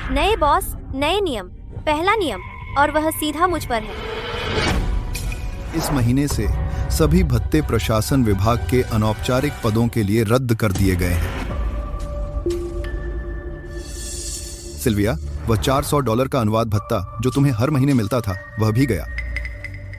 नए बॉस, नए नियम। पहला नियम, और वह सीधा मुझ पर है। इस महीने से सभी भत्ते प्रशासन विभाग के अनौपचारिक पदों के लिए रद्द कर दिए गए हैं। सिल्विया, वह $400 का अनुवाद भत्ता जो तुम्हें हर महीने मिलता था वह भी गया।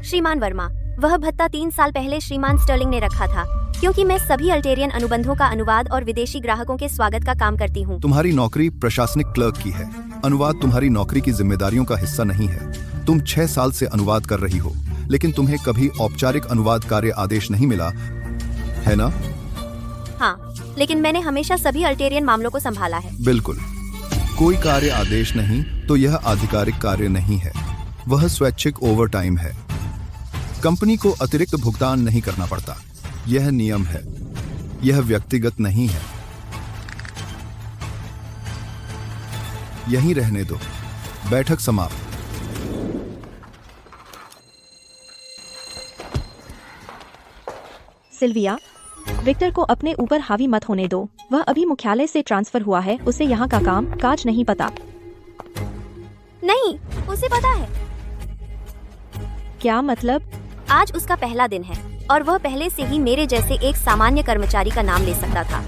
श्रीमान वर्मा, वह भत्ता 3 साल पहले श्रीमान स्टर्लिंग ने रखा था, क्योंकि मैं सभी अल्टेरियन अनुबंधों का अनुवाद और विदेशी ग्राहकों के स्वागत का काम करती हूँ। तुम्हारी नौकरी प्रशासनिक क्लर्क की है। अनुवाद तुम्हारी नौकरी की जिम्मेदारियों का हिस्सा नहीं है। तुम 6 साल से अनुवाद कर रही हो, लेकिन तुम्हें कभी औपचारिक अनुवाद कार्य आदेश नहीं मिला, है ना? हाँ, लेकिन मैंने हमेशा सभी अल्टेरियन मामलों को संभाला है। बिल्कुल। कोई कार्य आदेश नहीं तो यह आधिकारिक कार्य नहीं है, वह स्वैच्छिक ओवरटाइम है। कंपनी को अतिरिक्त भुगतान नहीं करना पड़ता। यह नियम है, यह व्यक्तिगत नहीं है। यहीं रहने दो। बैठक समाप्त। सिल्विया, विक्टर को अपने ऊपर हावी मत होने दो। वह अभी मुख्यालय से ट्रांसफर हुआ है, उसे यहाँ का काम काज नहीं पता। नहीं, उसे पता है। क्या मतलब? आज उसका पहला दिन है और वह पहले से ही मेरे जैसे एक सामान्य कर्मचारी का नाम ले सकता था।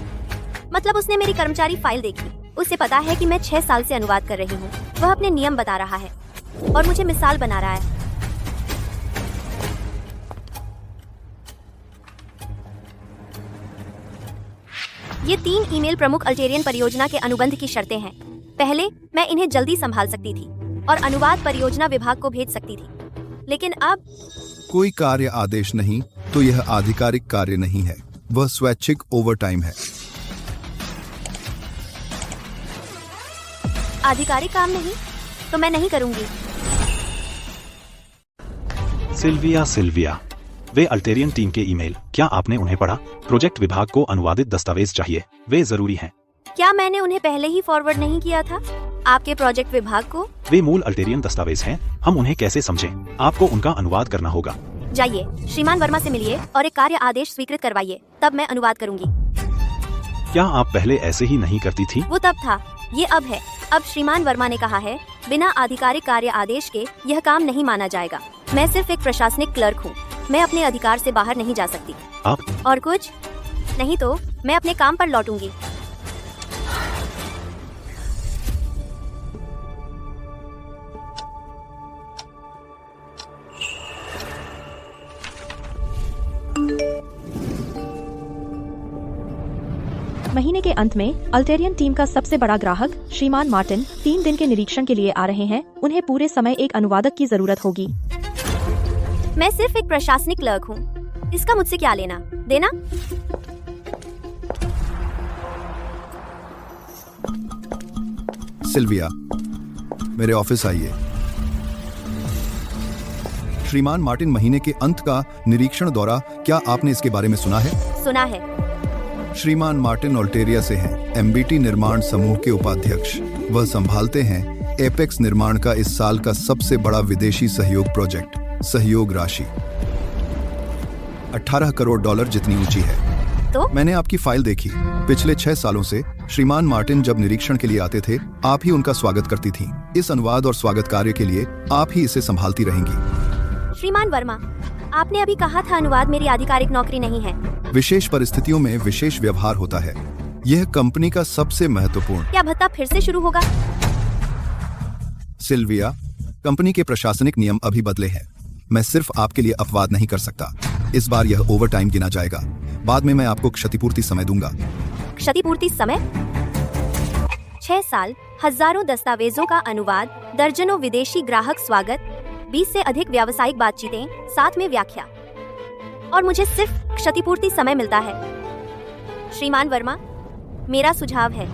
मतलब उसने मेरी कर्मचारी फाइल देखी। उसे पता है कि मैं 6 साल से अनुवाद कर रही हूँ। वह अपने नियम बता रहा है और मुझे मिसाल बना रहा है। ये 3 ईमेल प्रमुख अल्टेरियन परियोजना के अनुबंध की शर्तें हैं। पहले, मैं इन्हें जल्दी संभाल सकती थी और अनुवाद परियोजना विभाग को भेज सकती थी, लेकिन अब कोई कार्य आदेश नहीं तो यह आधिकारिक कार्य नहीं है, वह स्वैच्छिक ओवरटाइम है। आधिकारिक काम नहीं तो मैं नहीं करूंगी। सिल्विया, वे अल्टेरियन टीम के ईमेल, क्या आपने उन्हें पढ़ा? प्रोजेक्ट विभाग को अनुवादित दस्तावेज चाहिए, वे जरूरी हैं। क्या मैंने उन्हें पहले ही फॉरवर्ड नहीं किया था आपके प्रोजेक्ट विभाग को? वे मूल अल्टेरियन दस्तावेज हैं, हम उन्हें कैसे समझें? आपको उनका अनुवाद करना होगा। जाइए, श्रीमान वर्मा से मिलिए और एक कार्य आदेश स्वीकृत करवाइए, तब मैं अनुवाद करूंगी। क्या आप पहले ऐसे ही नहीं करती थी? वो तब था, ये अब है। अब श्रीमान वर्मा ने कहा है, बिना आधिकारिक कार्य आदेश के यह काम नहीं माना जाएगा। मैं सिर्फ एक प्रशासनिक क्लर्क हूँ, मैं अपने अधिकार से बाहर नहीं जा सकती। आप? और कुछ नहीं तो मैं अपने काम पर लौटूंगी। महीने के अंत में अल्टेरियन टीम का सबसे बड़ा ग्राहक श्रीमान मार्टिन 3 दिन के निरीक्षण के लिए आ रहे हैं। उन्हें पूरे समय एक अनुवादक की जरूरत होगी। मैं सिर्फ एक प्रशासनिक क्लर्क हूँ, इसका मुझसे क्या लेना देना? सिल्विया, मेरे ऑफिस आइए। श्रीमान मार्टिन महीने के अंत का निरीक्षण दौरा, क्या आपने इसके बारे में सुना है? सुना है। श्रीमान मार्टिन ऑल्टेरिया से हैं, एमबीटी निर्माण समूह के उपाध्यक्ष। वह संभालते हैं एपेक्स निर्माण का इस साल का सबसे बड़ा विदेशी सहयोग प्रोजेक्ट। सहयोग राशि $18 करोड़ जितनी ऊंची है। तो मैंने आपकी फाइल देखी। पिछले 6 सालों से श्रीमान मार्टिन जब निरीक्षण के लिए आते थे, आप ही उनका स्वागत करती थीं। इस अनुवाद और स्वागत कार्य के लिए आप ही इसे संभालती रहेंगी। श्रीमान वर्मा, आपने अभी कहा था अनुवाद मेरी आधिकारिक नौकरी नहीं है। विशेष परिस्थितियों में विशेष व्यवहार होता है। यह कंपनी का सबसे महत्वपूर्ण। क्या भत्ता फिर से शुरू होगा? सिल्विया, कंपनी के प्रशासनिक नियम अभी बदले हैं। मैं सिर्फ आपके लिए अपवाद नहीं कर सकता। इस बार यह ओवरटाइम गिना जाएगा। बाद में मैं आपको क्षतिपूर्ति समय दूंगा। क्षतिपूर्ति समय? 6 साल, हजारों दस्तावेजों का अनुवाद, दर्जनों विदेशी ग्राहक स्वागत, 20 से अधिक व्यावसायिक बातचीतें, साथ में व्याख्या, और मुझे सिर्फ क्षतिपूर्ति समय मिलता है। श्रीमान वर्मा, मेरा सुझाव है,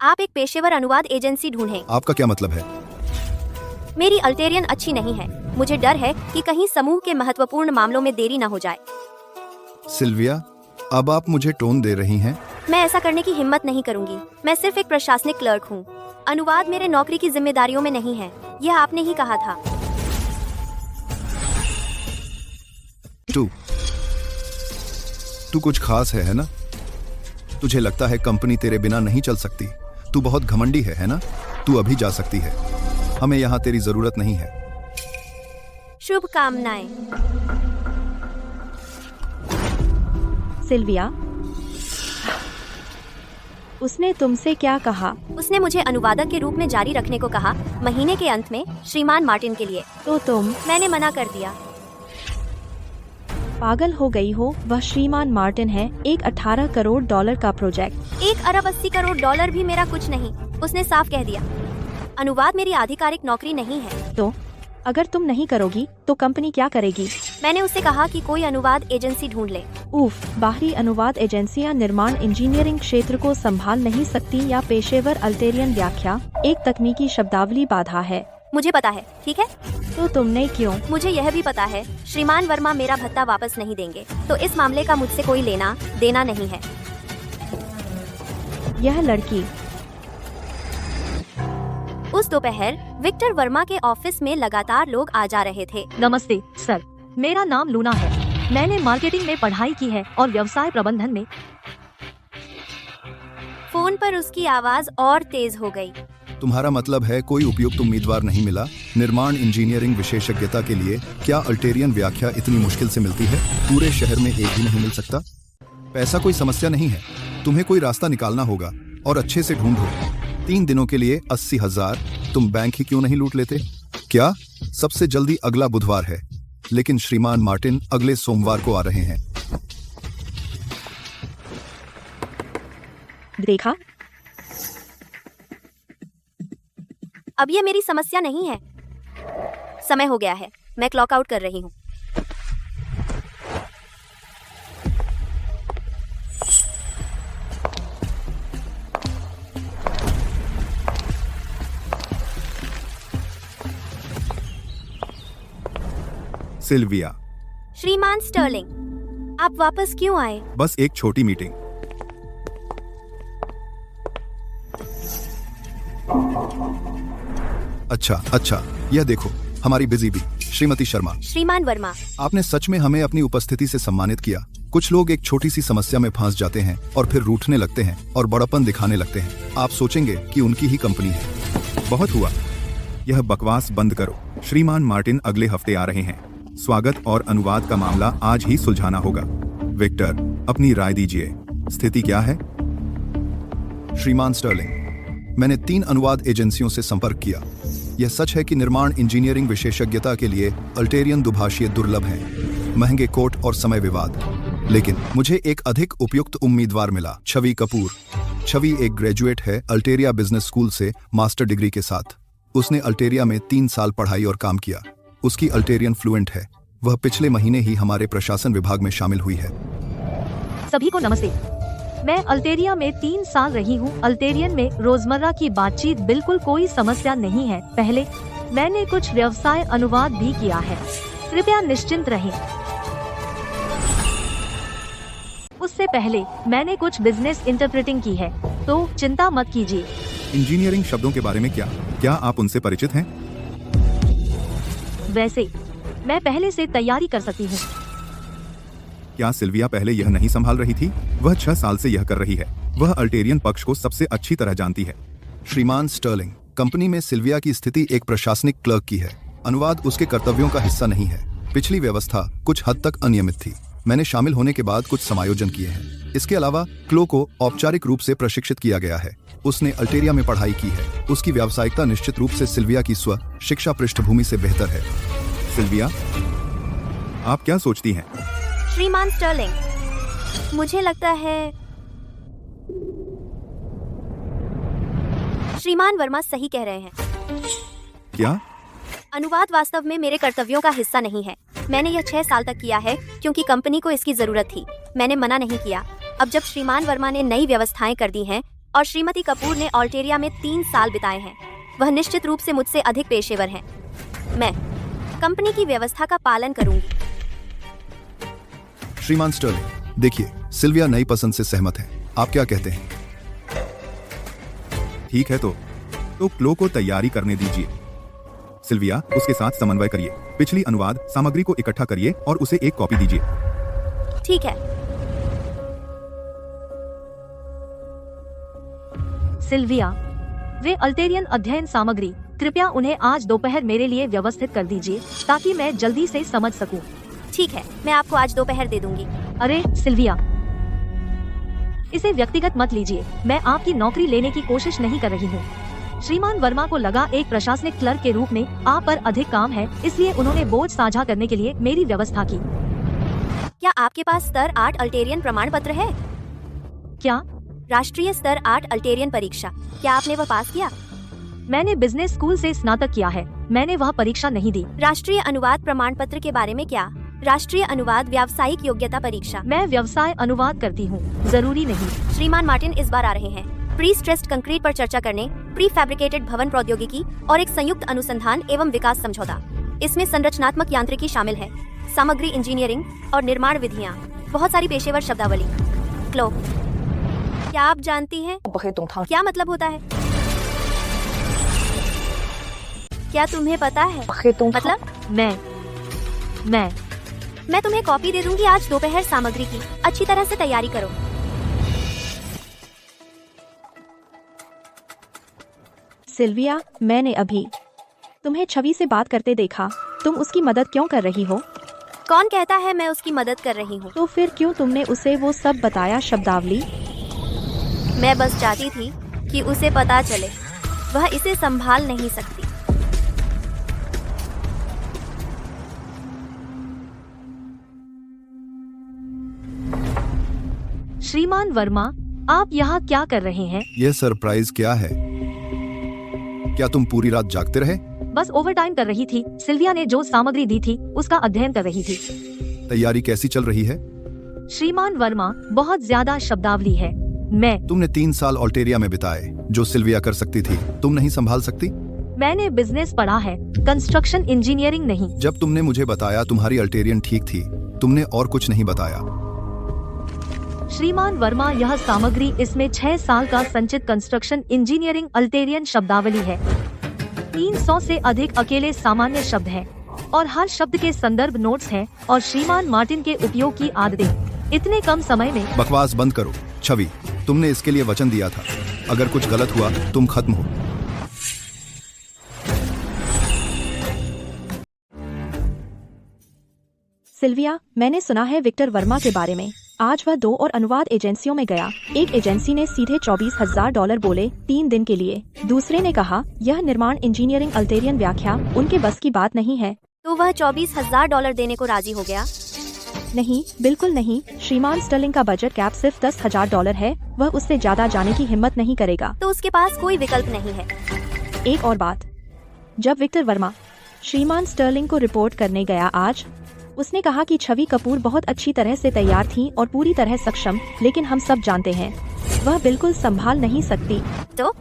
आप एक पेशेवर अनुवाद एजेंसी ढूंढें। आपका क्या मतलब है? मेरी अल्टेरियन अच्छी नहीं है। मुझे डर है कि कहीं समूह के महत्वपूर्ण मामलों में देरी न हो जाए। सिल्विया, अब आप मुझे टोन दे रही हैं? मैं ऐसा करने की हिम्मत नहीं करूंगी। मैं सिर्फ एक प्रशासनिक क्लर्क हूँ। अनुवाद मेरे नौकरी की जिम्मेदारियों में नहीं है, यह आपने ही कहा था। तू कुछ खास है ना? तुझे लगता है कंपनी तेरे बिना नहीं चल सकती? तू बहुत घमंडी है ना? तू अभी जा सकती है। हमें यहाँ तेरी जरूरत नहीं है। शुभकामनाएं। सिल्विया, उसने तुमसे क्या कहा? उसने मुझे अनुवादक के रूप में जारी रखने को कहा, महीने के अंत में श्रीमान मार्टिन के लिए। तो तुम मैंने मना कर दिया। पागल हो गई हो? वह श्रीमान मार्टिन है, एक 18 करोड़ डॉलर का प्रोजेक्ट। 1 अरब 80 करोड़ डॉलर भी मेरा कुछ नहीं, उसने साफ कह दिया। अनुवाद मेरी आधिकारिक नौकरी नहीं है। तो अगर तुम नहीं करोगी तो कंपनी क्या करेगी? मैंने उससे कहा कि कोई अनुवाद एजेंसी ढूंढ ले। उफ, बाहरी अनुवाद एजेंसियां निर्माण इंजीनियरिंग क्षेत्र को संभाल नहीं सकती या पेशेवर अल्टेरियन व्याख्या एक तकनीकी शब्दावली बाधा है। मुझे पता है, ठीक है? तो तुमने क्यों? मुझे यह भी पता है श्रीमान वर्मा मेरा भत्ता वापस नहीं देंगे, तो इस मामले का मुझसे कोई लेना देना नहीं है। यह लड़की उस दोपहर विक्टर वर्मा के ऑफिस में लगातार लोग आ जा रहे थे। नमस्ते सर, मेरा नाम लूना है। मैंने मार्केटिंग में पढ़ाई की है और व्यवसाय प्रबंधन में। फोन पर उसकी आवाज और तेज हो गई। तुम्हारा मतलब है कोई उपयुक्त उम्मीदवार नहीं मिला? निर्माण इंजीनियरिंग विशेषज्ञता के लिए क्या अल्टेरियन व्याख्या इतनी मुश्किल से मिलती है? पूरे शहर में एक भी नहीं मिल सकता? पैसा कोई समस्या नहीं है, तुम्हें कोई रास्ता निकालना होगा और अच्छे से ढूंढो। 3 दिनों के लिए 80,000। तुम बैंक ही क्यों नहीं लूट लेते? क्या? सबसे जल्दी अगला बुधवार है, लेकिन श्रीमान मार्टिन अगले सोमवार को आ रहे हैं। देखा? अब ये मेरी समस्या नहीं है। समय हो गया है, मैं क्लॉक आउट कर रही हूँ। सिल्विया। श्रीमान स्टर्लिंग, आप वापस क्यों आए? बस एक छोटी मीटिंग। अच्छा, यह देखो, हमारी बिजी बी श्रीमती शर्मा। श्रीमान वर्मा, आपने सच में हमें अपनी उपस्थिति से सम्मानित किया। कुछ लोग एक छोटी सी समस्या में फंस जाते हैं और फिर रूठने लगते हैं और बड़प्पन दिखाने लगते हैं। आप सोचेंगे कि उनकी ही कंपनी है। बहुत हुआ, यह बकवास बंद करो। श्रीमान मार्टिन अगले हफ्ते आ रहे हैं। स्वागत और अनुवाद का मामला आज ही सुलझाना होगा। विक्टर, अपनी राय दीजिए, स्थिति क्या है? श्रीमान स्टर्लिंग, मैंने 3 अनुवाद एजेंसियों से संपर्क किया। यह सच है कि निर्माण इंजीनियरिंग विशेषज्ञता के लिए अल्टेरियन दुभाषीय दुर्लभ हैं, महंगे कोट और समय विवाद। लेकिन मुझे एक अधिक उपयुक्त उम्मीदवार मिला, छवि कपूर। छवि एक ग्रेजुएट है अल्टेरिया बिजनेस स्कूल से मास्टर डिग्री के साथ। उसने अल्टेरिया में 3 साल पढ़ाई और काम किया। उसकी अल्टेरियन फ्लुएंट है। वह पिछले महीने ही हमारे प्रशासन विभाग में शामिल हुई है। सभी को नमस्ते। मैं अल्टेरिया में 3 साल रही हूँ। अल्टेरियन में रोजमर्रा की बातचीत बिल्कुल कोई समस्या नहीं है। पहले मैंने कुछ व्यवसाय अनुवाद भी किया है। कृपया निश्चिंत रहें। उससे पहले मैंने कुछ बिजनेस इंटरप्रेटिंग की है, तो चिंता मत कीजिए। इंजीनियरिंग शब्दों के बारे में क्या आप उनसे परिचित हैं? वैसे मैं पहले से तैयारी कर सकती हूँ। क्या सिल्विया पहले यह नहीं संभाल रही थी? वह 6 साल से यह कर रही है। वह अल्टेरियन पक्ष को सबसे अच्छी तरह जानती है। श्रीमान स्टर्लिंग, कंपनी में सिल्विया की स्थिति एक प्रशासनिक क्लर्क की है। अनुवाद उसके कर्तव्यों का हिस्सा नहीं है। पिछली व्यवस्था कुछ हद तक अनियमित थी। मैंने शामिल होने के बाद कुछ समायोजन किए हैं। इसके अलावा क्लो को औपचारिक रूप से प्रशिक्षित किया गया है। उसने अल्टेरिया में पढ़ाई की है। उसकी व्यावसायिकता निश्चित रूप से सिल्विया की स्व शिक्षा पृष्ठभूमि से बेहतर है। सिल्विया, आप क्या सोचती हैं? श्रीमान स्टर्लिंग, मुझे लगता है श्रीमान वर्मा सही कह रहे हैं। क्या? अनुवाद वास्तव में मेरे कर्तव्यों का हिस्सा नहीं है। मैंने यह 6 साल तक किया है क्योंकि कंपनी को इसकी जरूरत थी। मैंने मना नहीं किया। अब जब श्रीमान वर्मा ने नई व्यवस्थाएं कर दी हैं और श्रीमती कपूर ने अल्टेरिया में 3 साल बिताए हैं, वह निश्चित रूप से मुझसे अधिक पेशेवर हैं। मैं कंपनी की व्यवस्था का पालन करूंगी। श्रीमान स्टर्लिंग, देखिए, सिल्विया नई पसंद से सहमत है। आप क्या कहते हैं? ठीक है, तो क्लो को तैयारी करने दीजिए। सिल्विया, उसके साथ समन्वय करिए। पिछली अनुवाद सामग्री को इकट्ठा करिए और उसे एक कॉपी दीजिए। ठीक है। सिल्विया, वे अल्टेरियन अध्ययन सामग्री, कृपया उन्हें आज दोपहर मेरे लिए व्यवस्थित कर दीजिए ताकि मैं जल्दी से समझ सकूं। ठीक है, मैं आपको आज दोपहर दे दूंगी। अरे सिल्विया, इसे व्यक्तिगत मत लीजिए, मैं आपकी नौकरी लेने की कोशिश नहीं कर रही हूँ। श्रीमान वर्मा को लगा एक प्रशासनिक क्लर्क के रूप में आप पर अधिक काम है, इसलिए उन्होंने बोझ साझा करने के लिए मेरी व्यवस्था की। क्या आपके पास स्तर 8 अल्टेरियन प्रमाण पत्र है? क्या? राष्ट्रीय स्तर 8 अल्टेरियन परीक्षा, क्या आपने वह पास किया? मैंने बिजनेस स्कूल से स्नातक किया है, मैंने वह परीक्षा नहीं दी। राष्ट्रीय अनुवाद प्रमाण पत्र के बारे में क्या? राष्ट्रीय अनुवाद व्यावसायिक योग्यता परीक्षा। मैं व्यवसाय अनुवाद करती हूँ, जरूरी नहीं। श्रीमान मार्टिन इस बार आ रहे हैं प्री स्ट्रेस्ड कंक्रीट पर चर्चा करने, प्री फैब्रिकेटेड भवन प्रौद्योगिकी और एक संयुक्त अनुसंधान एवं विकास समझौता। इसमें संरचनात्मक यांत्रिकी शामिल है, सामग्री इंजीनियरिंग और निर्माण विधियाँ, बहुत सारी पेशेवर शब्दावली। क्लो, क्या आप जानती हैं क्या मतलब होता है? क्या तुम्हें पता है? मतलब मैं तुम्हें कॉपी दे दूंगी आज दोपहर सामग्री की, अच्छी तरह से तैयारी करो। सिल्विया, मैंने अभी तुम्हें छवि से बात करते देखा, तुम उसकी मदद क्यों कर रही हो? कौन कहता है मैं उसकी मदद कर रही हूँ? तो फिर क्यों तुमने उसे वो सब बताया शब्दावली? मैं बस चाहती थी कि उसे पता चले, वह इसे संभाल नहीं सकती। श्रीमान वर्मा, आप यहाँ क्या कर रहे हैं? यह सरप्राइज क्या है? क्या तुम पूरी रात जागते रहे? बस ओवरटाइम कर रही थी। सिल्विया ने जो सामग्री दी थी उसका अध्ययन कर रही थी। तैयारी कैसी चल रही है? श्रीमान वर्मा, बहुत ज्यादा शब्दावली है। तुमने 3 साल ऑल्टेरिया में बिताए, जो सिल्विया कर सकती थी, तुम नहीं संभाल सकती? मैंने बिजनेस पढ़ा है, कंस्ट्रक्शन इंजीनियरिंग नहीं। जब तुमने मुझे बताया तुम्हारी अल्टेरियन ठीक थी, तुमने और कुछ नहीं बताया। श्रीमान वर्मा, यह सामग्री, इसमें 6 साल का संचित कंस्ट्रक्शन इंजीनियरिंग अल्टेरियन शब्दावली है। 300 से अधिक अकेले सामान्य शब्द हैं और हर शब्द के संदर्भ नोट्स हैं और श्रीमान मार्टिन के उपयोग की आदतें। इतने कम समय में। बकवास बंद करो छवि, तुमने इसके लिए वचन दिया था। अगर कुछ गलत हुआ तुम खत्म हो। सिल्विया, मैंने सुना है विक्टर वर्मा के बारे में। आज वह 2 और अनुवाद एजेंसियों में गया। एक एजेंसी ने सीधे $24,000 बोले 3 दिन के लिए। दूसरे ने कहा यह निर्माण इंजीनियरिंग अल्टेरियन व्याख्या उनके बस की बात नहीं है। तो वह $24,000 देने को राजी हो गया? नहीं, बिल्कुल नहीं। श्रीमान स्टर्लिंग का बजट कैप सिर्फ $10,000 है, वह उससे ज्यादा जाने की हिम्मत नहीं करेगा। तो उसके पास कोई विकल्प नहीं है। एक और बात, जब विक्टर वर्मा श्रीमान स्टर्लिंग को रिपोर्ट करने गया आज, उसने कहा कि छवि कपूर बहुत अच्छी तरह से तैयार थी और पूरी तरह सक्षम, लेकिन हम सब जानते हैं वह बिल्कुल संभाल नहीं सकती। तो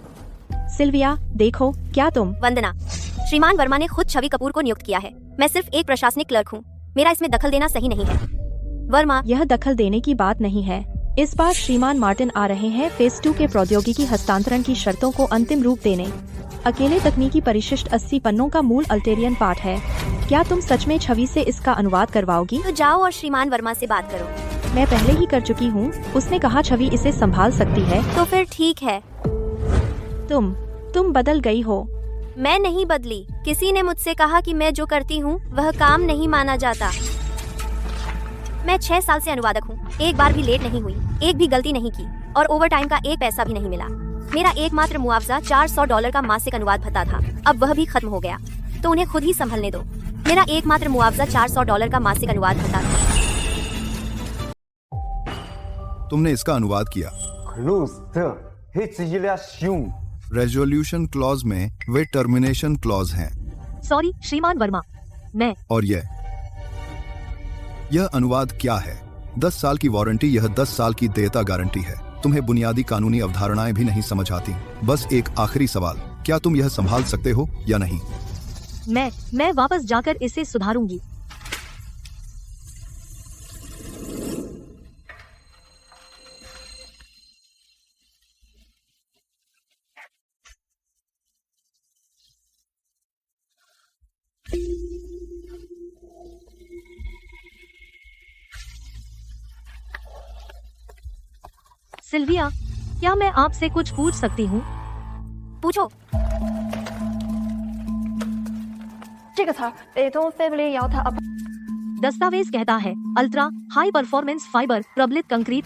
सिल्विया, देखो, क्या तुम? वंदना, श्रीमान वर्मा ने खुद छवि कपूर को नियुक्त किया है। मैं सिर्फ एक प्रशासनिक क्लर्क हूँ, मेरा इसमें दखल देना सही नहीं है। वर्मा, यह दखल देने की बात नहीं है। इस बार श्रीमान मार्टिन आ रहे हैं फेज 2 के प्रौद्योगिकी हस्तांतरण की शर्तों को अंतिम रूप देने। अकेले तकनीकी परिशिष्ट 80 पन्नों का मूल अल्टेरियन पाठ है। क्या तुम सच में छवि से इसका अनुवाद करवाओगी? तो जाओ और श्रीमान वर्मा से बात करो। मैं पहले ही कर चुकी हूँ, उसने कहा छवि इसे संभाल सकती है। तो फिर ठीक है। तुम बदल गई हो। मैं नहीं बदली, किसी ने मुझसे कहा कि मैं जो करती हूँ वह काम नहीं माना जाता। मैं 6 साल से अनुवादक हूँ, एक बार भी लेट नहीं हुई, एक भी गलती नहीं की और ओवरटाइम का एक पैसा भी नहीं मिला। मेरा एकमात्र मुआवजा $400 का मासिक अनुवाद भत्ता था, अब वह भी खत्म हो गया, तो उन्हें खुद ही संभलने दो। मेरा एकमात्र मुआवजा $400 का मासिक अनुवाद भत्ता था। तुमने इसका अनुवाद किया। रेजोल्यूशन क्लॉज में वे टर्मिनेशन क्लॉज हैं। सॉरी श्रीमान वर्मा, मैं। और यह अनुवाद क्या है? 10 साल की वारंटी, यह 10 साल की देयता गारंटी है। तुम्हें बुनियादी कानूनी अवधारणाएं भी नहीं समझ आती। बस एक आखिरी सवाल, क्या तुम यह संभाल सकते हो या नहीं? मैं वापस जाकर इसे सुधारूंगी। सिल्विया, क्या मैं आपसे कुछ पूछ सकती हूँ? पूछो। 这个词儿，they don't family 摇它 दस्तावेज कहता है अल्ट्रा हाई परफॉर्मेंस फाइबर प्रबलित कंक्रीट,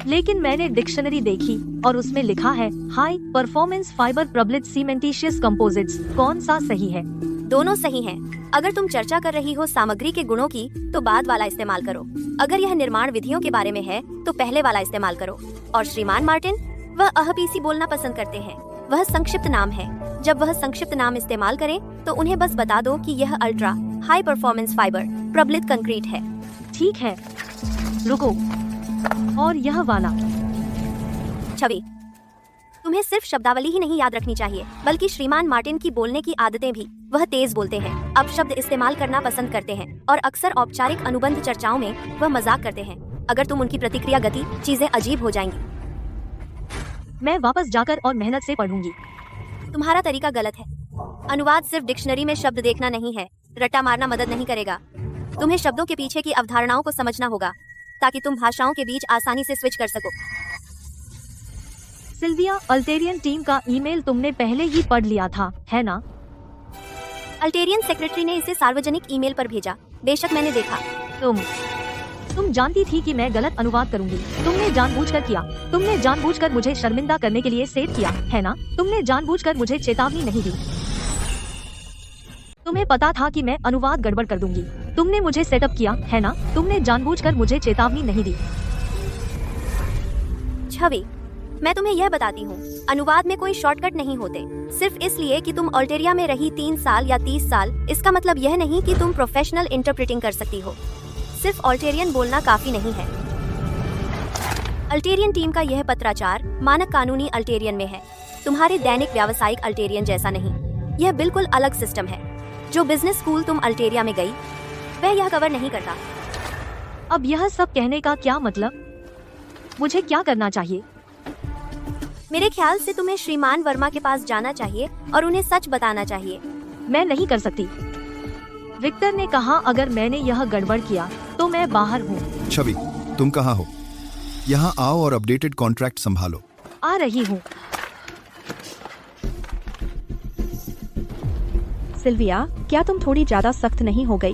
लेकिन मैंने डिक्शनरी देखी और उसमें लिखा है हाई परफॉर्मेंस फाइबर प्रबलित सीमेंटिशियस कंपोजिट्स। कौन सा सही है? दोनों सही हैं। अगर तुम चर्चा कर रही हो सामग्री के गुणों की तो बाद वाला इस्तेमाल करो। अगर यह निर्माण विधियों के बारे में है तो पहले वाला इस्तेमाल करो। और श्रीमान मार्टिन, वह अहपीसी बोलना पसंद करते हैं। वह संक्षिप्त नाम है। जब वह संक्षिप्त नाम इस्तेमाल करें तो उन्हें बस बता दो कि यह अल्ट्रा हाई परफॉर्मेंस फाइबर प्रबलित कंक्रीट है। ठीक है, रुको। और यह वाला छवि, तुम्हें सिर्फ शब्दावली ही नहीं याद रखनी चाहिए बल्कि श्रीमान मार्टिन की बोलने की आदतें भी। वह तेज बोलते हैं, अब शब्द इस्तेमाल करना पसंद करते हैं और अक्सर औपचारिक अनुबंध चर्चाओं में वह मजाक करते हैं। अगर तुम उनकी प्रतिक्रिया गति, चीजें अजीब हो जाएंगी। मैं वापस जाकर और मेहनत से पढ़ूंगी। तुम्हारा तरीका गलत है। अनुवाद सिर्फ डिक्शनरी में शब्द देखना नहीं है। रट्टा मारना मदद नहीं करेगा। तुम्हें शब्दों के पीछे की अवधारणाओं को समझना होगा ताकि तुम भाषाओं के बीच आसानी से स्विच कर सको। सिल्विया, अल्टेरियन टीम का ईमेल तुमने पहले ही पढ़ लिया था, है ना? अल्टेरियन सेक्रेटरी ने इसे सार्वजनिक ईमेल पर भेजा। बेशक मैंने देखा। तुम जानती थी कि मैं गलत अनुवाद करूंगी। तुमने जानबूझकर किया। तुमने जानबूझकर मुझे शर्मिंदा करने के लिए सेट किया, है ना? तुमने जानबूझकर मुझे चेतावनी नहीं दी। तुम्हें पता था कि मैं अनुवाद गड़बड़ कर दूंगी। तुमने मुझे सेटअप किया, है ना? तुमने जानबूझकर मुझे चेतावनी नहीं दी। छवि, मैं तुम्हें यह बताती हूँ, अनुवाद में कोई शॉर्टकट नहीं होते। सिर्फ इसलिए कि तुम ऑल्टेरिया में रही 3 साल या 30 साल, इसका मतलब यह नहीं कि तुम प्रोफेशनल इंटरप्रेटिंग कर सकती हो। सिर्फ ऑल्टेरियन बोलना काफी नहीं है। अल्टेरियन टीम का यह पत्राचार मानक कानूनी अल्टेरियन में है, तुम्हारे दैनिक व्यावसायिक अल्टेरियन जैसा नहीं। यह बिल्कुल अलग सिस्टम है। जो बिजनेस स्कूल तुम अल्टेरिया में गई, वह यह कवर नहीं करता। अब यह सब कहने का क्या मतलब? मुझे क्या करना चाहिए? मेरे ख्याल से तुम्हें श्रीमान वर्मा के पास जाना चाहिए और उन्हें सच बताना चाहिए। मैं नहीं कर सकती। विक्टर ने कहा अगर मैंने यह गड़बड़ किया तो मैं बाहर हूँ। छवि, तुम कहाँ हो? यहाँ आओ और अपडेटेड कॉन्ट्रैक्ट संभालो। आ रही हूँ। सिल्विया, क्या तुम थोड़ी ज्यादा सख्त नहीं हो गई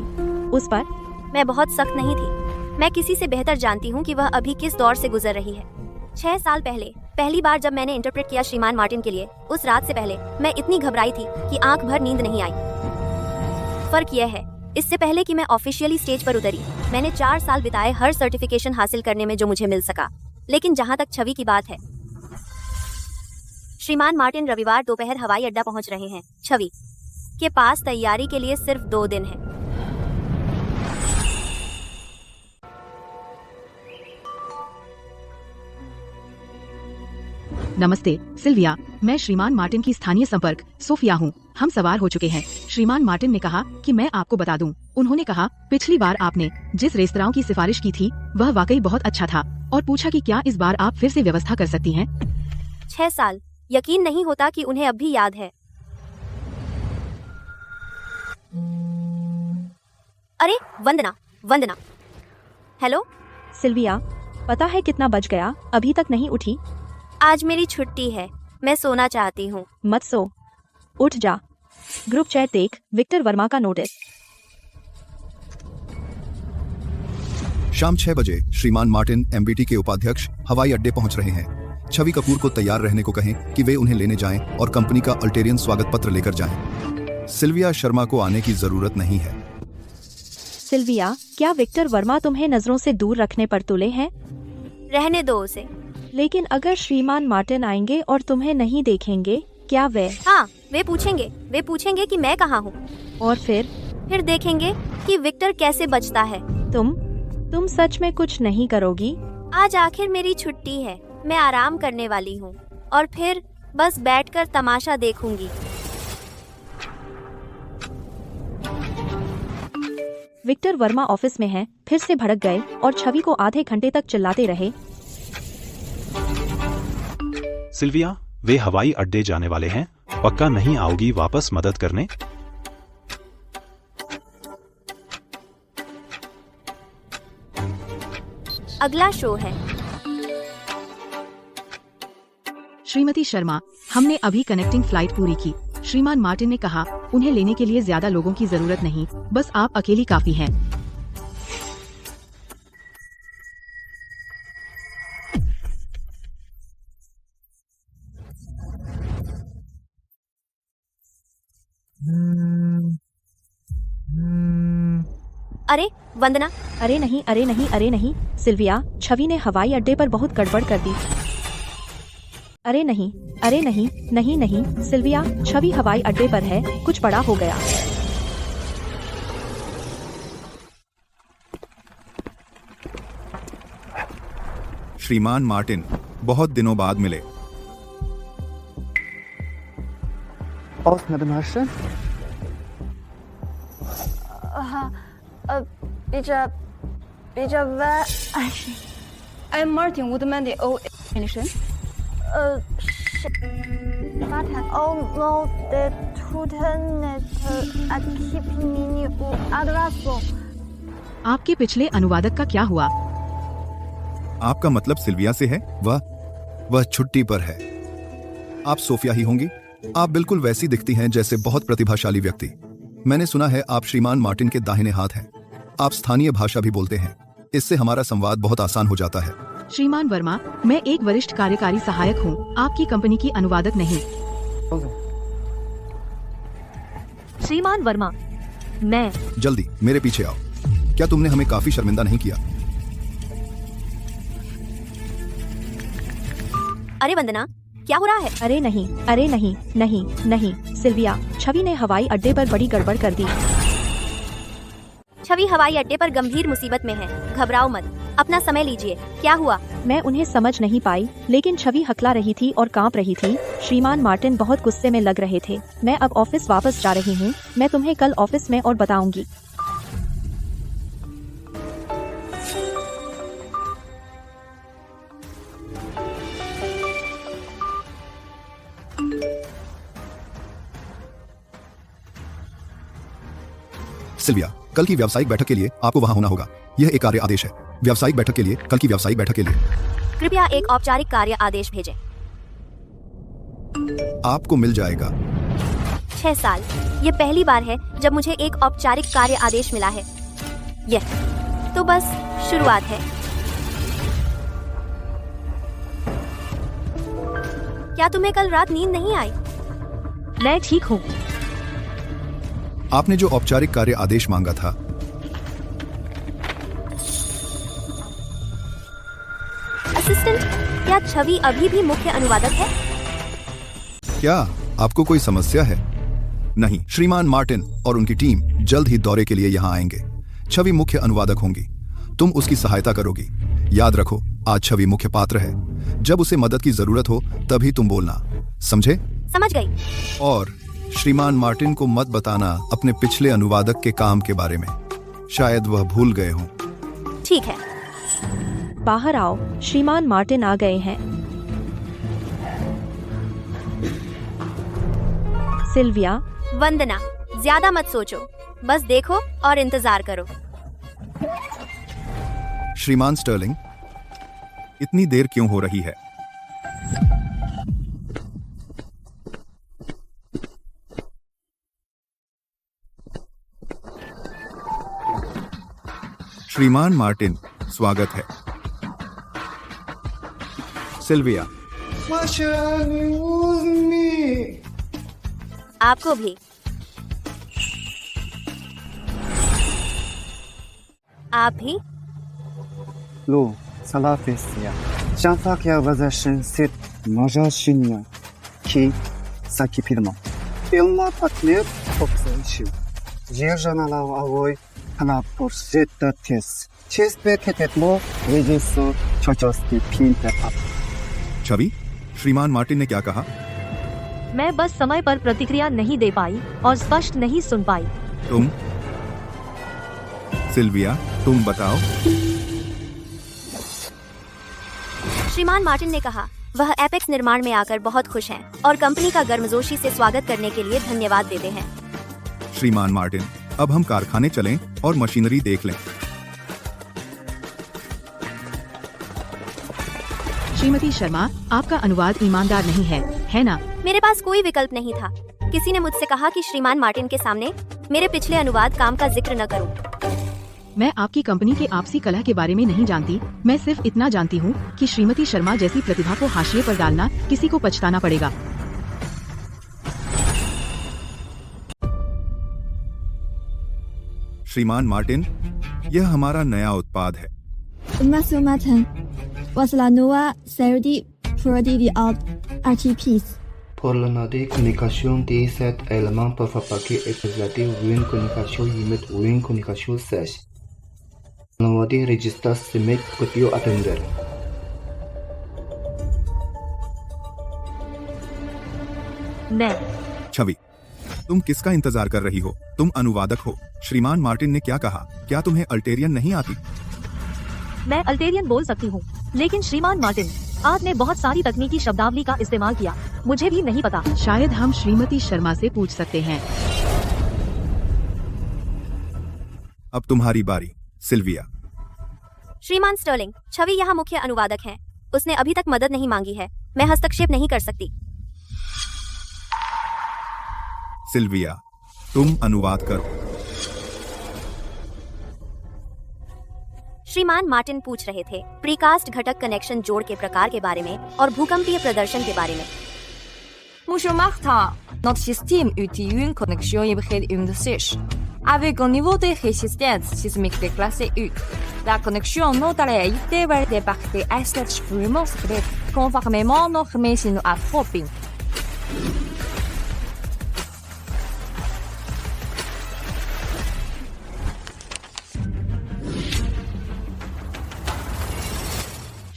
उस पर? मैं बहुत सख्त नहीं थी। मैं किसी से बेहतर जानती हूँ कि वह अभी किस दौर से गुजर रही है। 6 साल पहले पहली बार जब मैंने इंटरप्रेट किया श्रीमान मार्टिन के लिए, उस रात से पहले मैं इतनी घबराई थी कि आंख भर नींद नहीं आई। फर्क यह है, इससे पहले कि मैं ऑफिशियली स्टेज पर उतरी, मैंने 4 साल बिताए हर सर्टिफिकेशन हासिल करने में जो मुझे मिल सका। लेकिन जहाँ तक छवि की बात है, श्रीमान मार्टिन रविवार दोपहर हवाई अड्डा पहुँच रहे हैं। छवि के पास तैयारी के लिए सिर्फ 2 दिन है। नमस्ते सिल्विया, मैं श्रीमान मार्टिन की स्थानीय संपर्क सोफिया हूँ। हम सवार हो चुके हैं। श्रीमान मार्टिन ने कहा कि मैं आपको बता दूं। उन्होंने कहा पिछली बार आपने जिस रेस्तरां की सिफारिश की थी वह वाकई बहुत अच्छा था और पूछा कि क्या इस बार आप फिर से व्यवस्था कर सकती हैं। 6 साल, यकीन नहीं होता कि उन्हें अब भी याद है। अरे वंदना। हेलो सिल्विया, पता है कितना बज गया? अभी तक नहीं उठी? आज मेरी छुट्टी है, मैं सोना चाहती हूँ। मत सो, उठ जा। ग्रुप चैट देख, विक्टर वर्मा का नोटिस। शाम 6 बजे श्रीमान मार्टिन एमबीटी के उपाध्यक्ष हवाई अड्डे पहुंच रहे हैं। छवि कपूर को तैयार रहने को कहें कि वे उन्हें लेने जाएं और कंपनी का अल्टेरियन स्वागत पत्र लेकर जाएं। सिल्विया शर्मा को आने की जरूरत नहीं है। सिल्विया, क्या विक्टर वर्मा तुम्हें नजरों से दूर रखने पर तुले हैं? रहने दो उसे। लेकिन अगर श्रीमान मार्टिन आएंगे और तुम्हें नहीं देखेंगे, क्या वे? हाँ, वे पूछेंगे कि मैं कहाँ हूँ। और फिर देखेंगे कि विक्टर कैसे बचता है। तुम सच में कुछ नहीं करोगी? आज आखिर मेरी छुट्टी है, मैं आराम करने वाली हूँ और फिर बस बैठकर तमाशा देखूंगी। विक्टर वर्मा ऑफिस में हैं, फिर से भड़क गए और छवि को आधे घंटे तक चिल्लाते रहे। सिल्विया, वे हवाई अड्डे जाने वाले हैं। पक्का नहीं आओगी वापस मदद करने? अगला शो है। श्रीमती शर्मा, हमने अभी कनेक्टिंग फ्लाइट पूरी की। श्रीमान मार्टिन ने कहा उन्हें लेने के लिए ज्यादा लोगों की जरूरत नहीं, बस आप अकेली काफी हैं। अरे वंदना, अरे नहीं, अरे नहीं, अरे नहीं सिल्विया, छवि ने हवाई अड्डे पर बहुत गड़बड़ कर दी। अरे नहीं, अरे नहीं, नहीं नहीं सिल्विया, छवि हवाई अड्डे पर है, कुछ बड़ा हो गया। श्रीमान मार्टिन, बहुत दिनों बाद मिले। Ausnahmemarschen? Bitte, I'm Martin Woodman, the old Nation. Oh no, the Tutenet are keeping me advanced. आपके पिछले अनुवादक का क्या हुआ? आपका मतलब सिल्विया से है? वह छुट्टी पर है। आप सोफिया ही होंगी? आप बिल्कुल वैसी दिखती हैं जैसे बहुत प्रतिभाशाली व्यक्ति। मैंने सुना है आप श्रीमान मार्टिन के दाहिने हाथ हैं। आप स्थानीय भाषा भी बोलते हैं, इससे हमारा संवाद बहुत आसान हो जाता है। श्रीमान वर्मा, मैं एक वरिष्ठ कार्यकारी सहायक हूँ, आपकी कंपनी की अनुवादक नहीं। श्रीमान वर्मा, मैं जल्दी मेरे पीछे आओ। क्या तुमने हमें काफी शर्मिंदा नहीं किया? अरे वंदना, क्या हो रहा है? अरे नहीं, अरे नहीं, नहीं नहीं सिल्विया, छवि ने हवाई अड्डे पर बड़ी गड़बड़ कर दी। छवि हवाई अड्डे पर गंभीर मुसीबत में है, घबराओ मत, अपना समय लीजिए। क्या हुआ? मैं उन्हें समझ नहीं पाई, लेकिन छवि हकला रही थी और कांप रही थी। श्रीमान मार्टिन बहुत गुस्से में लग रहे थे। मैं अब ऑफिस वापस जा रही हूँ, मैं तुम्हें कल ऑफिस में और बताऊंगी। सिल्विया, कल की व्यावसायिक बैठक के लिए आपको वहां होना होगा। यह एक कार्य आदेश है। व्यावसायिक बैठक के लिए, कल की व्यावसायिक बैठक के लिए कृपया एक औपचारिक कार्य आदेश भेजें। आपको मिल जाएगा। 6 साल, ये पहली बार है जब मुझे एक औपचारिक कार्य आदेश मिला है। यह तो बस शुरुआत है। क्या तुम्हें कल रात नींद नहीं आई? मैं ठीक हूँ। आपने जो औपचारिक कार्य आदेश मांगा था, असिस्टेंट, क्या छवि अभी भी मुख्य अनुवादक है? क्या आपको कोई समस्या है? नहीं, श्रीमान मार्टिन और उनकी टीम जल्द ही दौरे के लिए यहाँ आएंगे। छवि मुख्य अनुवादक होंगी, तुम उसकी सहायता करोगी। याद रखो, आज छवि मुख्य पात्र है। जब उसे मदद की जरूरत हो तभी तुम बोलना, समझे? समझ गई। और श्रीमान मार्टिन को मत बताना अपने पिछले अनुवादक के काम के बारे में, शायद वह भूल गए हों। ठीक है। बाहर आओ, श्रीमान मार्टिन आ गए हैं। सिल्विया, वंदना, ज्यादा मत सोचो, बस देखो और इंतजार करो। श्रीमान स्टर्लिंग, इतनी देर क्यों हो रही है? श्रीमान मार्टिन, स्वागत है। सिल्विया, आपको भी। आप भी? Lu, Salafisia, Chantakia Vazashin Sit, Majashinia, Ki, Saki Pilma. Pilma Patner, Foxation. Jerjanala Avoy, Hanapur Zeta Tes. Chespeketetlo, Regiso, Chochoski Pinta Up. छवि, श्रीमान मार्टिन ने क्या कहा? मैं बस समय पर प्रतिक्रिया नहीं दे पाई और स्पष्ट नहीं सुन पाई। तुम? सिल्विया, तुम बताओ। श्रीमान मार्टिन ने कहा वह एपेक्स निर्माण में आकर बहुत खुश हैं और कंपनी का गर्मजोशी से स्वागत करने के लिए धन्यवाद देते हैं। श्रीमान मार्टिन, अब हम कारखाने चलें और मशीनरी देख लें। श्रीमती शर्मा, आपका अनुवाद ईमानदार नहीं है ना? मेरे पास कोई विकल्प नहीं था। किसी ने मुझसे कहा कि श्रीमान मार्टिन के सामने मेरे पिछले अनुवाद काम का जिक्र न करूं। मैं आपकी कंपनी के आपसी कलह के बारे में नहीं जानती। मैं सिर्फ इतना जानती हूँ कि श्रीमती शर्मा जैसी प्रतिभा को हाशिए पर डालना किसी को पछताना पड़ेगा। श्रीमान मार्टिन, यह हमारा नया उत्पाद है। Monsieur Martin, voici la nouvelle série produit de RTPs. Pour la nouvelle communication de cet élément pour fabriquer et exploiter une communication limite ou une communication sèche. Le mode registre se met copio attendre. मैं छवि, तुम किसका इंतजार कर रही हो? तुम अनुवादक हो। श्रीमान मार्टिन ने क्या कहा? क्या तुम्हें अल्टेरियन नहीं आती? मैं अल्टेरियन बोल सकती हूँ, लेकिन श्रीमान मार्टिन, आपने बहुत सारी तकनीकी शब्दावली का इस्तेमाल किया, मुझे भी नहीं पता। शायद हम श्रीमती शर्मा से पूछ सकते हैं। अब तुम्हारी बारी, सिल्विया। श्रीमान स्टर्लिंग, छवि यहाँ मुख्य अनुवादक हैं। उसने अभी तक मदद नहीं मांगी है। मैं हस्तक्षेप नहीं कर सकती। सिल्विया, तुम अनुवाद करो। श्रीमान मार्टिन पूछ रहे थे प्रीकास्ट घटक कनेक्शन जोड़ के प्रकार के बारे में और भूकंपीय प्रदर्शन के बारे में। Monsieur Martin, notre système utilise une connexion hybride une de sèche, avec un niveau de résistance sismique de classe U. La connexion notariée va débarquer à cette expérience secrète, conformément à notre mission à Troping.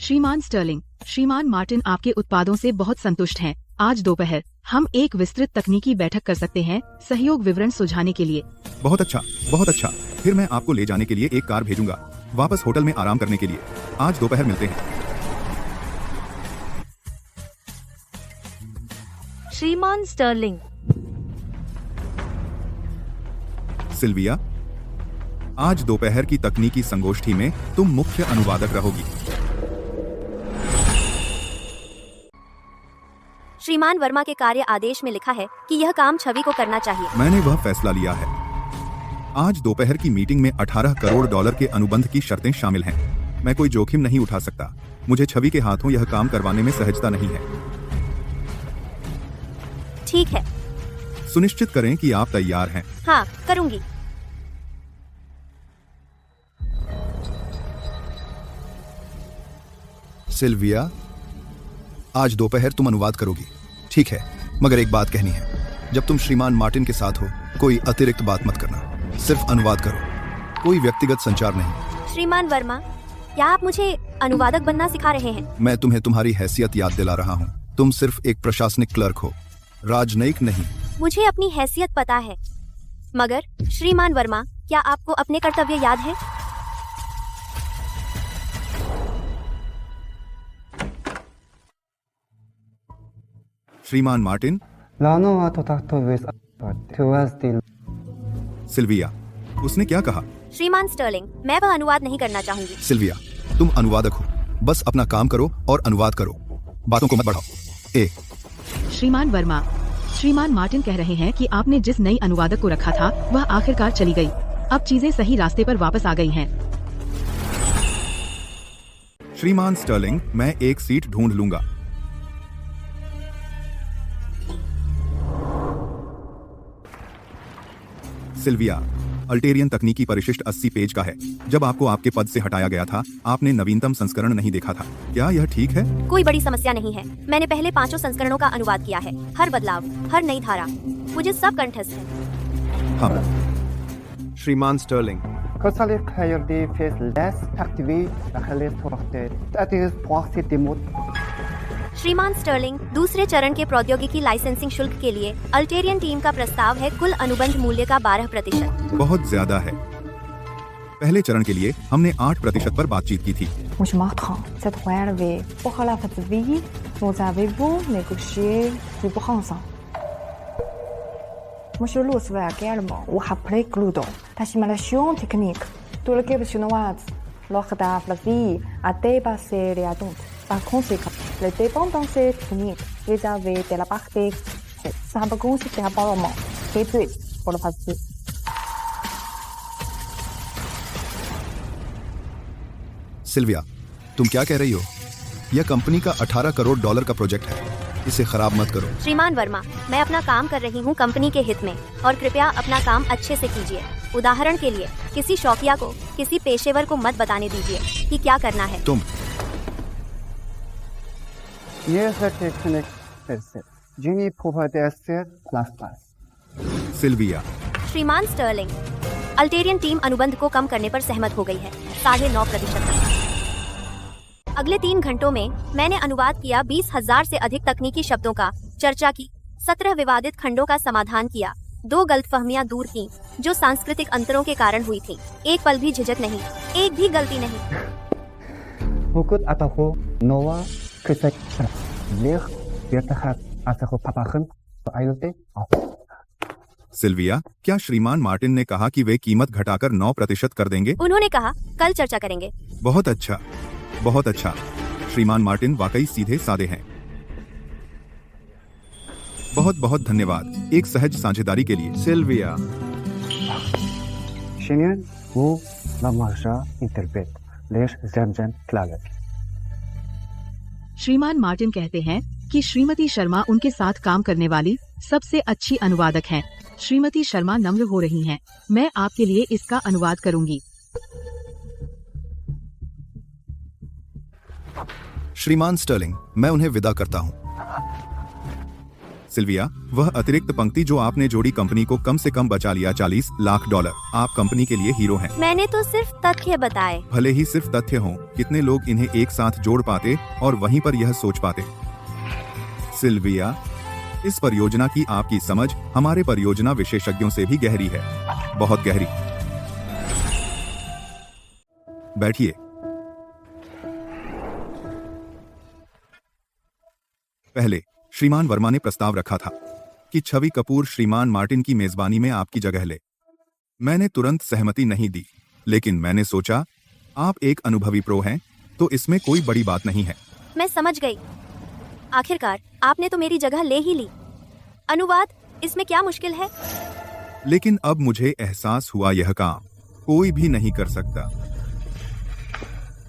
श्रीमान Stirling, श्रीमान Martin आपके उत्पादों से बहुत संतुष्ट हैं। आज दोपहर हम एक विस्तृत तकनीकी बैठक कर सकते हैं सहयोग विवरण सुझाने के लिए। बहुत अच्छा, बहुत अच्छा। फिर मैं आपको ले जाने के लिए एक कार भेजूंगा, वापस होटल में आराम करने के लिए। आज दोपहर मिलते हैं। श्रीमान स्टर्लिंग। सिल्विया, आज दोपहर की तकनीकी संगोष्ठी में तुम मुख्य अनुवादक रहोगी। श्रीमान वर्मा के कार्य आदेश में लिखा है कि यह काम छवि को करना चाहिए। मैंने वह फैसला लिया है। आज दोपहर की मीटिंग में 18 करोड़ डॉलर के अनुबंध की शर्तें शामिल हैं। मैं कोई जोखिम नहीं उठा सकता। मुझे छवि के हाथों यह काम करवाने में सहजता नहीं है। ठीक है, सुनिश्चित करें कि आप तैयार हैं। हाँ, करूंगी। सिल्विया, आज दोपहर तुम अनुवाद करोगी, ठीक है? मगर एक बात कहनी है, जब तुम श्रीमान मार्टिन के साथ हो, कोई अतिरिक्त बात मत करना। सिर्फ अनुवाद करो, कोई व्यक्तिगत संचार नहीं। श्रीमान वर्मा, क्या आप मुझे अनुवादक बनना सिखा रहे हैं? मैं तुम्हें तुम्हारी हैसियत याद दिला रहा हूँ। तुम सिर्फ एक प्रशासनिक क्लर्क हो, राजनयिक नहीं। मुझे अपनी हैसियत पता है, मगर श्रीमान वर्मा, क्या आपको अपने कर्तव्य याद है? श्रीमान मार्टिन। सिल्विया, उसने क्या कहा? श्रीमान स्टर्लिंग, मैं वह अनुवाद नहीं करना चाहूंगी। सिल्विया, तुम अनुवादक हो, बस अपना काम करो और अनुवाद करो, बातों को मत बढ़ाओ। श्रीमान वर्मा, श्रीमान मार्टिन कह रहे हैं कि आपने जिस नई अनुवादक को रखा था वह आखिरकार चली गई। अब चीजें सही रास्ते पर वापस आ गई हैं। श्रीमान स्टर्लिंग, मैं एक सीट ढूंढ लूंगा। सिल्विया, अल्टेरियन तकनीकी परिशिष्ट 80 पेज का है। जब आपको आपके पद से हटाया गया था, आपने नवीनतम संस्करण नहीं देखा था। क्या यह ठीक है? कोई बड़ी समस्या नहीं है। मैंने पहले 5 संस्करणों का अनुवाद किया है। हर बदलाव, हर नई धारा, मुझे सब कंठस्थ है। हाँ। श्रीमान स्टर्लिंग, श्रीमान स्टर्लिंग, दूसरे चरण के प्रौद्योगिकी लाइसेंसिंग शुल्क के लिए अल्टेरियन टीम का प्रस्ताव है कुल अनुबंध मूल्य का 12%। बहुत ज्यादा है। पहले चरण के लिए हमने 8% पर बातचीत की थी। Monsieur Martin, cette fois, pour la vie, nous avons négocié du bronze. Monsieur Lou souhaite également ou après Cludo, la simulation technique, tout l'équipe chinoise, lors de la vie, a dépassé les attentes. Par conséquent, les dépendances techniques réservé de la partie. Ça va consister apparemment. Et puis, pour le passé. Sylvia, तुम क्या कह रही हो? यह company का 18 crore dollar का project है। इसे खराब मत करो। श्रीमान वर्मा, मैं अपना काम कर रही हूँ कंपनी के हित में, और कृपया अपना काम अच्छे से कीजिए। उदाहरण के लिए, किसी शौकिया को, किसी पेशेवर को मत बताने दीजिए कि क्या करना है। तुम सिल्विया, श्रीमान स्टर्लिंग, अल्टेरियन टीम अनुबंध को कम करने पर सहमत हो गई है 9.5% तक। अगले 3 घंटों में मैंने अनुवाद किया 20,000 से अधिक तकनीकी शब्दों का, चर्चा की, 17 विवादित खंडों का समाधान किया, 2 गलतफहमियां दूर की जो सांस्कृतिक अंतरों के कारण हुई थी। एक पल भी झिझक नहीं, एक भी गलती नहीं। सिल्विया, क्या श्रीमान मार्टिन ने कहा कि वे कीमत घटाकर 9% कर देंगे? उन्होंने कहा कल चर्चा करेंगे। बहुत अच्छा, बहुत अच्छा। श्रीमान मार्टिन वाकई सीधे साधे हैं। बहुत बहुत धन्यवाद एक सहज साझेदारी के लिए। सिल्विया, श्रीमान मार्टिन कहते हैं कि श्रीमती शर्मा उनके साथ काम करने वाली सबसे अच्छी अनुवादक हैं। श्रीमती शर्मा नम्र हो रही हैं। मैं आपके लिए इसका अनुवाद करूंगी। श्रीमान स्टर्लिंग, मैं उन्हें विदा करता हूँ। सिल्विया, वह अतिरिक्त पंक्ति जो आपने जोड़ी कंपनी को कम से कम बचा लिया $40 लाख। आप कंपनी के लिए हीरो हैं। मैंने तो सिर्फ तथ्य बताए। भले ही सिर्फ तथ्य हों, कितने लोग इन्हें एक साथ जोड़ पाते और वहीं पर यह सोच पाते। सिल्विया, इस परियोजना की आपकी समझ हमारे परियोजना विशेषज्ञों से भी गहरी है, बहुत गहरी। बैठिए। पहले श्रीमान वर्मा ने प्रस्ताव रखा था कि छवि कपूर श्रीमान मार्टिन की मेजबानी में आपकी जगह ले। मैंने तुरंत सहमति नहीं दी, लेकिन मैंने सोचा आप एक अनुभवी प्रो हैं, तो इसमें कोई बड़ी बात नहीं है। मैं समझ गई। आखिरकार आपने तो मेरी जगह ले ही ली। अनुवाद, इसमें क्या मुश्किल है? लेकिन अब मुझे एहसास हुआ यह काम कोई भी नहीं कर सकता।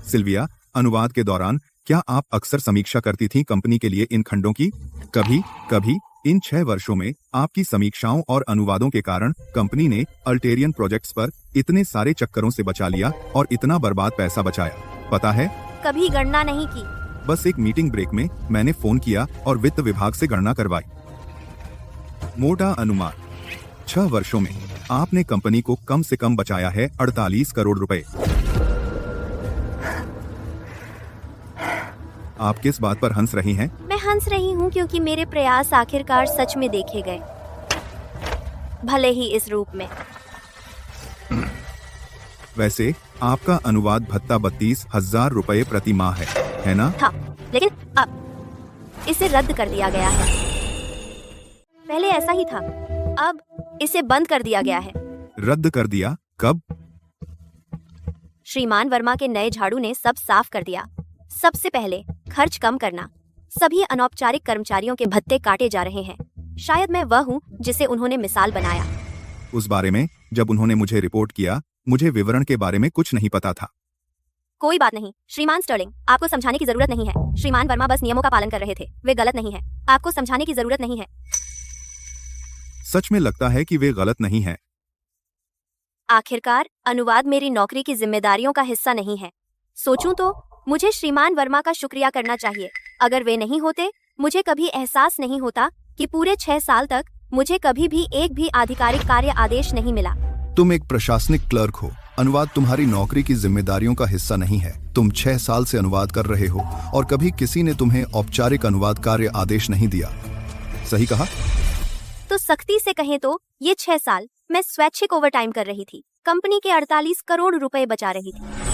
सिल्विया, अनुवाद के दौरान क्या आप अक्सर समीक्षा करती थीं कंपनी के लिए इन खंडों की? कभी इन 6 वर्षों में आपकी समीक्षाओं और अनुवादों के कारण कंपनी ने अल्टेरियन प्रोजेक्ट्स पर इतने सारे चक्करों से बचा लिया और इतना बर्बाद पैसा बचाया, पता है? कभी गणना नहीं की। बस एक मीटिंग ब्रेक में मैंने फोन किया और वित्त विभाग से गणना करवाई। मोटा अनुमान, 6 वर्षों में आपने कंपनी को कम से कम बचाया है 48 करोड़ रुपए। आप किस बात पर हंस रही हैं? मैं हंस रही हूँ क्योंकि मेरे प्रयास आखिरकार सच में देखे गए, भले ही इस रूप में। वैसे आपका अनुवाद भत्ता 32,000 रुपए प्रति माह है ना? हाँ, लेकिन अब इसे रद्द कर दिया गया है। पहले ऐसा ही था, अब इसे बंद कर दिया गया है। रद्द कर दिया? कब? श्रीमान वर्मा के नए झाड़ू ने सब साफ कर दिया। सबसे पहले खर्च कम करना। सभी अनौपचारिक कर्मचारियों के भत्ते काटे जा रहे हैं। शायद मैं वह हूँ जिसे उन्होंने मिसाल बनाया। उस बारे में जब उन्होंने मुझे रिपोर्ट किया, मुझे विवरण के बारे में कुछ नहीं पता था। कोई बात नहीं श्रीमान स्टर्लिंग, आपको समझाने की जरूरत नहीं है। श्रीमान वर्मा बस नियमों का पालन कर रहे थे, वे गलत नहीं है। आपको समझाने की जरूरत नहीं है। सच में लगता है कि वे गलत नहीं है। आखिरकार अनुवाद मेरी नौकरी की जिम्मेदारियों का हिस्सा नहीं है। सोचूं तो मुझे श्रीमान वर्मा का शुक्रिया करना चाहिए। अगर वे नहीं होते, मुझे कभी एहसास नहीं होता कि पूरे 6 साल तक मुझे कभी भी एक भी आधिकारिक कार्य आदेश नहीं मिला। तुम एक प्रशासनिक क्लर्क हो। अनुवाद तुम्हारी नौकरी की जिम्मेदारियों का हिस्सा नहीं है। तुम 6 साल से अनुवाद कर रहे हो और कभी किसी ने तुम्हें औपचारिक अनुवाद कार्य आदेश नहीं दिया। सही कहा? तो सख्ती से कहें तो ये 6 साल मैं स्वैच्छिक ओवरटाइम कर रही थी। कंपनी के 48 करोड़ रुपए बचा रही थी।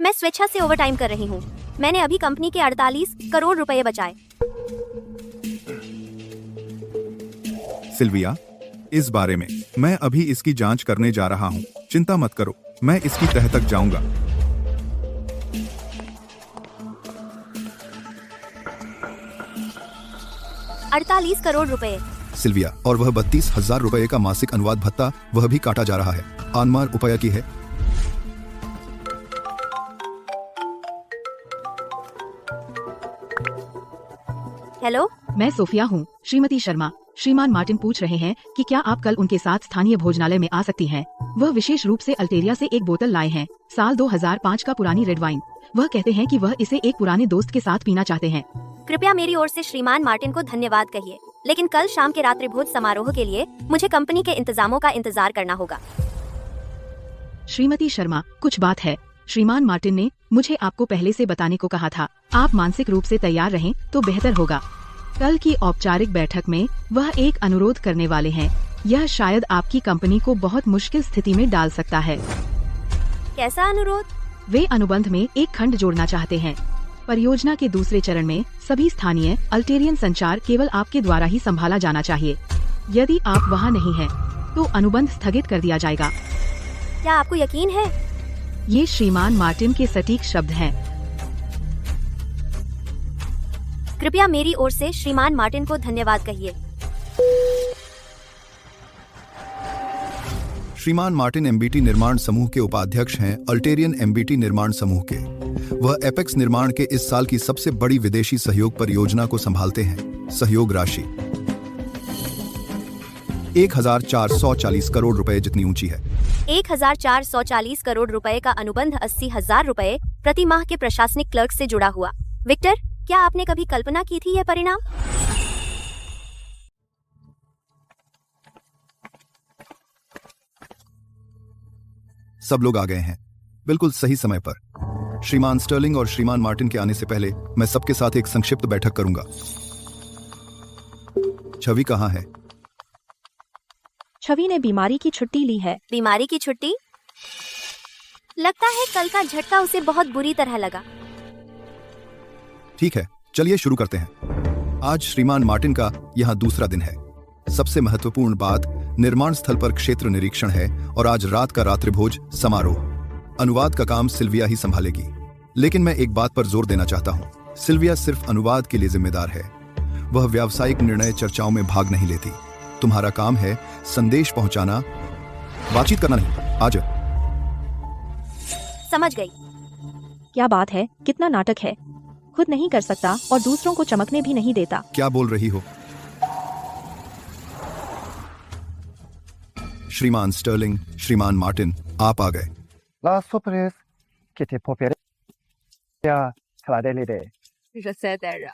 मैं स्वेच्छा से ओवरटाइम कर रही हूँ। मैंने अभी कंपनी के 48 करोड़ रुपए बचाए। सिल्विया, इस बारे में मैं अभी इसकी जांच करने जा रहा हूँ। चिंता मत करो, मैं इसकी तह तक जाऊंगा। 48 करोड़ रुपए। सिल्विया, और वह 32,000 रुपए का मासिक अनुवाद भत्ता, वह भी काटा जा रहा है। आनमार उपाय की है। हेलो, मैं सोफिया हूँ। श्रीमती शर्मा, श्रीमान मार्टिन पूछ रहे हैं कि क्या आप कल उनके साथ स्थानीय भोजनालय में आ सकती हैं। वह विशेष रूप से अल्टेरिया से एक बोतल लाए हैं, साल 2005 का पुरानी रेड वाइन। वह कहते हैं कि वह इसे एक पुराने दोस्त के साथ पीना चाहते हैं। कृपया मेरी ओर से श्रीमान मार्टिन को धन्यवाद कहिए, लेकिन कल शाम के रात्रि भोज समारोह के लिए मुझे कंपनी के इंतजामों का इंतजार करना होगा। श्रीमती शर्मा, कुछ बात है। श्रीमान मार्टिन ने मुझे आपको पहले से बताने को कहा था। आप मानसिक रूप से तैयार रहें तो बेहतर होगा। कल की औपचारिक बैठक में वह एक अनुरोध करने वाले हैं। यह शायद आपकी कंपनी को बहुत मुश्किल स्थिति में डाल सकता है। कैसा अनुरोध? वे अनुबंध में एक खंड जोड़ना चाहते हैं। परियोजना के दूसरे चरण में सभी स्थानीय अल्टेरियन संचार केवल आपके द्वारा ही संभाला जाना चाहिए। यदि आप वहां नहीं हैं, तो अनुबंध स्थगित कर दिया जाएगा। क्या आपको यकीन है? ये श्रीमान मार्टिन के सटीक शब्द हैं। कृपया मेरी ओर से श्रीमान मार्टिन को धन्यवाद कहिए। श्रीमान मार्टिन एमबीटी निर्माण समूह के उपाध्यक्ष हैं, अल्टेरियन एमबीटी निर्माण समूह के। वह एपेक्स निर्माण के इस साल की सबसे बड़ी विदेशी सहयोग परियोजना को संभालते हैं। सहयोग राशि 1440 करोड़ रुपए जितनी ऊंची है। 1440 करोड़ रुपए का अनुबंध 80,000 रुपए प्रति माह के प्रशासनिक क्लर्क से जुड़ा हुआ। विक्टर, क्या आपने कभी कल्पना की थी यह परिणाम? सब लोग आ गए हैं, बिल्कुल सही समय पर। श्रीमान स्टर्लिंग और श्रीमान मार्टिन के आने से पहले मैं सबके साथ एक संक्षिप्त बैठक करूंगा। छवि कहाँ है? छवि ने बीमारी की छुट्टी ली है। बीमारी की छुट्टी? लगता है कल का झटका उसे बहुत बुरी तरह लगा। ठीक है, चलिए शुरू करते हैं। आज श्रीमान मार्टिन का यहाँ दूसरा दिन है। सबसे महत्वपूर्ण बात निर्माण स्थल पर क्षेत्र निरीक्षण है और आज रात का रात्रिभोज समारोह। अनुवाद का काम सिल्विया ही संभालेगी, लेकिन मैं एक बात पर जोर देना चाहता हूँ। सिल्विया सिर्फ अनुवाद के लिए जिम्मेदार है। वह व्यावसायिक निर्णय चर्चाओं में भाग नहीं लेती। तुम्हारा काम है संदेश पहुंचाना, बातचीत करना नहीं। आज समझ गई। क्या बात है, कितना नाटक है। खुद नहीं कर सकता और दूसरों को चमकने भी नहीं देता। क्या बोल रही हो? श्रीमान स्टर्लिंग, श्रीमान मार्टिन, आप आ गए। La surprise que te podría aclarar.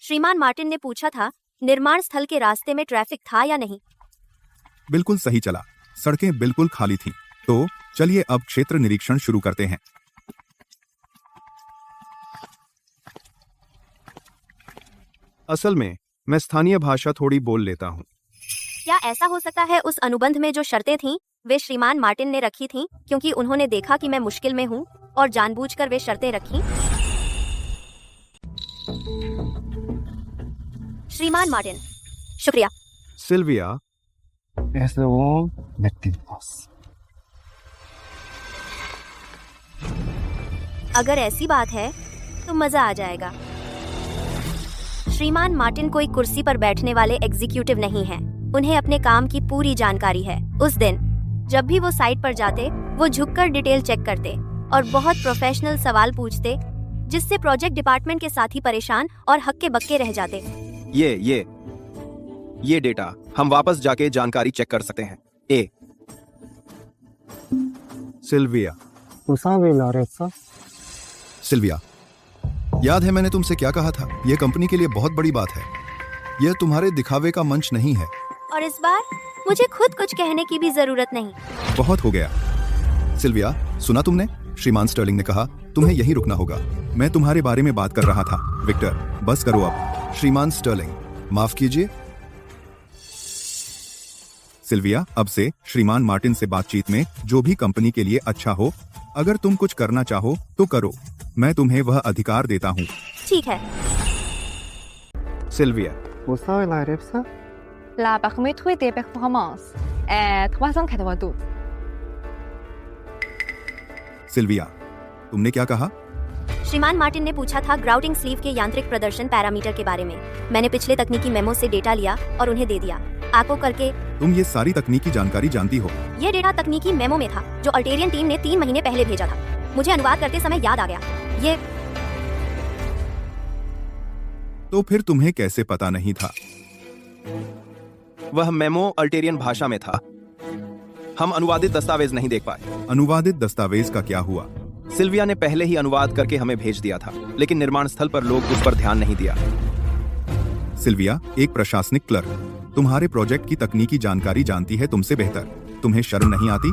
श्रीमान मार्टिन ने पूछा था, निर्माण स्थल के रास्ते में ट्रैफिक था या नहीं? बिल्कुल सही चला, सड़कें बिल्कुल खाली थीं। तो चलिए अब क्षेत्र निरीक्षण शुरू करते हैं। असल में मैं स्थानीय भाषा थोड़ी बोल लेता हूँ। क्या ऐसा हो सकता है उस अनुबंध में जो शर्तें थीं वे श्रीमान मार्टिन ने रखी थीं क्योंकि उन्होंने देखा कि मैं मुश्किल में हूँ और जानबूझकर वे शर्तें रखीं? श्रीमान मार्टिन, शुक्रिया। सिल्विया, अगर ऐसी बात है तो मजा आ जाएगा। श्रीमान मार्टिन कोई कुर्सी पर बैठने वाले एग्जीक्यूटिव नहीं हैं। उन्हें अपने काम की पूरी जानकारी है। उस दिन जब भी वो साइट पर जाते, वो झुककर डिटेल चेक करते और बहुत प्रोफेशनल सवाल पूछते, जिससे प्रोजेक्ट डिपार्टमेंट के साथी परेशान और हक्के बक्के रह जाते। ये डेटा हम वापस जाके जानकारी चेक कर सकते हैं। सिल्विया, याद है मैंने तुमसे क्या कहा था? यह कंपनी के लिए बहुत बड़ी बात है। यह तुम्हारे दिखावे का मंच नहीं है। और इस बार मुझे खुद कुछ कहने की भी जरूरत नहीं। बहुत हो गया। सिल्विया, सुना तुमने? श्रीमान स्टर्लिंग ने कहा तुम्हें यहीं रुकना होगा। मैं तुम्हारे बारे में बात कर रहा था। विक्टर, बस करो अब। श्रीमान स्टर्लिंग, माफ कीजिए। सिल्विया, अब से श्रीमान मार्टिन से बातचीत में जो भी कंपनी के लिए अच्छा हो, अगर तुम कुछ करना चाहो तो करो। मैं तुम्हें वह अधिकार देता हूँ। ठीक है। Sylvia, La barométrie des performances est 392. Sylvia, तुमने क्या कहा? श्रीमान मार्टिन ने पूछा था ग्राउटिंग स्लीव के यांत्रिक प्रदर्शन पैरामीटर के बारे में। मैंने पिछले तकनीकी मेमो से डेटा लिया और उन्हें दे दिया। आको करके तुम ये सारी तकनीकी जानकारी जानती हो? ये डेटा तकनीकी मेमो में था जो अल्टेरियन टीम ने 3 महीने पहले भेजा था। मुझे अनुवाद करते समय याद आ गया। ये तो फिर तुम्हें कैसे पता नहीं था? वह मेमो अल्टेरियन भाषा में था। हम अनुवादित दस्तावेज नहीं देख पाए। अनुवादित दस्तावेज का क्या हुआ? सिल्विया ने पहले ही अनुवाद करके हमें भेज दिया था, लेकिन निर्माण स्थल पर लोग उस पर ध्यान नहीं दिया। सिल्विया एक प्रशासनिक क्लर्क तुम्हारे प्रोजेक्ट की तकनीकी जानकारी जानती है तुमसे बेहतर। तुम्हें शर्म नहीं आती?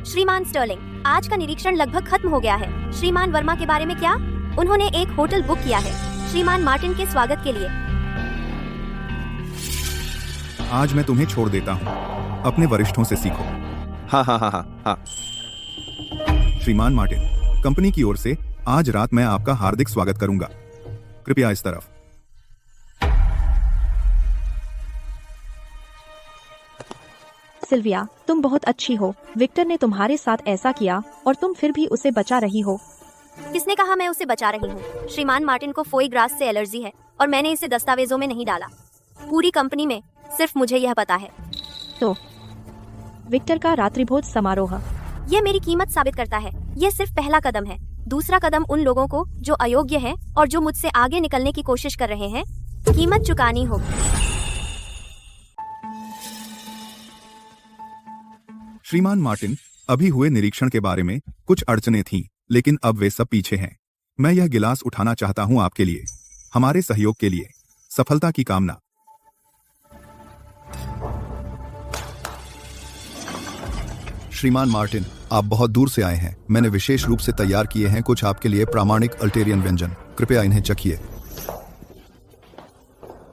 श्रीमान स्टर्लिंग, आज का निरीक्षण लगभग खत्म हो गया है। श्रीमान वर्मा के बारे में क्या? उन्होंने एक होटल बुक किया है श्रीमान मार्टिन के स्वागत के लिए। आज मैं तुम्हें छोड़ देता हूँ। अपने वरिष्ठों से सीखो। हाँ। श्रीमान मार्टिन, कंपनी की ओर से आज रात मैं आपका हार्दिक स्वागत करूंगा। कृपया इस तरफ। सिल्विया, तुम बहुत अच्छी हो। विक्टर ने तुम्हारे साथ ऐसा किया और तुम फिर भी उसे बचा रही हो। किसने कहा मैं उसे बचा रही हूँ? श्रीमान मार्टिन को फोई ग्रास से एलर्जी है और मैंने इसे दस्तावेजों में नहीं डाला। पूरी कंपनी में सिर्फ मुझे यह पता है। तो विक्टर का रात्रिभोज समारोह, यह मेरी कीमत साबित करता है। यह सिर्फ पहला कदम है। दूसरा कदम उन लोगों को जो अयोग्य हैं और जो मुझसे आगे निकलने की कोशिश कर रहे हैं, कीमत चुकानी होगी। श्रीमान मार्टिन, अभी हुए निरीक्षण के बारे में कुछ अड़चनें थीं, लेकिन अब वे सब पीछे हैं। मैं यह गिलास उठाना चाहता हूं आपके लिए, हमारे सहयोग के लिए, सफलता की कामना। श्रीमान मार्टिन, आप बहुत दूर से आए हैं। मैंने विशेष रूप से तैयार किए हैं कुछ आपके लिए प्रामाणिक अल्टेरियन व्यंजन। कृपया इन्हें चखिए।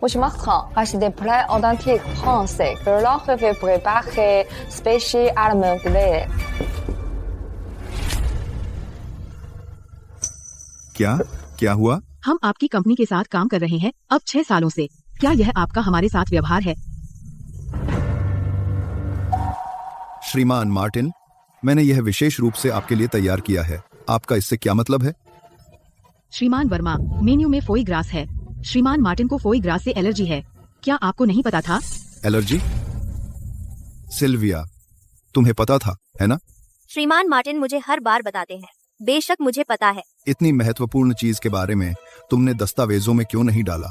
Monsieur Martin, acheter des plats authentiques français que l'on fait préparer spécial allemand anglais. क्या हुआ? हम आपकी कंपनी के साथ काम कर रहे हैं अब 6 सालों से। क्या यह आपका हमारे साथ व्यवहार है? श्रीमान मार्टिन, मैंने यह विशेष रूप से आपके लिए तैयार किया है। आपका इससे क्या मतलब है? श्रीमान वर्मा, मेन्यू में फोई ग्रास है। श्रीमान मार्टिन को फोई ग्रास से एलर्जी है। क्या आपको नहीं पता था? एलर्जी? सिल्विया, तुम्हें पता था, है ना? श्रीमान मार्टिन मुझे हर बार बताते हैं। बेशक मुझे पता है। इतनी महत्वपूर्ण चीज के बारे में तुमने दस्तावेजों में क्यों नहीं डाला?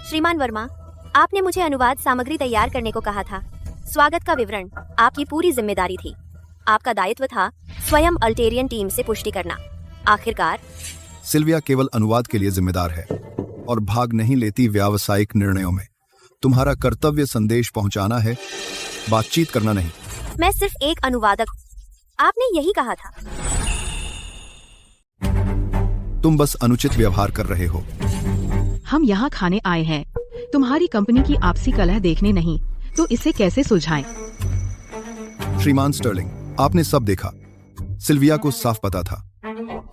श्रीमान वर्मा, आपने मुझे अनुवाद सामग्री तैयार करने को कहा था। स्वागत का विवरण आपकी पूरी जिम्मेदारी थी। आपका दायित्व था स्वयं अल्टेरियन टीम से पुष्टि करना। आखिरकार सिल्विया केवल अनुवाद के लिए जिम्मेदार है और भाग नहीं लेती व्यावसायिक निर्णयों में। तुम्हारा कर्तव्य संदेश पहुंचाना है, बातचीत करना नहीं। मैं सिर्फ एक अनुवादक। आपने यही कहा था। तुम बस अनुचित व्यवहार कर रहे हो। हम यहाँ खाने आए हैं, तुम्हारी कंपनी की आपसी कलह देखने नहीं। तो इसे कैसे सुलझाएं? श्रीमान स्टर्लिंग, आपने सब देखा। सिल्विया को साफ पता था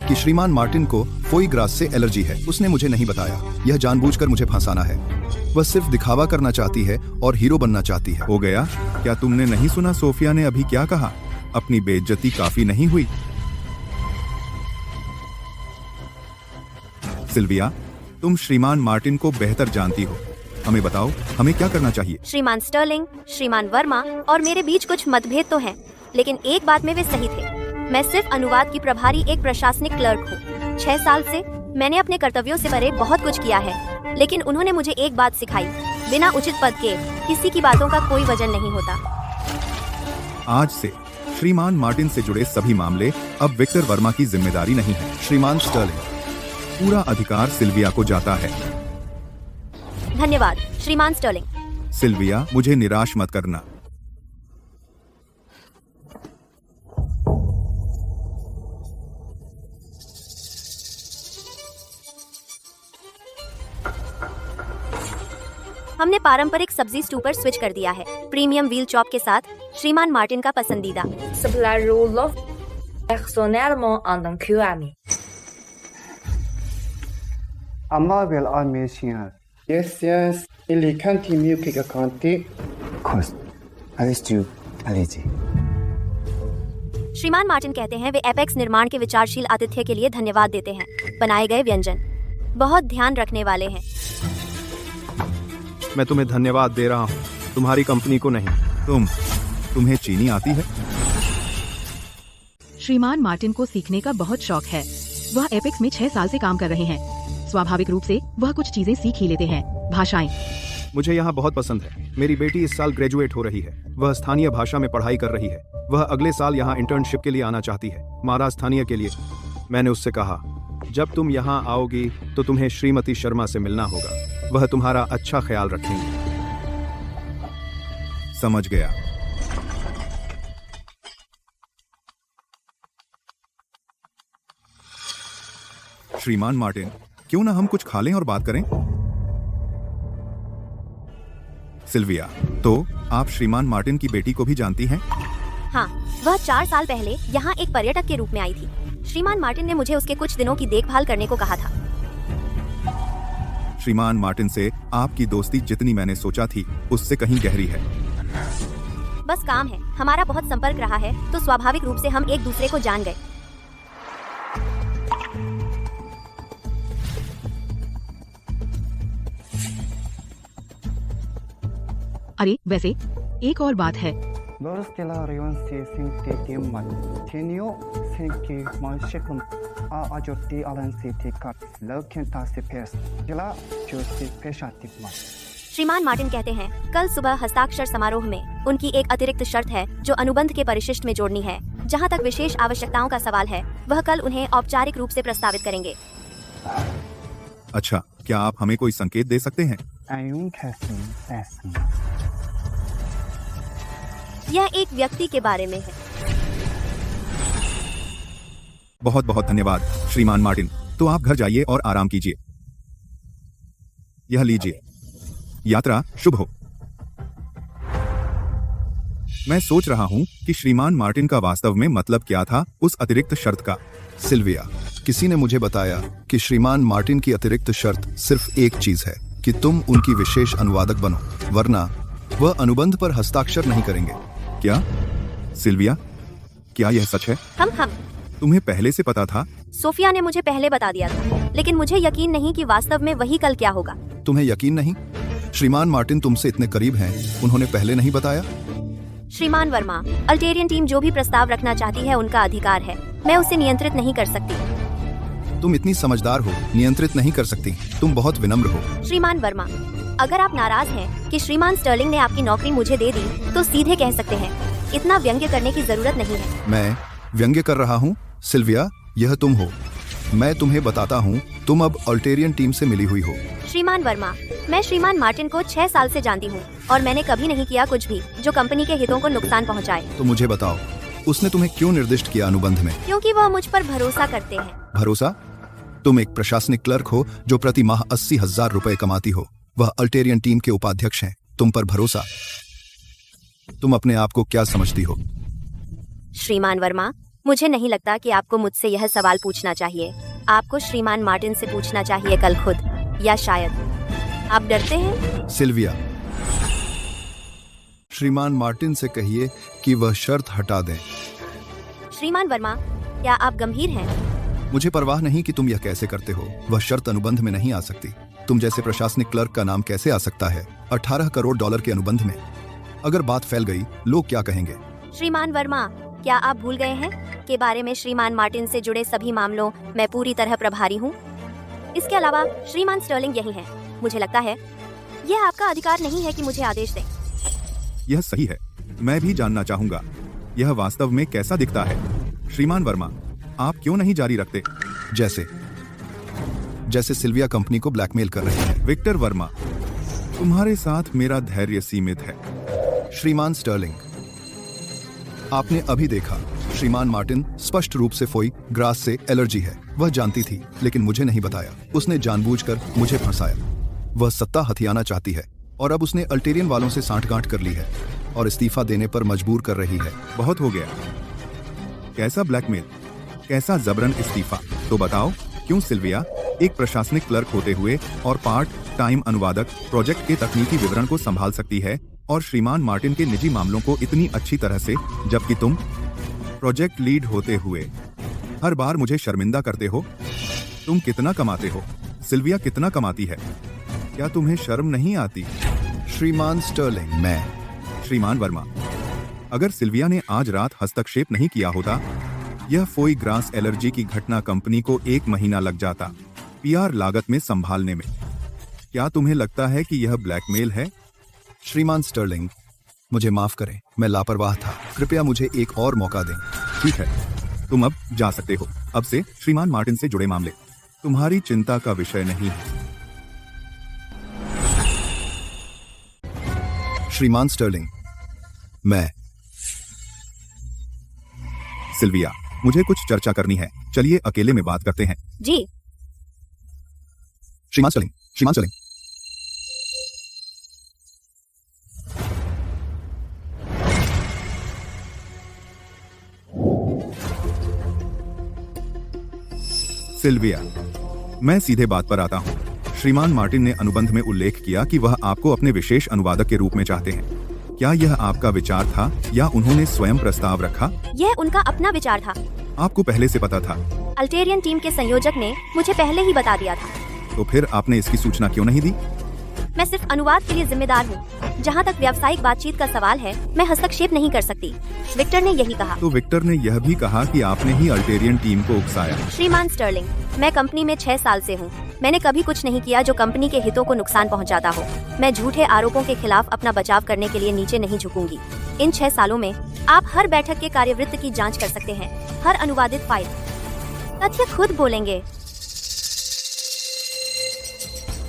कि श्रीमान मार्टिन को फोई ग्रास से एलर्जी है। उसने मुझे नहीं बताया। यह जानबूझकर मुझे फंसाना है। वह सिर्फ दिखावा करना चाहती है और हीरो बनना चाहती है। हो गया? क्या तुमने नहीं सुना सोफिया ने अभी क्या कहा? अपनी बेइज्जती काफी नहीं हुई? सिल्विया, तुम श्रीमान मार्टिन को बेहतर जानती हो। हमें बताओ, हमें क्या करना चाहिए? श्रीमान स्टर्लिंग, श्रीमान वर्मा और मेरे बीच कुछ मतभेद तो हैं, लेकिन एक बात में वे सही थे। मैं सिर्फ अनुवाद की प्रभारी एक प्रशासनिक क्लर्क हूँ। 6 साल से मैंने अपने कर्तव्यों से परे बहुत कुछ किया है, लेकिन उन्होंने मुझे एक बात सिखाई, बिना उचित पद के किसी की बातों का कोई वजन नहीं होता। आज से श्रीमान मार्टिन से जुड़े सभी मामले अब विक्टर वर्मा की जिम्मेदारी नहीं है। श्रीमान स्टर्लिंग, पूरा अधिकार सिल्विया को जाता है। धन्यवाद श्रीमान स्टर्लिंग। सिल्विया, मुझे निराश मत करना। हमने पारंपरिक सब्जी स्टू पर स्विच कर दिया है, प्रीमियम व्हील चॉप के साथ, श्रीमान मार्टिन का पसंदीदा। Amabil almesian. Yes, il est continue que canter. Kost, allez-tu, allez-y. श्रीमान मार्टिन कहते हैं वे एपेक्स निर्माण के विचारशील आतिथ्य के लिए धन्यवाद देते हैं। बनाए गए व्यंजन बहुत ध्यान रखने वाले हैं। मैं तुम्हें धन्यवाद दे रहा हूँ, तुम्हारी कंपनी को नहीं। तुम्हें चीनी आती है? श्रीमान मार्टिन को सीखने का बहुत शौक है। वह एपेक्स में 6 साल से काम कर रहे हैं। स्वाभाविक रूप से वह कुछ चीजें सीख ही लेते हैं। भाषाएं मुझे यहाँ बहुत पसंद है। मेरी बेटी इस साल ग्रेजुएट हो रही है। वह स्थानीय भाषा में पढ़ाई कर रही है। वह अगले साल यहाँ इंटर्नशिप के लिए आना चाहती है, महाराज स्थानीय के लिए। मैंने उससे कहा जब तुम यहाँ आओगी तो तुम्हें श्रीमती शर्मा से मिलना होगा, वह तुम्हारा अच्छा ख्याल रखेंगी। समझ गया। श्रीमान मार्टिन, क्यों ना हम कुछ खा लें और बात करें? सिल्विया, तो आप श्रीमान मार्टिन की बेटी को भी जानती हैं? हाँ, वह 4 साल पहले यहाँ एक पर्यटक के रूप में आई थी। श्रीमान मार्टिन ने मुझे उसके कुछ दिनों की देखभाल करने को कहा था। श्रीमान मार्टिन से आपकी दोस्ती जितनी मैंने सोचा थी उससे कहीं गहरी है। बस काम है, हमारा बहुत संपर्क रहा है, तो स्वाभाविक रूप से हम एक दूसरे को जान गए। अरे वैसे एक और बात है। श्रीमान मार्टिन कहते हैं कल सुबह हस्ताक्षर समारोह में उनकी एक अतिरिक्त शर्त है जो अनुबंध के परिशिष्ट में जोड़नी है। जहां तक विशेष आवश्यकताओं का सवाल है, वह कल उन्हें औपचारिक रूप से प्रस्तावित करेंगे। अच्छा, क्या आप हमें कोई संकेत दे सकते हैं? यह एक व्यक्ति के बारे में है। बहुत बहुत धन्यवाद श्रीमान मार्टिन। तो आप घर जाइए और आराम कीजिए। यह लीजिए। यात्रा शुभ हो। मैं सोच रहा हूँ कि श्रीमान मार्टिन का वास्तव में मतलब क्या था उस अतिरिक्त शर्त का। सिल्विया, किसी ने मुझे बताया कि श्रीमान मार्टिन की अतिरिक्त शर्त सिर्फ एक चीज है कि तुम उनकी विशेष अनुवादक बनो, वरना वह अनुबंध पर हस्ताक्षर नहीं करेंगे। क्या सिल्विया, क्या यह सच है? हम तुम्हें पहले से पता था? सोफिया ने मुझे पहले बता दिया था, लेकिन मुझे यकीन नहीं कि वास्तव में वही कल क्या होगा। तुम्हें यकीन नहीं? श्रीमान मार्टिन तुमसे इतने करीब हैं, उन्होंने पहले नहीं बताया? श्रीमान वर्मा, अल्टेरियन टीम जो भी प्रस्ताव रखना चाहती है उनका अधिकार है, मैं उसे नियंत्रित नहीं कर सकती। तुम इतनी समझदार हो, नियंत्रित नहीं कर सकती। तुम बहुत विनम्र हो। श्रीमान वर्मा, अगर आप नाराज हैं कि श्रीमान स्टर्लिंग ने आपकी नौकरी मुझे दे दी, तो सीधे कह सकते हैं। इतना व्यंग्य करने की जरूरत नहीं है। मैं व्यंग्य कर रहा हूँ? सिल्विया, यह तुम हो। मैं तुम्हें बताता हूँ, तुम अब अल्टेरियन टीम से मिली हुई हो। श्रीमान वर्मा, मैं श्रीमान मार्टिन को 6 साल से जानती हूँ और मैंने कभी नहीं किया कुछ भी जो कंपनी के हितों को नुकसान पहुँचाए। तो मुझे बताओ, उसने तुम्हें क्यों निर्दिष्ट किया अनुबंध में? क्योंकि वह मुझ पर भरोसा करते हैं। भरोसा? तुम एक प्रशासनिक क्लर्क हो जो प्रति माह 80,000 रुपए कमाती हो। वह अल्टेरियन टीम के उपाध्यक्ष हैं। तुम पर भरोसा? तुम अपने आप को क्या समझती हो? श्रीमान वर्मा, मुझे नहीं लगता कि आपको मुझसे यह सवाल पूछना चाहिए। आपको श्रीमान मार्टिन से पूछना चाहिए कल खुद, या शायद आप डरते हैं? सिल्विया, श्रीमान मार्टिन से कहिए कि वह शर्त हटा दें। श्रीमान वर्मा, क्या आप गंभीर हैं? मुझे परवाह नहीं कि तुम यह कैसे करते हो। वह शर्त अनुबंध में नहीं आ सकती। तुम जैसे प्रशासनिक क्लर्क का नाम कैसे आ सकता है $18 करोड़ के अनुबंध में? अगर बात फैल गई, लोग क्या कहेंगे? श्रीमान वर्मा, क्या आप भूल गए हैं के बारे में श्रीमान मार्टिन से जुड़े सभी मामलों मैं पूरी तरह प्रभारी हूँ। इसके अलावा श्रीमान स्टर्लिंग यही हैं। मुझे लगता है यह आपका अधिकार नहीं है कि मुझे आदेश दें। यह सही है। मैं भी जानना चाहूँगा, यह वास्तव में कैसा दिखता है? श्रीमान वर्मा, आप क्यों नहीं जारी रखते? जैसे सिल्विया कंपनी को ब्लैकमेल कर रही है। विक्टर वर्मा, तुम्हारे साथ मेरा धैर्य सीमित है। श्रीमान स्टर्लिंग, आपने अभी देखा, श्रीमान मार्टिन स्पष्ट रूप से फोई ग्रास से एलर्जी है। वह जानती थी, लेकिन मुझे नहीं बताया। उसने जानबूझकर मुझे फंसाया। वह सत्ता हथियाना चाहती है और अब उसने अल्टेरियन वालों से सांठगांठ कर ली है और इस्तीफा देने पर मजबूर कर रही है। बहुत हो गया। कैसा ब्लैकमेल, कैसा जबरन इस्तीफा? तो बताओ, क्यों सिल्विया एक प्रशासनिक क्लर्क होते हुए और पार्ट टाइम अनुवादक प्रोजेक्ट के तकनीकी विवरण को संभाल सकती है और श्रीमान मार्टिन के निजी मामलों को इतनी अच्छी तरह से, जबकि तुम? प्रोजेक्ट लीड होते हुए हर बार मुझे शर्मिंदा करते हो। तुम कितना कमाते हो? सिल्विया कितना कमाती है? क्या तुम्हें शर्म नहीं आती? श्रीमान स्टर्लिंग, मैं श्रीमान वर्मा, अगर सिल्विया ने आज रात हस्तक्षेप नहीं किया होता, यह फोई ग्रास एलर्जी की घटना कंपनी को 1 महीना लग जाता पीआर लागत में संभालने में। क्या तुम्हें लगता है कि यह ब्लैकमेल है? श्रीमान स्टर्लिंग, मुझे माफ करें, मैं लापरवाह था। कृपया मुझे एक और मौका दें। ठीक है, तुम अब जा सकते हो। अब से श्रीमान मार्टिन से जुड़े मामले तुम्हारी चिंता का विषय नहीं है। श्रीमान स्टर्लिंग, मैं सिल्विया, मुझे कुछ चर्चा करनी है। चलिए अकेले में बात करते हैं। जी। श्रीमान स्टर्लिंग, श्रीमान स्टर्लिंग, सिल्विया, मैं सीधे बात पर आता हूँ। श्रीमान मार्टिन ने अनुबंध में उल्लेख किया कि वह आपको अपने विशेष अनुवादक के रूप में चाहते हैं। क्या यह आपका विचार था या उन्होंने स्वयं प्रस्ताव रखा? यह उनका अपना विचार था। आपको पहले से पता था? अल्टेरियन टीम के संयोजक ने मुझे पहले ही बता दिया था। तो फिर आपने इसकी सूचना क्यों नहीं दी? मैं सिर्फ अनुवाद के लिए जिम्मेदार हूँ। जहाँ तक व्यावसायिक बातचीत का सवाल है, मैं हस्तक्षेप नहीं कर सकती। विक्टर ने यही कहा। तो विक्टर ने यह भी कहा कि आपने ही अल्टेरियन टीम को उकसाया। श्रीमान स्टर्लिंग, मैं कंपनी में 6 साल से हूँ। मैंने कभी कुछ नहीं किया जो कंपनी के हितों को नुकसान पहुँचाता हो। मैं झूठे आरोपों के खिलाफ अपना बचाव करने के लिए नीचे नहीं झुकूंगी। इन 6 सालों में आप हर बैठक के कार्यवृत्त की जाँच कर सकते हैं, हर अनुवादित फाइल। तथ्य खुद बोलेंगे।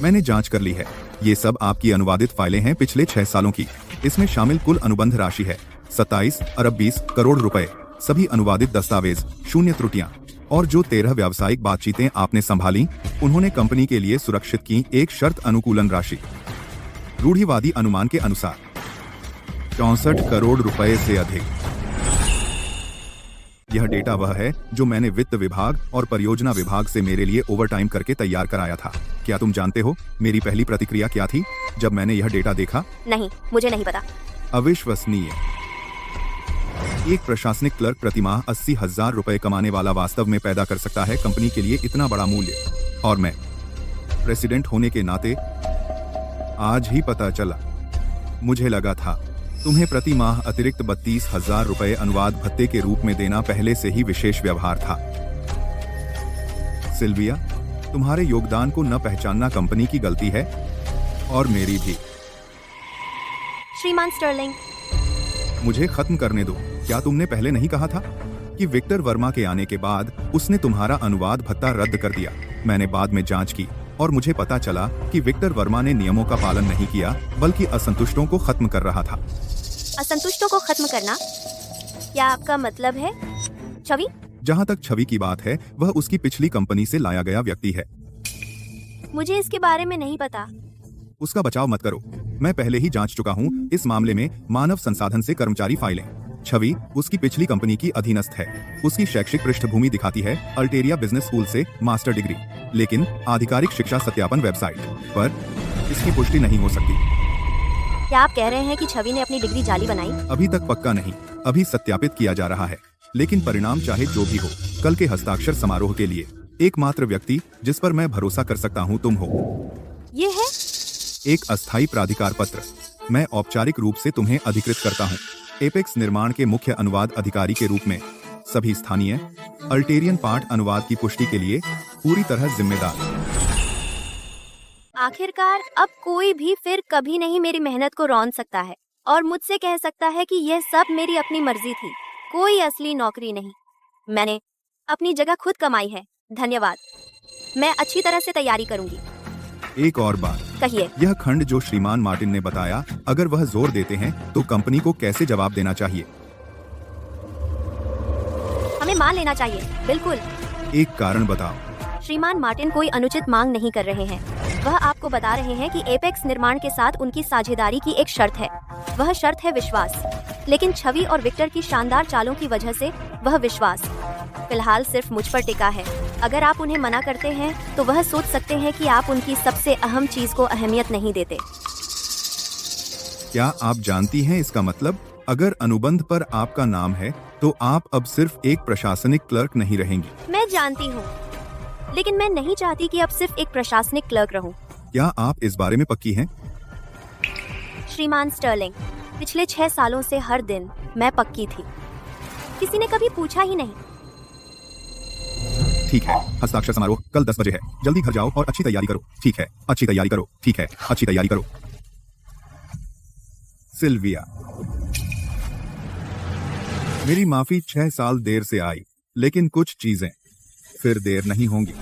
मैंने जांच कर ली है। ये सब आपकी अनुवादित फाइलें हैं पिछले 6 सालों की। इसमें शामिल कुल अनुबंध राशि है 27 अरब 20 करोड़ रुपए। सभी अनुवादित दस्तावेज, शून्य त्रुटियां और जो 13 व्यावसायिक बातचीतें आपने संभाली, उन्होंने कंपनी के लिए सुरक्षित की एक शर्त अनुकूलन राशि। रूढ़िवादी अनुमान के अनुसार 64 करोड़ रुपए से अधिक। यह डेटा वह है जो मैंने वित्त विभाग और परियोजना विभाग से मेरे लिए ओवरटाइम करके तैयार कराया था। क्या तुम जानते हो मेरी पहली प्रतिक्रिया क्या थी जब मैंने यह डेटा देखा? नहीं, मुझे नहीं पता। अविश्वसनीय। एक प्रशासनिक क्लर्क प्रतिमाह 80,000 रुपए कमाने वाला वास्तव में पैदा कर सकता है कंपनी के लिए इतना बड़ा मूल्य। और मैं प्रेसिडेंट होने के नाते आज ही पता चला। मुझे लगा था तुम्हें प्रति माह अतिरिक्त 32,000 रुपए अनुवाद भत्ते के रूप में देना पहले से ही विशेष व्यवहार था। सिल्विया, तुम्हारे योगदान को न पहचानना कंपनी की गलती है और मेरी भी। श्रीमान स्टर्लिंग, मुझे खत्म करने दो। क्या तुमने पहले नहीं कहा था कि विक्टर वर्मा के आने के बाद उसने तुम्हारा अनुवाद भत्ता रद्द कर दिया? मैंने बाद में जांच की और मुझे पता चला कि विक्टर वर्मा ने नियमों का पालन नहीं किया, बल्कि असंतुष्टों को खत्म कर रहा था। असंतुष्टों को खत्म करना? क्या आपका मतलब है छवि? जहाँ तक छवि की बात है, वह उसकी पिछली कंपनी से लाया गया व्यक्ति है। मुझे इसके बारे में नहीं पता। उसका बचाव मत करो। मैं पहले ही जांच चुका हूँ इस मामले में मानव संसाधन से कर्मचारी फाइलें। छवि उसकी पिछली कंपनी की अधीनस्थ है। उसकी शैक्षिक पृष्ठभूमि दिखाती है अल्टेरिया बिजनेस स्कूल से मास्टर डिग्री, लेकिन आधिकारिक शिक्षा सत्यापन वेबसाइट पर इसकी पुष्टि नहीं हो सकती। क्या आप कह रहे हैं कि छवि ने अपनी डिग्री जाली बनाई? अभी तक पक्का नहीं, अभी सत्यापित किया जा रहा है। लेकिन परिणाम चाहे जो भी हो, कल के हस्ताक्षर समारोह के लिए एकमात्र व्यक्ति जिस पर मैं भरोसा कर सकता हूँ तुम हो। ये है एक अस्थायी प्राधिकार पत्र। मैं औपचारिक रूप से तुम्हें अधिकृत करता हूँ एपेक्स निर्माण के मुख्य अनुवाद अधिकारी के रूप में। सभी स्थानीय अल्टेरियन पाठ अनुवाद की पुष्टि के लिए पूरी तरह जिम्मेदार। आखिरकार अब कोई भी फिर कभी नहीं मेरी मेहनत को रौंद सकता है और मुझसे कह सकता है कि यह सब मेरी अपनी मर्जी थी, कोई असली नौकरी नहीं। मैंने अपनी जगह खुद कमाई है। धन्यवाद। मैं अच्छी तरह से तैयारी करूंगी। एक और बात कहिए। यह खंड जो श्रीमान मार्टिन ने बताया, अगर वह जोर देते हैं तो कंपनी को कैसे जवाब देना चाहिए? हमें मान लेना चाहिए। बिल्कुल। एक कारण बताओ। श्रीमान मार्टिन कोई अनुचित मांग नहीं कर रहे हैं। वह आपको बता रहे हैं कि एपेक्स निर्माण के साथ उनकी साझेदारी की एक शर्त है। वह शर्त है विश्वास। लेकिन छवि और विक्टर की शानदार चालों की वजह से वह विश्वास फिलहाल सिर्फ मुझ पर टिका है। अगर आप उन्हें मना करते हैं तो वह सोच सकते हैं कि आप उनकी सबसे अहम चीज को अहमियत नहीं देते। क्या आप जानती हैं इसका मतलब? अगर अनुबंध पर आपका नाम है तो आप अब सिर्फ एक प्रशासनिक क्लर्क नहीं रहेंगी। मैं जानती हूँ, लेकिन मैं नहीं चाहती कि अब सिर्फ एक प्रशासनिक क्लर्क रहूं। क्या आप इस बारे में पक्की हैं? श्रीमान स्टर्लिंग, पिछले 6 सालों से हर दिन मैं पक्की थी। किसी ने कभी पूछा ही नहीं। ठीक है, हस्ताक्षर समारोह कल 10 बजे है। जल्दी घर जाओ और अच्छी तैयारी करो। ठीक है, अच्छी तैयारी करो। ठीक है, अच्छी तैयारी करो। सिल्विया, मेरी माफी 6 साल देर से आई, लेकिन कुछ चीजें फिर देर नहीं होंगी।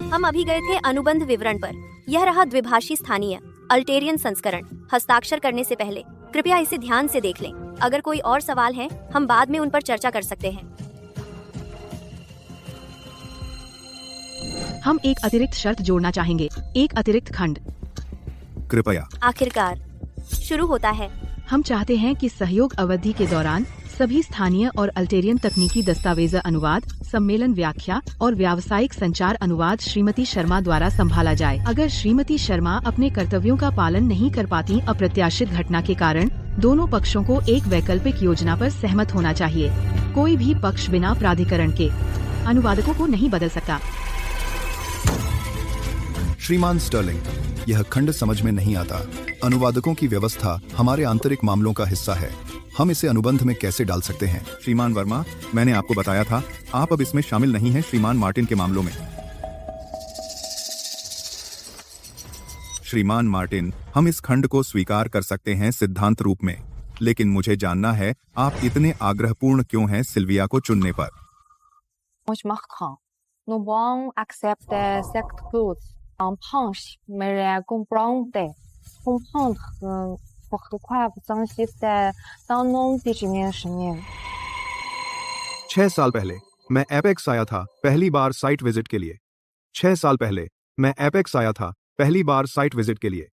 हम अभी गए थे अनुबंध विवरण पर। यह रहा द्विभाषी स्थानीय अल्टेरियन संस्करण। हस्ताक्षर करने से पहले कृपया इसे ध्यान से देख लें। अगर कोई और सवाल है, हम बाद में उन पर चर्चा कर सकते हैं। हम एक अतिरिक्त शर्त जोड़ना चाहेंगे, एक अतिरिक्त खंड। कृपया। आखिरकार शुरू होता है। हम चाहते हैं कि सहयोग अवधि के दौरान सभी स्थानीय और अल्टेरियन तकनीकी दस्तावेज अनुवाद, सम्मेलन व्याख्या और व्यावसायिक संचार अनुवाद श्रीमती शर्मा द्वारा संभाला जाए। अगर श्रीमती शर्मा अपने कर्तव्यों का पालन नहीं कर पाती, अप्रत्याशित घटना के कारण दोनों पक्षों को एक वैकल्पिक योजना पर सहमत होना चाहिए। कोई भी पक्ष बिना प्राधिकरण के अनुवादकों को नहीं बदल सकता। श्रीमान स्टर्लिंग, यह खंड समझ में नहीं आता। अनुवादकों की व्यवस्था हमारे आंतरिक मामलों का हिस्सा है। हम इसे अनुबंध में कैसे डाल सकते हैं? श्रीमान वर्मा, मैंने आपको बताया था, आप अब इसमें शामिल नहीं हैं श्रीमान मार्टिन के मामलों में। श्रीमान मार्टिन, हम इस खंड को स्वीकार कर सकते हैं सिद्धांत रूप में, लेकिन मुझे जानना है आप इतने आग्रहपूर्ण क्यों हैं सिल्विया को चुनने पर। Pourquoi vous insistez dans non détermination? 6 साल पहले मैं एपेक्स आया था पहली बार साइट विजिट के लिए। 6 साल पहले मैं एपेक्स आया था पहली बार साइट विजिट के लिए।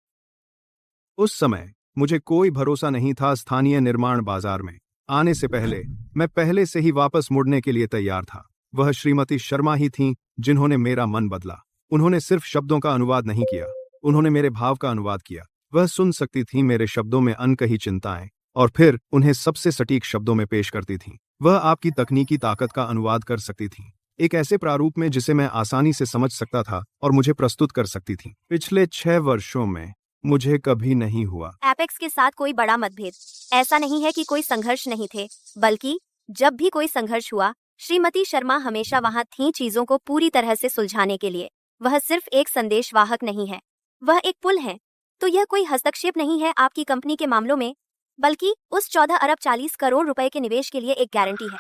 उस समय मुझे कोई भरोसा नहीं था स्थानीय निर्माण बाजार में। आने से पहले मैं पहले से ही वापस मुड़ने के लिए तैयार था। वह श्रीमती शर्मा ही थीं जिन्होंने मेरा मन बदला। उन्होंने सिर्फ शब्दों का अनुवाद नहीं किया, उन्होंने मेरे भाव का अनुवाद किया। वह सुन सकती थी मेरे शब्दों में अनकही चिंताएं और फिर उन्हें सबसे सटीक शब्दों में पेश करती थी। वह आपकी तकनीकी ताकत का अनुवाद कर सकती थी, एक ऐसे प्रारूप में जिसे मैं आसानी से समझ सकता था और मुझे प्रस्तुत कर सकती थी। पिछले 6 वर्षों में मुझे कभी नहीं हुआ। एपेक्स के साथ कोई बड़ा मतभेद। ऐसा नहीं है कि कोई संघर्ष नहीं थे, बल्कि जब भी कोई संघर्ष हुआ, श्रीमती शर्मा हमेशा वहां थीं चीजों को पूरी तरह से सुलझाने के लिए। वह सिर्फ एक संदेशवाहक नहीं है, वह एक पुल है। तो यह कोई हस्तक्षेप नहीं है आपकी कंपनी के मामलों में, बल्कि उस 14 अरब 40 करोड़ रुपए के निवेश के लिए एक गारंटी है।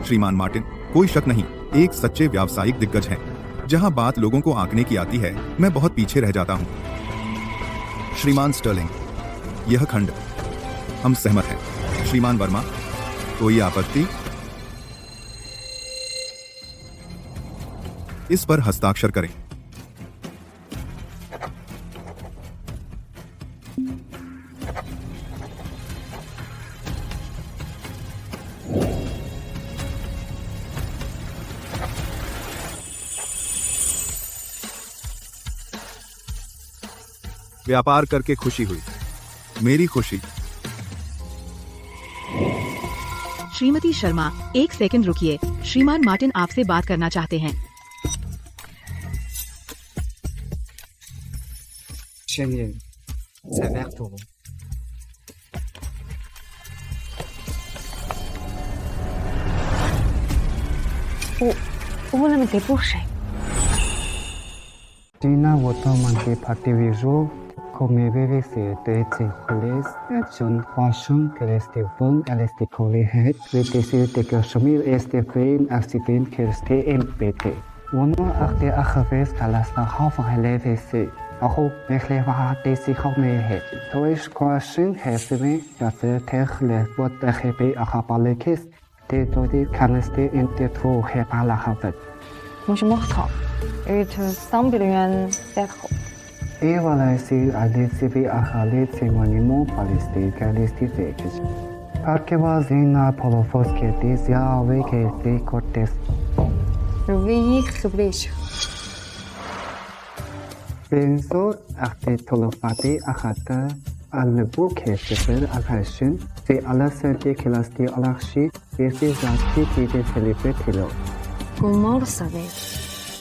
श्रीमान मार्टिन, कोई शक नहीं, एक सच्चे व्यावसायिक दिग्गज हैं। जहां बात लोगों को आंकने की आती है, मैं बहुत पीछे रह जाता हूं। श्रीमान स्टर्लिंग, यह खंड हम सहमत हैं। श्रीमान वर्मा, कोई आपत्ति? इस पर हस्ताक्षर करें। व्यापार करके खुशी हुई। मेरी खुशी। श्रीमती शर्मा, एक सेकंड रुकिए। श्रीमान मार्टिन आपसे बात करना चाहते हैं। c'est vert pour vous. Vous voulez me déboucher? Tina votaman ke partivijo come bebe se te holes John Washington que este bon este colehet vetesi te que shumir este fein accident que este MPT. Uno achte achaves kalasta hafa helevese. Ako mekhlewa desi khome toish question hesime gase tekhle bot khebe akhabalekes te todi kaneste intro hebala havet. Moet je macht gaan. Het stambilingen zeggen. Evaluatie adesivi akhalit simonimo palestin kalesti fekes. Parke wazina polofoske dizia weke de cortes. Wie geweest? Sensor articulopathy achata al-Nebu Kesefel al-Hashin, c'est à la santé que l'astie al-Archi et ses activités de Felipe. Comment le savez?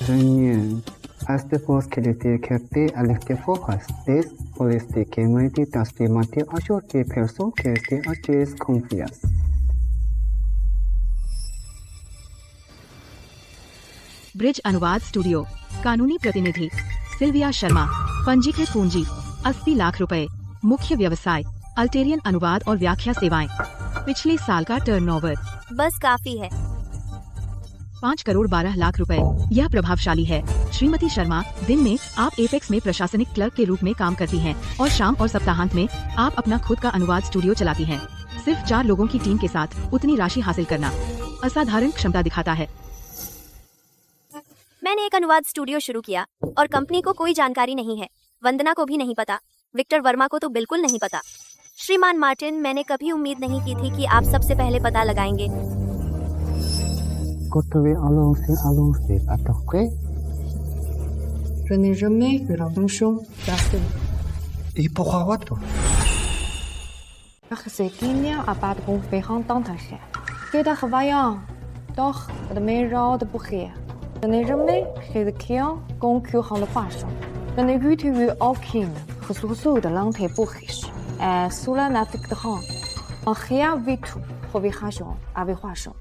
Женien, asta fost que était capté à l'extérieur des politiques et d'estimater à jour des personnes qui étaient à des confiances. Bridge अनुवाद studio कानूनी प्रतिनिधि Sylvia Sharma, पंजीकृत पूंजी 80 लाख रुपए, मुख्य व्यवसाय अल्टेरियन अनुवाद और व्याख्या सेवाएं, पिछले साल का टर्नओवर बस काफी है। 5 करोड़ 12 लाख रुपए। यह प्रभावशाली है। श्रीमती शर्मा, दिन में आप एपेक्स में प्रशासनिक क्लर्क के रूप में काम करती हैं और शाम और सप्ताहांत में आप अपना खुद का अनुवाद स्टूडियो चलाती हैं। सिर्फ 4 लोगों की टीम के साथ उतनी राशि हासिल करना असाधारण क्षमता दिखाता है। मैंने एक अनुवाद स्टूडियो शुरू किया और कंपनी को कोई जानकारी नहीं है। वंदना को भी नहीं पता, विक्टर वर्मा को तो बिल्कुल नहीं पता। श्रीमान मार्टिन, मैंने कभी उम्मीद नहीं की थी कि आप सबसे पहले पता लगाएंगे। Je n'ai jamais vu la même chose d'Asile. Et pourquoi votre? C'est qu'il n'y a pas de conférence d'intérêt. C'est un voyant, doch de meilleur de boucher. Je n'ai jamais chez le client concurrent de façon. Je n'ai vu aucune ressource de l'entrée bourriche. Et sous la navigue de rang, en rien vu tout, provision avec façon.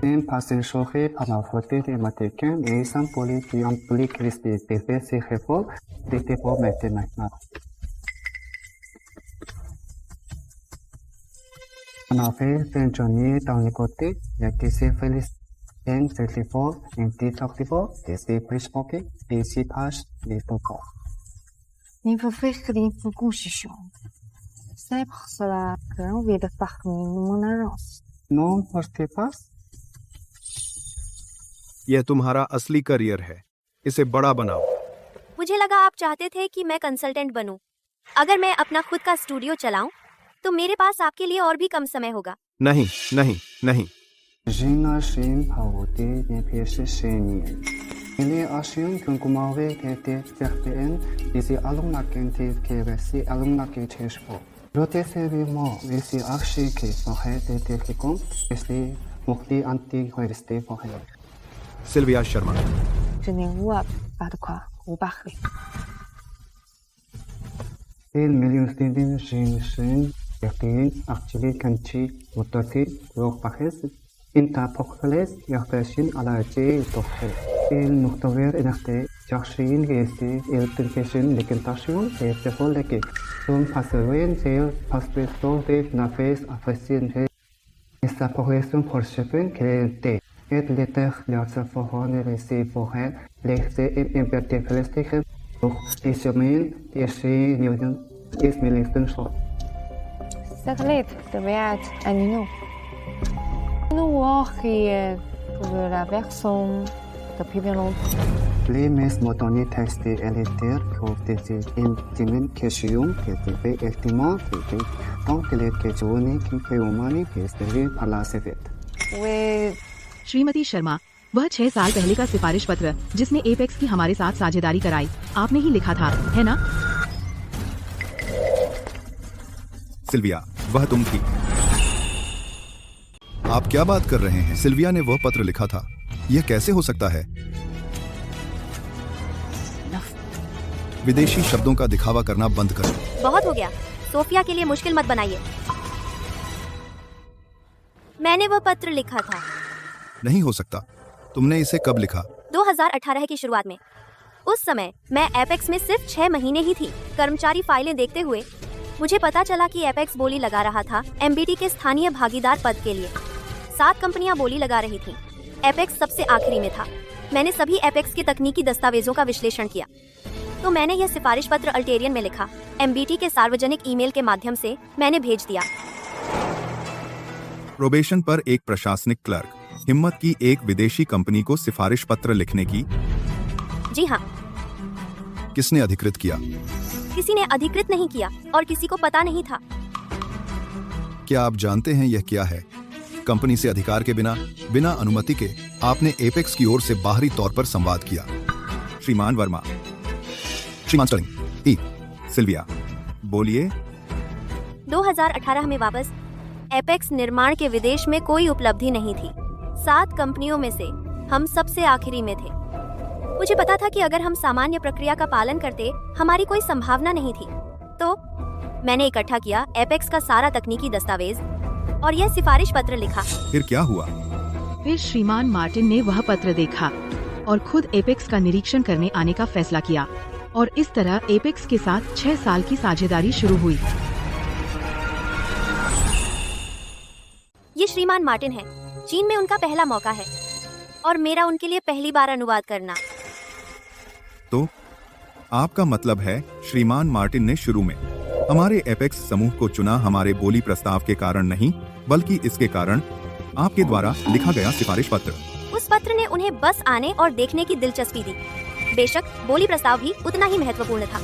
Un passé chauffé par la faute des matériaux et sans politique implique risque de faire ces réformes d'été pour maintenant. On a fait 20 journées dans les côtés, il y a qui s'est félicité, c'est fort, un petit activant, et c'est plus poqué, et 6 pages, les tocos. Il faut faire une concession. C'est pour cela que l'on vient de parmi mon agence. Non, parce que passe. यह तुम्हारा असली career है, इसे बड़ा बनाओ। मुझे लगा आप चाहते थे कि मैं कंसल्टेंट बनूं। अगर मैं अपना खुद का स्टूडियो चलाऊं, तो मेरे पास आपके लिए और भी कम समय होगा। नहीं, नहीं, नहीं। J'imagine parodie des pièces géniales. Il est assuré qu'un commandeur qui était certain ici allons la quantité qui reste allons la quantité chevaux. L'autre sévèrement ici archi qui serait des télécoms ici morti anti-resté pour elle. Sylvia Sharma, Je n'ai vois pas de quoi vous parler. Il millions de jeunes certain actually kanchi mutati log pahes interpolis yahtashin ala je tokhel. Il nuktaver enakte jakshin gesti il tension lekentation et tefol leke son passerwen sel paspesto de nafes afassin he esta progression pour chacun que et l'état leur forne resi forel lexte imperti felestique pour les semaines et chez Newton is million short. Satellite de Viat à Nino. Nous voyons pour la version de Pivot. Les mes motonis textes électeurs pour des questions qui étaient effectivement tant que les questions qui fait humaine qui est par la civette. Oui. Shrimati Sharma, वह 6 साल पहले का सिफारिश पत्र जिसने apex की हमारे साथ साझेदारी कराई, आपने ही लिखा था, है ना? सिल्विया, वह तुम थी। आप क्या बात कर रहे हैं? सिल्विया ने वह पत्र लिखा था। यह कैसे हो सकता है? विदेशी शब्दों का दिखावा करना बंद करो। बहुत हो गया। सोफिया के लिए मुश्किल मत बनाइए। मैंने वह पत्र लिखा था। नहीं हो सकता। तुमने इसे कब लिखा? 2018 की शुरुआत में। उस समय मैं एपेक्स में सिर्फ 6 महीने ही थी। कर्मचारी फाइलें देखते हुए मुझे पता चला कि एपेक्स बोली लगा रहा था एमबीटी के स्थानीय भागीदार पद के लिए। 7 कंपनियां बोली लगा रही थीं। एपेक्स सबसे आखिरी में था। मैंने सभी एपेक्स के तकनीकी दस्तावेजों का विश्लेषण किया, तो मैंने यह सिफारिश पत्र अल्टेरियन में लिखा। एमबीटी के सार्वजनिक ईमेल के माध्यम से मैंने भेज दिया। प्रोबेशन पर एक प्रशासनिक क्लर्क हिम्मत की एक विदेशी कंपनी को सिफारिश पत्र लिखने की? जी हाँ। किसने अधिकृत किया? किसी ने अधिकृत नहीं किया और किसी को पता नहीं था। क्या आप जानते हैं यह क्या है? कंपनी से अधिकार के बिना अनुमति के आपने एपेक्स की ओर से बाहरी तौर पर संवाद किया। श्रीमान वर्मा, श्रीमान स्टर्लिंग। सिल्विया, बोलिए। 2018 में वापस। एपेक्स निर्माण के विदेश में कोई उपलब्धि नहीं थी। 7 कंपनियों में से हम सबसे आखिरी में थे। मुझे पता था कि अगर हम सामान्य प्रक्रिया का पालन करते हमारी कोई संभावना नहीं थी। तो मैंने इकट्ठा किया एपेक्स का सारा तकनीकी दस्तावेज और यह सिफारिश पत्र लिखा। फिर क्या हुआ? फिर श्रीमान मार्टिन ने वह पत्र देखा और खुद एपेक्स का निरीक्षण करने आने का फैसला किया और इस तरह एपेक्स के साथ 6 साल की साझेदारी शुरू हुई। ये श्रीमान मार्टिन है। चीन में उनका पहला मौका है और मेरा उनके लिए पहली बार अनुवाद करना। तो आपका मतलब है श्रीमान मार्टिन ने शुरू में हमारे एपेक्स समूह को चुना हमारे बोली प्रस्ताव के कारण नहीं, बल्कि इसके कारण आपके द्वारा लिखा गया सिफारिश पत्र। उस पत्र ने उन्हें बस आने और देखने की दिलचस्पी दी। बेशक बोली प्रस्ताव भी उतना ही महत्वपूर्ण था।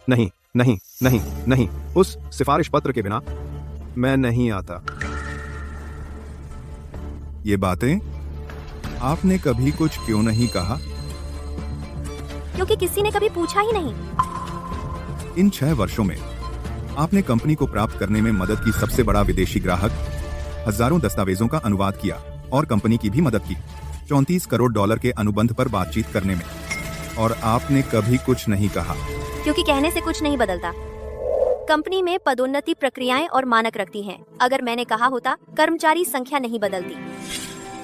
नहीं नहीं नहीं नहीं, उस सिफारिश पत्र के बिना मैं नहीं आता। ये बातें आपने कभी कुछ क्यों नहीं कहा? क्योंकि किसी ने कभी पूछा ही नहीं। इन 6 वर्षों में आपने कंपनी को प्राप्त करने में मदद की। सबसे बड़ा विदेशी ग्राहक, हजारों दस्तावेजों का अनुवाद किया और कंपनी की भी मदद की। $34 करोड़ के अनुबंध पर बातचीत करने में, और आपने कभी कुछ नहीं कहा। क्योंकि कहने से कुछ नहीं बदलता। कंपनी में पदोन्नति प्रक्रियाएं और मानक रखती हैं। अगर मैंने कहा होता, कर्मचारी संख्या नहीं बदलती।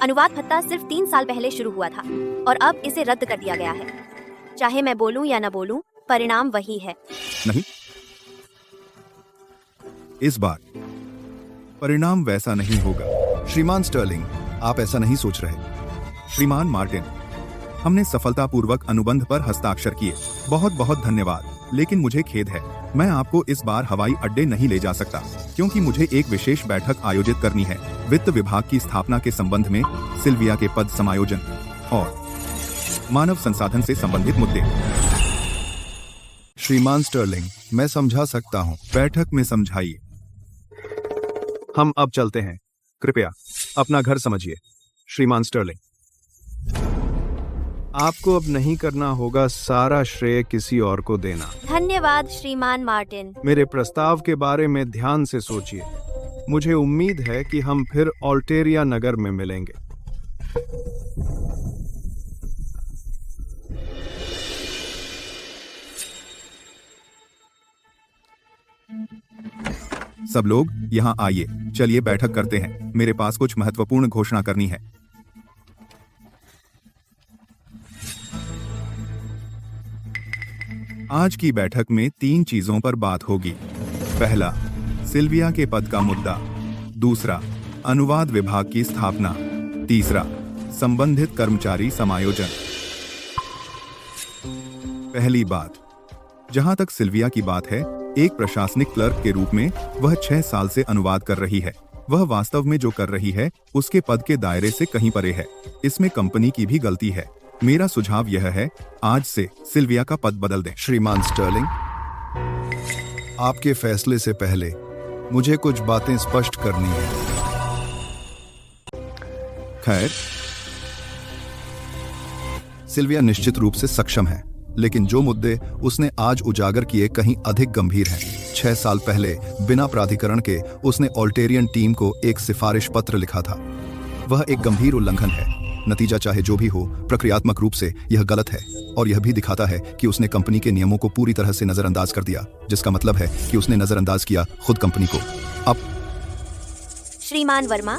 अनुवाद भत्ता सिर्फ 3 साल पहले शुरू हुआ था और अब इसे रद्द कर दिया गया है। चाहे मैं बोलूं या न बोलूं, परिणाम वही है। नहीं, इस बार परिणाम वैसा नहीं होगा। श्रीमान स्टर्लिंग, आप ऐसा नहीं सोच रहे। श्रीमान मार्टिन, हमने सफलतापूर्वक अनुबंध पर हस्ताक्षर किए। बहुत बहुत धन्यवाद। लेकिन मुझे खेद है, मैं आपको इस बार हवाई अड्डे नहीं ले जा सकता, क्योंकि मुझे एक विशेष बैठक आयोजित करनी है। वित्त विभाग की स्थापना के संबंध में, सिल्विया के पद समायोजन और मानव संसाधन से संबंधित मुद्दे। श्रीमान स्टर्लिंग, मैं समझा सकता हूँ। बैठक में समझाइए। हम अब चलते हैं। कृपया अपना घर समझिए। श्रीमान स्टर्लिंग, आपको अब नहीं करना होगा सारा श्रेय किसी और को देना। धन्यवाद श्रीमान मार्टिन। मेरे प्रस्ताव के बारे में ध्यान से सोचिए। मुझे उम्मीद है कि हम फिर ऑल्टेरिया नगर में मिलेंगे। सब लोग यहाँ आइए। चलिए बैठक करते हैं। मेरे पास कुछ महत्वपूर्ण घोषणा करनी है। आज की बैठक में 3 चीजों पर बात होगी। पहला, सिल्विया के पद का मुद्दा। दूसरा, अनुवाद विभाग की स्थापना। तीसरा, संबंधित कर्मचारी समायोजन। पहली बात, जहां तक सिल्विया की बात है, एक प्रशासनिक क्लर्क के रूप में वह 6 साल से अनुवाद कर रही है। वह वास्तव में जो कर रही है उसके पद के दायरे से कहीं परे है। इसमें कंपनी की भी गलती है। मेरा सुझाव यह है, आज से सिल्विया का पद बदल दें। श्रीमान स्टर्लिंग, आपके फैसले से पहले मुझे कुछ बातें स्पष्ट करनी है। खैर, सिल्विया निश्चित रूप से सक्षम है, लेकिन जो मुद्दे उसने आज उजागर किए कहीं अधिक गंभीर हैं। 6 साल पहले बिना प्राधिकरण के उसने ऑल्टेरियन टीम को एक सिफारिश पत्र लिखा था। वह एक गंभीर उल्लंघन है। नतीजा चाहे जो भी हो, प्रक्रियात्मक रूप से यह गलत है और यह भी दिखाता है कि उसने कंपनी के नियमों को पूरी तरह से नजरअंदाज कर दिया, जिसका मतलब है कि उसने नजरअंदाज किया खुद कंपनी को। अब श्रीमान वर्मा,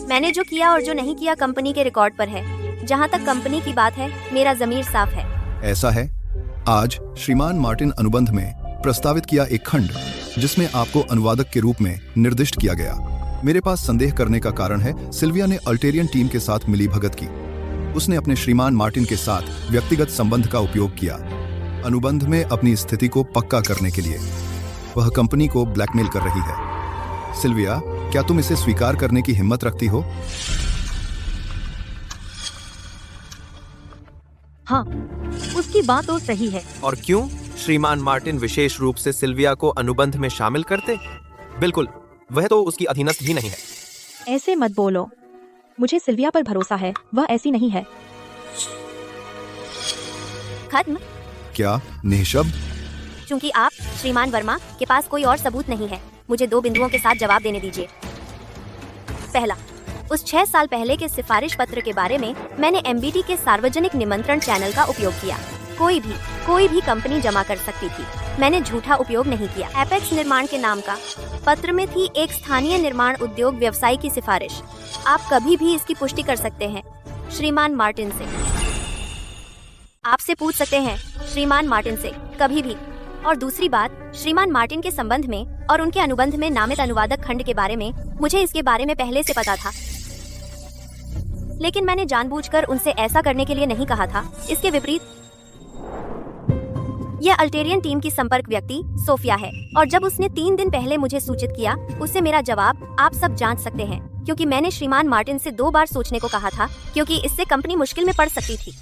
मैंने जो किया और जो नहीं किया कंपनी के रिकॉर्ड पर है। जहां तक कंपनी की बात है, मेरा ज़मीर साफ है। ऐसा है, आज श्रीमान मार्टिन अनुबंध में प्रस्तावित किया एक खंड, जिसमें आपको अनुवादक के रूप में निर्दिष्ट किया गया। मेरे पास संदेह करने का कारण है, सिल्विया ने अल्टेरियन टीम के साथ मिलीभगत की। उसने अपने श्रीमान मार्टिन के साथ व्यक्तिगत संबंध का उपयोग किया, अनुबंध में अपनी स्थिति को पक्का करने के लिए। वह कंपनी को ब्लैकमेल कर रही है। सिल्विया, क्या तुम इसे स्वीकार करने की हिम्मत रखती हो? हाँ, उसकी बात तो सही है। और क्यों श्रीमान मार्टिन विशेष रूप से सिल्विया को अनुबंध में शामिल करते? बिल्कुल, वह तो उसकी अधीनस्थ ही नहीं है। ऐसे मत बोलो। मुझे सिल्विया पर भरोसा है, वह ऐसी नहीं है। खत्म। क्या निःशब्द? क्योंकि आप श्रीमान वर्मा के पास कोई और सबूत नहीं है, मुझे 2 बिंदुओं के साथ जवाब देने दीजिए। पहला, उस 6 साल पहले के सिफारिश पत्र के बारे में मैंने MBT के सार्वजनिक निमंत्रण चैनल का उपयोग किया। कोई भी कंपनी जमा कर सकती थी, मैंने झूठा उपयोग नहीं किया। एपेक्स निर्माण के नाम का पत्र में थी एक स्थानीय निर्माण उद्योग व्यवसायी की सिफारिश। आप कभी भी इसकी पुष्टि कर सकते हैं श्रीमान मार्टिन से। आपसे पूछ सकते हैं श्रीमान मार्टिन से कभी भी। और दूसरी बात, श्रीमान मार्टिन के संबंध में और उनके अनुबंध में नामित अनुवादक खंड के बारे में मुझे इसके बारे में पहले से पता था, लेकिन मैंने जानबूझकर उनसे ऐसा करने के लिए नहीं कहा था। इसके विपरीत, यह अल्टेरियन टीम की संपर्क व्यक्ति सोफिया है, और जब उसने 3 दिन पहले मुझे सूचित किया, उससे मेरा जवाब आप सब जांच सकते हैं, क्योंकि मैंने श्रीमान मार्टिन से 2 बार सोचने को कहा था, क्योंकि इससे कंपनी मुश्किल में पड़ सकती थी।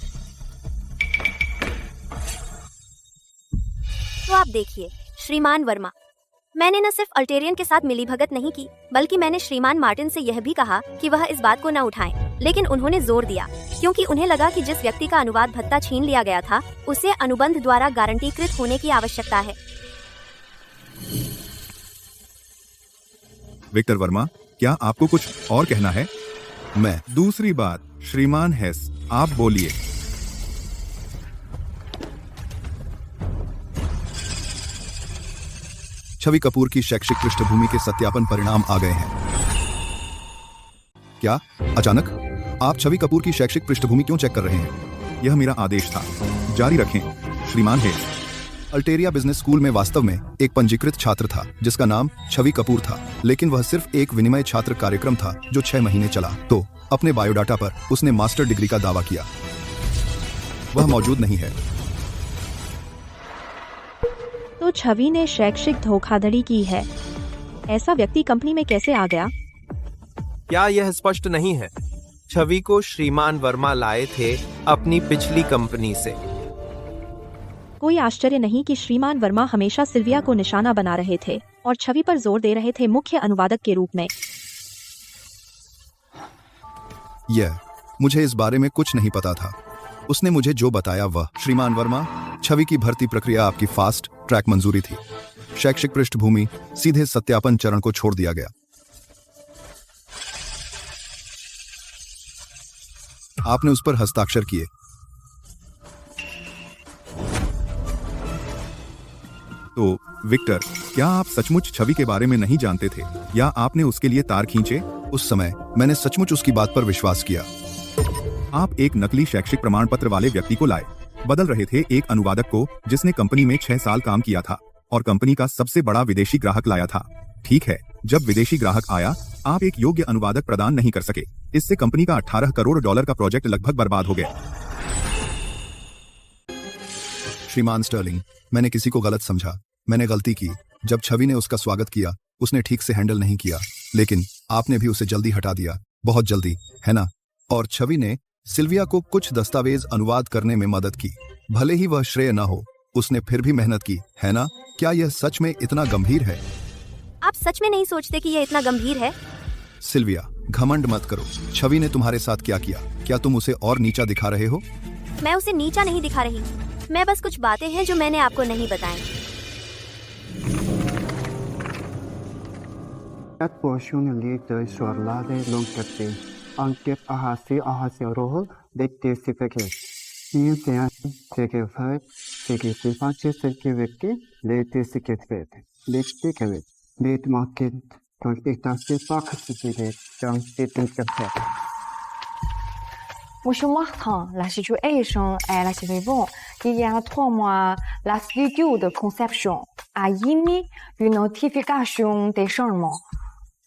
तो आप देखिए श्रीमान वर्मा, मैंने न सिर्फ अल्टेरियन के साथ मिलीभगत नहीं की, बल्कि मैंने श्रीमान मार्टिन से यह भी कहा कि वह इस बात को न उठाएं, लेकिन उन्होंने जोर दिया, क्योंकि उन्हें लगा कि जिस व्यक्ति का अनुवाद भत्ता छीन लिया गया था, उसे अनुबंध द्वारा गारंटीकृत होने की आवश्यकता है। विक्टर वर्मा, क्या आपको कुछ और कहना है? मैं दूसरी बात, श्रीमान हेस, आप बोलिए। छवि कपूर की शैक्षिक पृष्ठभूमि के सत्यापन परिणाम आ गए हैं। क्या अचानक आप छवि कपूर की शैक्षिक पृष्ठभूमि क्यों चेक कर रहे हैं? यह मेरा आदेश था। जारी रखें श्रीमान हेस। अल्टेरिया बिजनेस स्कूल में वास्तव में एक पंजीकृत छात्र था जिसका नाम छवि कपूर था, लेकिन वह सिर्फ एक विनिमय छात्र कार्यक्रम था जो 6 महीने चला। तो अपने बायोडाटा पर उसने मास्टर डिग्री का दावा किया। वह मौजूद नहीं है। तो छवि ने शैक्षिक धोखाधड़ी की है। ऐसा व्यक्ति कंपनी में कैसे आ गया? क्या यह स्पष्ट नहीं है? छवि को श्रीमान वर्मा लाए थे अपनी पिछली कंपनी से। कोई आश्चर्य नहीं कि श्रीमान वर्मा हमेशा सिल्विया को निशाना बना रहे थे और छवि पर जोर दे रहे थे मुख्य अनुवादक के रूप में। मुझे इस बारे में कुछ नहीं पता था। उसने मुझे जो बताया वह, श्रीमान वर्मा, छवि की भर्ती प्रक्रिया आपकी फास्ट ट्रैक मंजूरी थी। शैक्षिक पृष्ठभूमि सीधे सत्यापन चरण को छोड़ दिया गया। आपने उस पर हस्ताक्षर किए। तो विक्टर, क्या आप सचमुच छवि के बारे में नहीं जानते थे, या आपने उसके लिए तार खींचे? उस समय मैंने सचमुच उसकी बात पर विश्वास किया। आप एक नकली शैक्षिक प्रमाण पत्र वाले व्यक्ति को लाए, बदल रहे थे एक अनुवादक को जिसने कंपनी में 6 साल काम किया था और कंपनी का सबसे बड़ा विदेशी ग्राहक लाया था। ठीक है, जब विदेशी ग्राहक आया, आप एक योग्य अनुवादक प्रदान नहीं कर सके। इससे कंपनी का $18 करोड़ का प्रोजेक्ट लगभग बर्बाद हो गया। श्रीमान स्टर्लिंग, मैंने किसी को गलत समझा। मैंने गलती की। जब छवि ने उसका स्वागत किया, उसने ठीक से हैंडल नहीं किया, लेकिन आपने भी उसे जल्दी हटा दिया, बहुत जल्दी, है ना? और छवि ने सिल्विया को कुछ दस्तावेज अनुवाद करने में मदद की। भले ही वह श्रेय न हो, उसने फिर भी मेहनत की, है ना? क्या यह सच में इतना गंभीर है? आप सच में नहीं सोचते कि यह इतना गंभीर है? सिल्विया, घमंड मत करो। छवि ने तुम्हारे साथ क्या किया? क्या तुम उसे और नीचा दिखा रहे हो? मैं उसे नीचा नहीं दिखा रही। मैं बस कुछ बातें हैं जो मैंने आपको नहीं बताएं। Monsieur Martin, la situation est la suivante. Il y a 3 mois, la studio de conception a émis une notification des changements.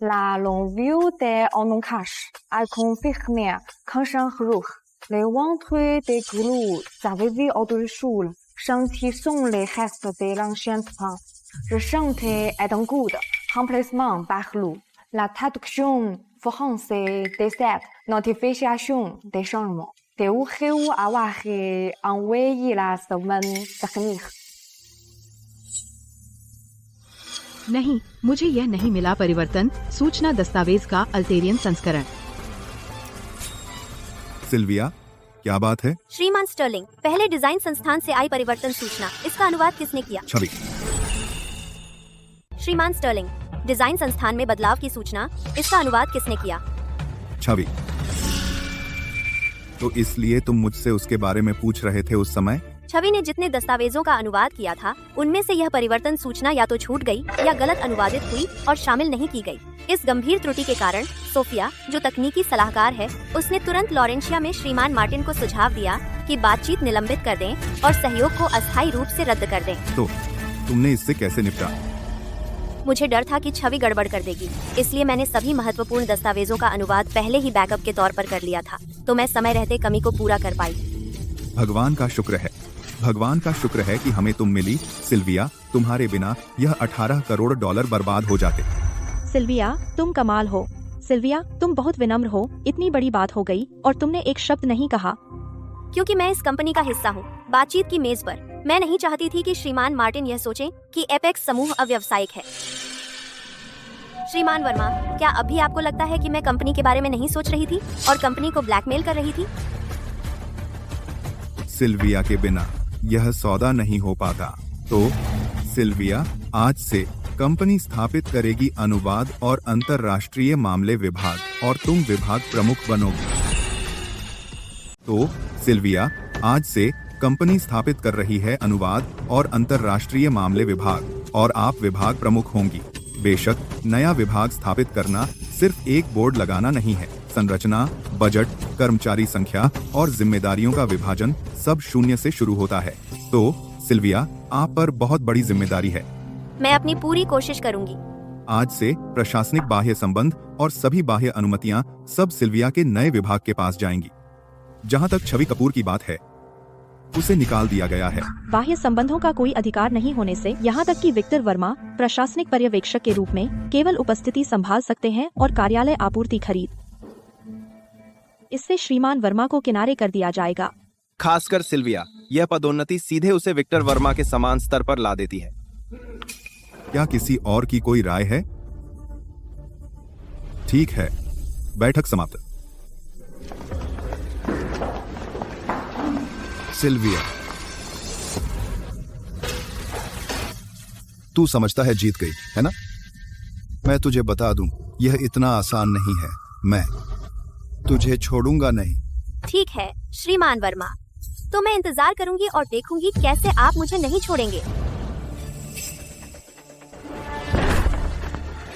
La longue vue des encaches a confirmé qu'un rouge, les ventres des groues avaient vu au-dessous, chantiers sont les restes de l'ancien pain. Le chantier est en cours de remplacement par l'eau. La traduction française de cette notification des changements. Pourriez-vous avoir envoyé la semaine dernière? नहीं, मुझे यह नहीं मिला परिवर्तन सूचना दस्तावेज का अल्टेरियन संस्करण। सिल्विया, क्या बात है? श्रीमान स्टर्लिंग, पहले डिजाइन संस्थान से आई परिवर्तन सूचना, इसका अनुवाद किसने किया? छवि। श्रीमान स्टर्लिंग, डिजाइन संस्थान में बदलाव की सूचना, इसका अनुवाद किसने किया? छवि। तो इसलिए तुम मुझसे उसके बारे में पूछ रहे थे उस समय? छवि ने जितने दस्तावेजों का अनुवाद किया था उनमें से यह परिवर्तन सूचना या तो छूट गई या गलत अनुवादित हुई और शामिल नहीं की गई। इस गंभीर त्रुटि के कारण सोफिया, जो तकनीकी सलाहकार है, उसने तुरंत लॉरेंशिया में श्रीमान मार्टिन को सुझाव दिया कि बातचीत निलंबित कर दें और सहयोग को अस्थायी रूप से रद्द कर दें। तो तुमने इससे कैसे निपटा? मुझे डर था कि छवि गड़बड़ कर देगी, इसलिए मैंने सभी महत्वपूर्ण दस्तावेजों का अनुवाद पहले ही बैकअप के तौर पर कर लिया था, तो मैं समय रहते कमी को पूरा कर पाई। भगवान का शुक्र है, भगवान का शुक्र है कि हमें तुम मिली सिल्विया। तुम्हारे बिना यह 18 करोड़ डॉलर बर्बाद हो जाते। सिल्विया, तुम कमाल हो। सिल्विया, तुम बहुत विनम्र हो। इतनी बड़ी बात हो गई और तुमने एक शब्द नहीं कहा। क्योंकि मैं इस कंपनी का हिस्सा हूँ। बातचीत की मेज पर मैं नहीं चाहती थी कि श्रीमान मार्टिन यह सोचें कि एपेक्स समूह अव्यावसायिक है। श्रीमान वर्मा, क्या अभी आपको लगता है कि मैं कंपनी के बारे में नहीं सोच रही थी और कंपनी को ब्लैकमेल कर रही थी? सिल्विया के बिना यह सौदा नहीं हो पाता। तो सिल्विया, आज से कंपनी स्थापित करेगी अनुवाद और अंतर्राष्ट्रीय मामले विभाग और तुम विभाग प्रमुख बनोगी। तो सिल्विया, आज से कंपनी स्थापित कर रही है अनुवाद और अंतर्राष्ट्रीय मामले विभाग और आप विभाग प्रमुख होंगी। बेशक नया विभाग स्थापित करना सिर्फ एक बोर्ड लगाना नहीं है। संरचना, बजट, कर्मचारी संख्या और जिम्मेदारियों का विभाजन सब शून्य से शुरू होता है। तो सिल्विया, आप पर बहुत बड़ी जिम्मेदारी है। मैं अपनी पूरी कोशिश करूंगी। आज से प्रशासनिक बाह्य संबंध और सभी बाह्य अनुमतियां सब सिल्विया के नए विभाग के पास जाएंगी। जहां तक छवि कपूर की बात है, उसे निकाल दिया गया है। बाह्य संबंधों का कोई अधिकार नहीं होने से यहाँ तक कि विक्टर वर्मा प्रशासनिक पर्यवेक्षक के रूप में केवल उपस्थिति संभाल सकते हैं और कार्यालय आपूर्ति खरीद। इससे श्रीमान वर्मा को किनारे कर दिया जाएगा। खासकर सिल्विया, यह पदोन्नति सीधे उसे विक्टर वर्मा के समान स्तर पर ला देती है। क्या किसी और की कोई राय है? ठीक है, बैठक समाप्त। सिल्विया, तू समझता है जीत गई है ना? मैं तुझे बता दूं, यह इतना आसान नहीं है। मैं तुझे छोड़ूंगा नहीं। ठीक है श्रीमान वर्मा, तो मैं इंतजार करूंगी और देखूंगी कैसे आप मुझे नहीं छोड़ेंगे।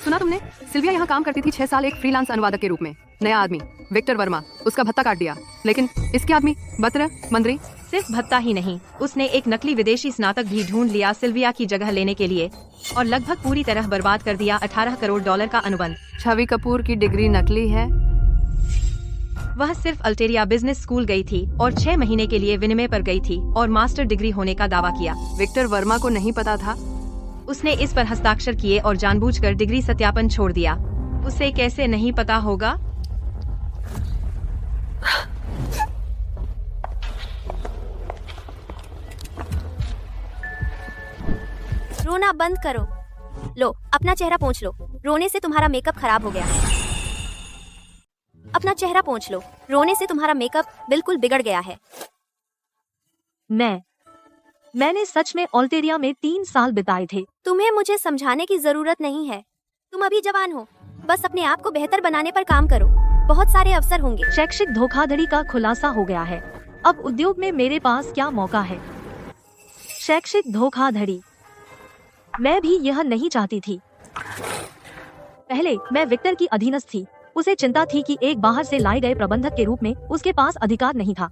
सुना तुमने? सिल्विया यहाँ काम करती थी 6 साल एक फ्रीलांस अनुवादक के रूप में। नया आदमी विक्टर वर्मा, उसका भत्ता काट दिया। लेकिन इसके आदमी बत्र मंत्री। सिर्फ भत्ता ही नहीं, उसने एक नकली विदेशी स्नातक भी ढूंढ लिया सिल्विया की जगह लेने के लिए और लगभग पूरी तरह बर्बाद कर दिया 18 करोड़ डॉलर का अनुबंध। छवि कपूर की डिग्री नकली है। वह सिर्फ अल्टेरिया बिजनेस स्कूल गई थी और 6 महीने के लिए विनिमय पर गई थी और मास्टर डिग्री होने का दावा किया। विक्टर वर्मा को नहीं पता था। उसने इस पर हस्ताक्षर किए और जानबूझकर डिग्री सत्यापन छोड़ दिया। उसे कैसे नहीं पता होगा? रोना बंद करो। लो, अपना चेहरा पोंछ लो। रोने से तुम्हारा मेकअप खराब हो गया। अपना चेहरा पोंछ लो। रोने से तुम्हारा मेकअप बिल्कुल बिगड़ गया है। मैंने सच में ऑल्टेरिया में 3 साल बिताए थे। तुम्हें मुझे समझाने की जरूरत नहीं है। तुम अभी जवान हो, बस अपने आप को बेहतर बनाने पर काम करो। बहुत सारे अवसर होंगे। शैक्षिक धोखाधड़ी का खुलासा हो गया है। अब उद्योग में मेरे पास क्या मौका है? शैक्षिक धोखाधड़ी, मैं भी यह नहीं चाहती थी। पहले मैं विक्टर की अधीनस्थ थी। उसे चिंता थी कि एक बाहर से लाए गए प्रबंधक के रूप में उसके पास अधिकार नहीं था,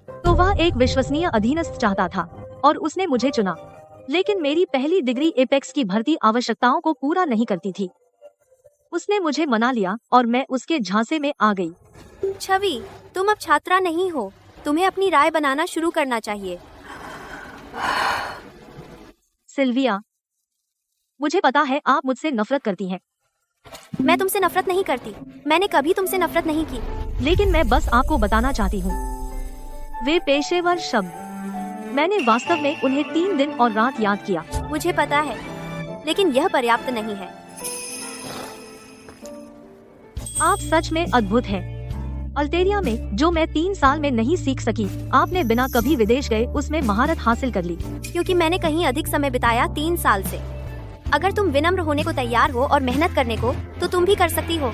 तो वह एक विश्वसनीय अधीनस्थ चाहता था और उसने मुझे चुना। लेकिन मेरी पहली डिग्री एपेक्स की भर्ती आवश्यकताओं को पूरा नहीं करती थी। उसने मुझे मना लिया और मैं उसके झांसे में आ गई। छवि, तुम अब छात्रा नहीं हो। तुम्हें अपनी राय बनाना शुरू करना चाहिए। सिल्विया, मुझे पता है आप मुझसे नफरत करती हैं। मैं तुमसे नफरत नहीं करती। मैंने कभी तुमसे नफरत नहीं की। लेकिन मैं बस आपको बताना चाहती हूँ, वे पेशेवर शब्द, मैंने वास्तव में उन्हें 3 दिन और रात याद किया। मुझे पता है, लेकिन यह पर्याप्त नहीं है। आप सच में अद्भुत हैं। अल्टेरिया में जो मैं 3 साल में नहीं सीख सकी, आपने बिना कभी विदेश गए उसमें महारत हासिल कर ली। क्योंकि मैंने कहीं अधिक समय बिताया 3 साल से। अगर तुम विनम्र होने को तैयार हो और मेहनत करने को, तो तुम भी कर सकती हो।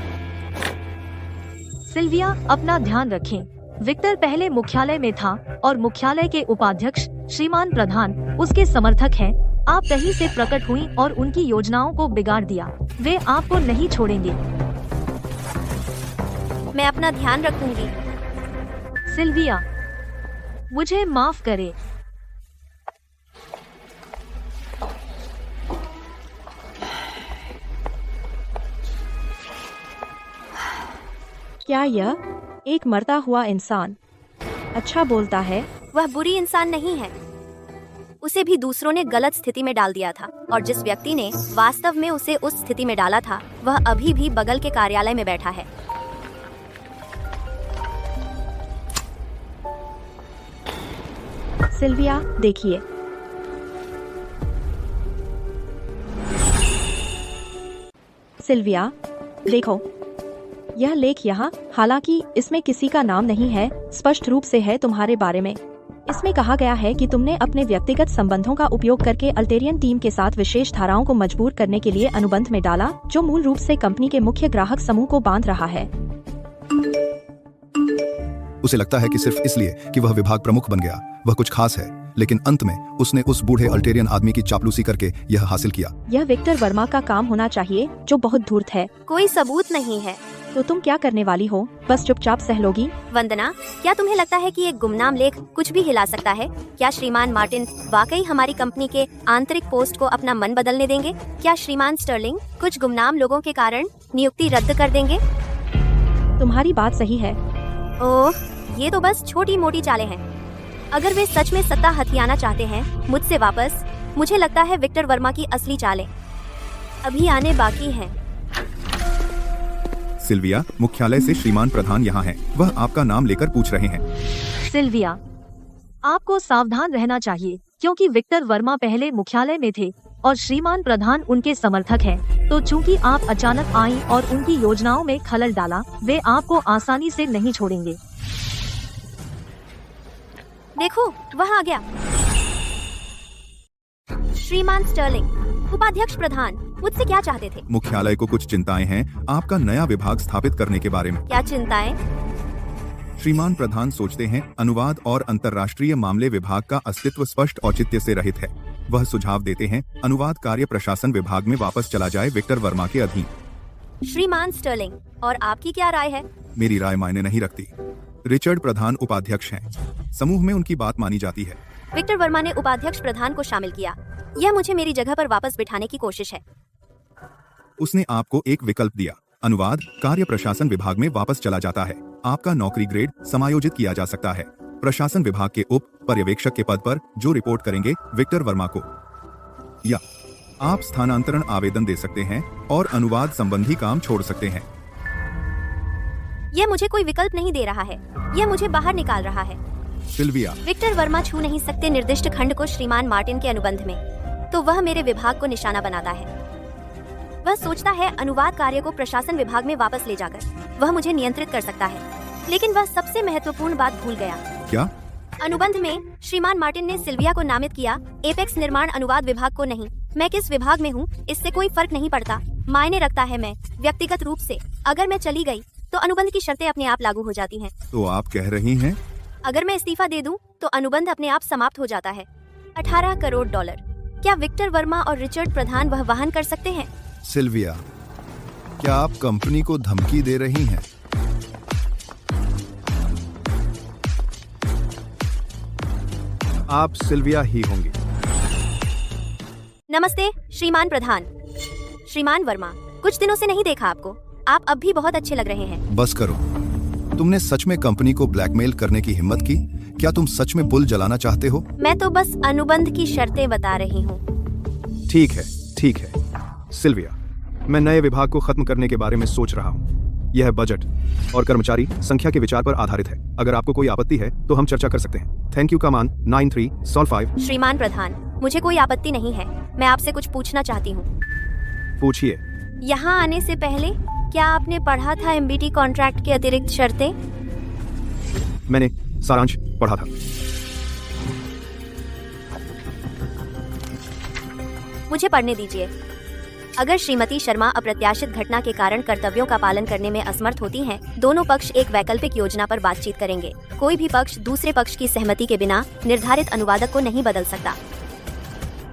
सिल्विया, अपना ध्यान रखें। विक्टर पहले मुख्यालय में था और मुख्यालय के उपाध्यक्ष श्रीमान प्रधान उसके समर्थक हैं। आप कहीं से प्रकट हुई और उनकी योजनाओं को बिगाड़ दिया। वे आपको नहीं छोड़ेंगे। मैं अपना ध्यान रखूंगी। सिल्विया, मुझे माफ करे। क्या यह एक मरता हुआ इंसान अच्छा बोलता है? वह बुरी इंसान नहीं है। उसे भी दूसरों ने गलत स्थिति में डाल दिया था और जिस व्यक्ति ने वास्तव में उसे उस स्थिति में डाला था, वह अभी भी बगल के कार्यालय में बैठा है। सिल्विया, देखिए। सिल्विया, देखो यह लेख यहाँ, हालांकि इसमें किसी का नाम नहीं है, स्पष्ट रूप से है तुम्हारे बारे में। इसमें कहा गया है कि तुमने अपने व्यक्तिगत संबंधों का उपयोग करके अल्टेरियन टीम के साथ विशेष धाराओं को मजबूर करने के लिए अनुबंध में डाला, जो मूल रूप से कंपनी के मुख्य ग्राहक समूह को बांध रहा है। उसे लगता है कि सिर्फ इसलिए कि वह विभाग प्रमुख बन गया, वह कुछ खास है, लेकिन अंत में उसने उस बूढ़े अल्टेरियन आदमी की चापलूसी करके यह हासिल किया। यह विक्टर वर्मा का काम होना चाहिए, जो बहुत धूर्त है। कोई सबूत नहीं है। तो तुम क्या करने वाली हो? बस चुपचाप सह लोगी? वंदना, क्या तुम्हें लगता है कि एक गुमनाम लेख कुछ भी हिला सकता है? क्या श्रीमान मार्टिन वाकई हमारी कंपनी के आंतरिक पोस्ट को अपना मन बदलने देंगे? क्या श्रीमान स्टर्लिंग कुछ गुमनाम लोगों के कारण नियुक्ति रद्द कर देंगे? तुम्हारी बात सही है। ओह, ये तो बस छोटी मोटी चालें हैं। अगर वे सच में सत्ता हथियाना चाहते हैं मुझसे वापस, मुझे लगता है विक्टर वर्मा की असली चालें अभी आने बाकी हैं। सिल्विया, मुख्यालय से श्रीमान प्रधान यहाँ हैं। वह आपका नाम लेकर पूछ रहे हैं। सिल्विया, आपको सावधान रहना चाहिए, क्योंकि विक्टर वर्मा पहले मुख्यालय में थे और श्रीमान प्रधान उनके समर्थक हैं। तो चूंकि आप अचानक आई और उनकी योजनाओं में खलल डाला, वे आपको आसानी से नहीं छोड़ेंगे। देखो, वह आ गया। श्रीमान स्टर्लिंग, उपाध्यक्ष प्रधान, मुझसे क्या चाहते थे? मुख्यालय को कुछ चिंताएं हैं आपका नया विभाग स्थापित करने के बारे में। क्या चिंताएं? श्रीमान प्रधान सोचते हैं अनुवाद और अंतर्राष्ट्रीय मामले विभाग का अस्तित्व स्पष्ट औचित्य से रहित है। वह सुझाव देते हैं अनुवाद कार्य प्रशासन विभाग में वापस चला जाए, विक्टर वर्मा के अधीन। श्रीमान स्टर्लिंग, और आपकी क्या राय है? मेरी राय मायने नहीं रखती। रिचर्ड प्रधान उपाध्यक्ष हैं। समूह में उनकी बात मानी जाती है। विक्टर वर्मा ने उपाध्यक्ष प्रधान को शामिल किया। यह मुझे मेरी जगह पर वापस बिठाने की कोशिश है। उसने आपको एक विकल्प दिया। अनुवाद कार्य प्रशासन विभाग में वापस चला जाता है। आपका नौकरी ग्रेड समायोजित किया जा सकता है। प्रशासन विभाग के उप पर्यवेक्षक के पद पर जो रिपोर्ट करेंगे विक्टर वर्मा को, या आप स्थानांतरण आवेदन दे सकते हैं और अनुवाद संबंधी काम छोड़ सकते हैं। यह मुझे कोई विकल्प नहीं दे रहा है, यह मुझे बाहर निकाल रहा है। सिल्विया, विक्टर वर्मा छू नहीं सकते निर्दिष्ट खंड को श्रीमान मार्टिन के अनुबंध में, तो वह मेरे विभाग को निशाना बनाता है। वह सोचता है अनुवाद कार्य को प्रशासन विभाग में वापस ले जाकर वह मुझे नियंत्रित कर सकता है, लेकिन वह सबसे महत्वपूर्ण बात भूल गया। क्या? अनुबंध में श्रीमान मार्टिन ने सिल्विया को नामित किया, एपेक्स निर्माण अनुवाद विभाग को नहीं। मैं किस विभाग में हूँ इससे कोई फर्क नहीं पड़ता, मायने रखता है मैं व्यक्तिगत रूप से। अगर मैं चली गई तो अनुबंध की शर्तें अपने आप लागू हो जाती हैं। तो आप कह रही हैं अगर मैं इस्तीफा दे दूं तो अनुबंध अपने आप समाप्त हो जाता है। 18 करोड़ डॉलर, क्या विक्टर वर्मा और रिचर्ड प्रधान वह वहन कर सकते हैं? सिल्विया, क्या आप कंपनी को धमकी दे रही हैं? आप सिल्विया ही होंगी। नमस्ते श्रीमान प्रधान। श्रीमान वर्मा, कुछ दिनों से नहीं देखा आपको। आप अब भी बहुत अच्छे लग रहे हैं। बस करो। तुमने सच में कंपनी को ब्लैकमेल करने की हिम्मत की? क्या तुम सच में बुल जलाना चाहते हो? मैं तो बस अनुबंध की शर्तें बता रही हूँ। ठीक है, ठीक है। सिल्विया, मैं नए विभाग को खत्म करने के बारे में सोच रहा हूँ। यह बजट और कर्मचारी संख्या के विचार पर आधारित है। अगर आपको कोई आपत्ति है तो हम चर्चा कर सकते हैं। थैंक यू कमान 93 सॉल 5। श्रीमान प्रधान, मुझे कोई आपत्ति नहीं है। मैं आपसे कुछ पूछना चाहती हूँ। पूछिए। यहाँ आने से पहले क्या आपने पढ़ा था एमबीटी कॉन्ट्रैक्ट की अतिरिक्त शर्तें? मैंने सारांश पढ़ा था। मुझे पढ़ने दीजिए। अगर श्रीमती शर्मा अप्रत्याशित घटना के कारण कर्तव्यों का पालन करने में असमर्थ होती हैं, दोनों पक्ष एक वैकल्पिक योजना पर बातचीत करेंगे। कोई भी पक्ष दूसरे पक्ष की सहमति के बिना निर्धारित अनुवादक को नहीं बदल सकता।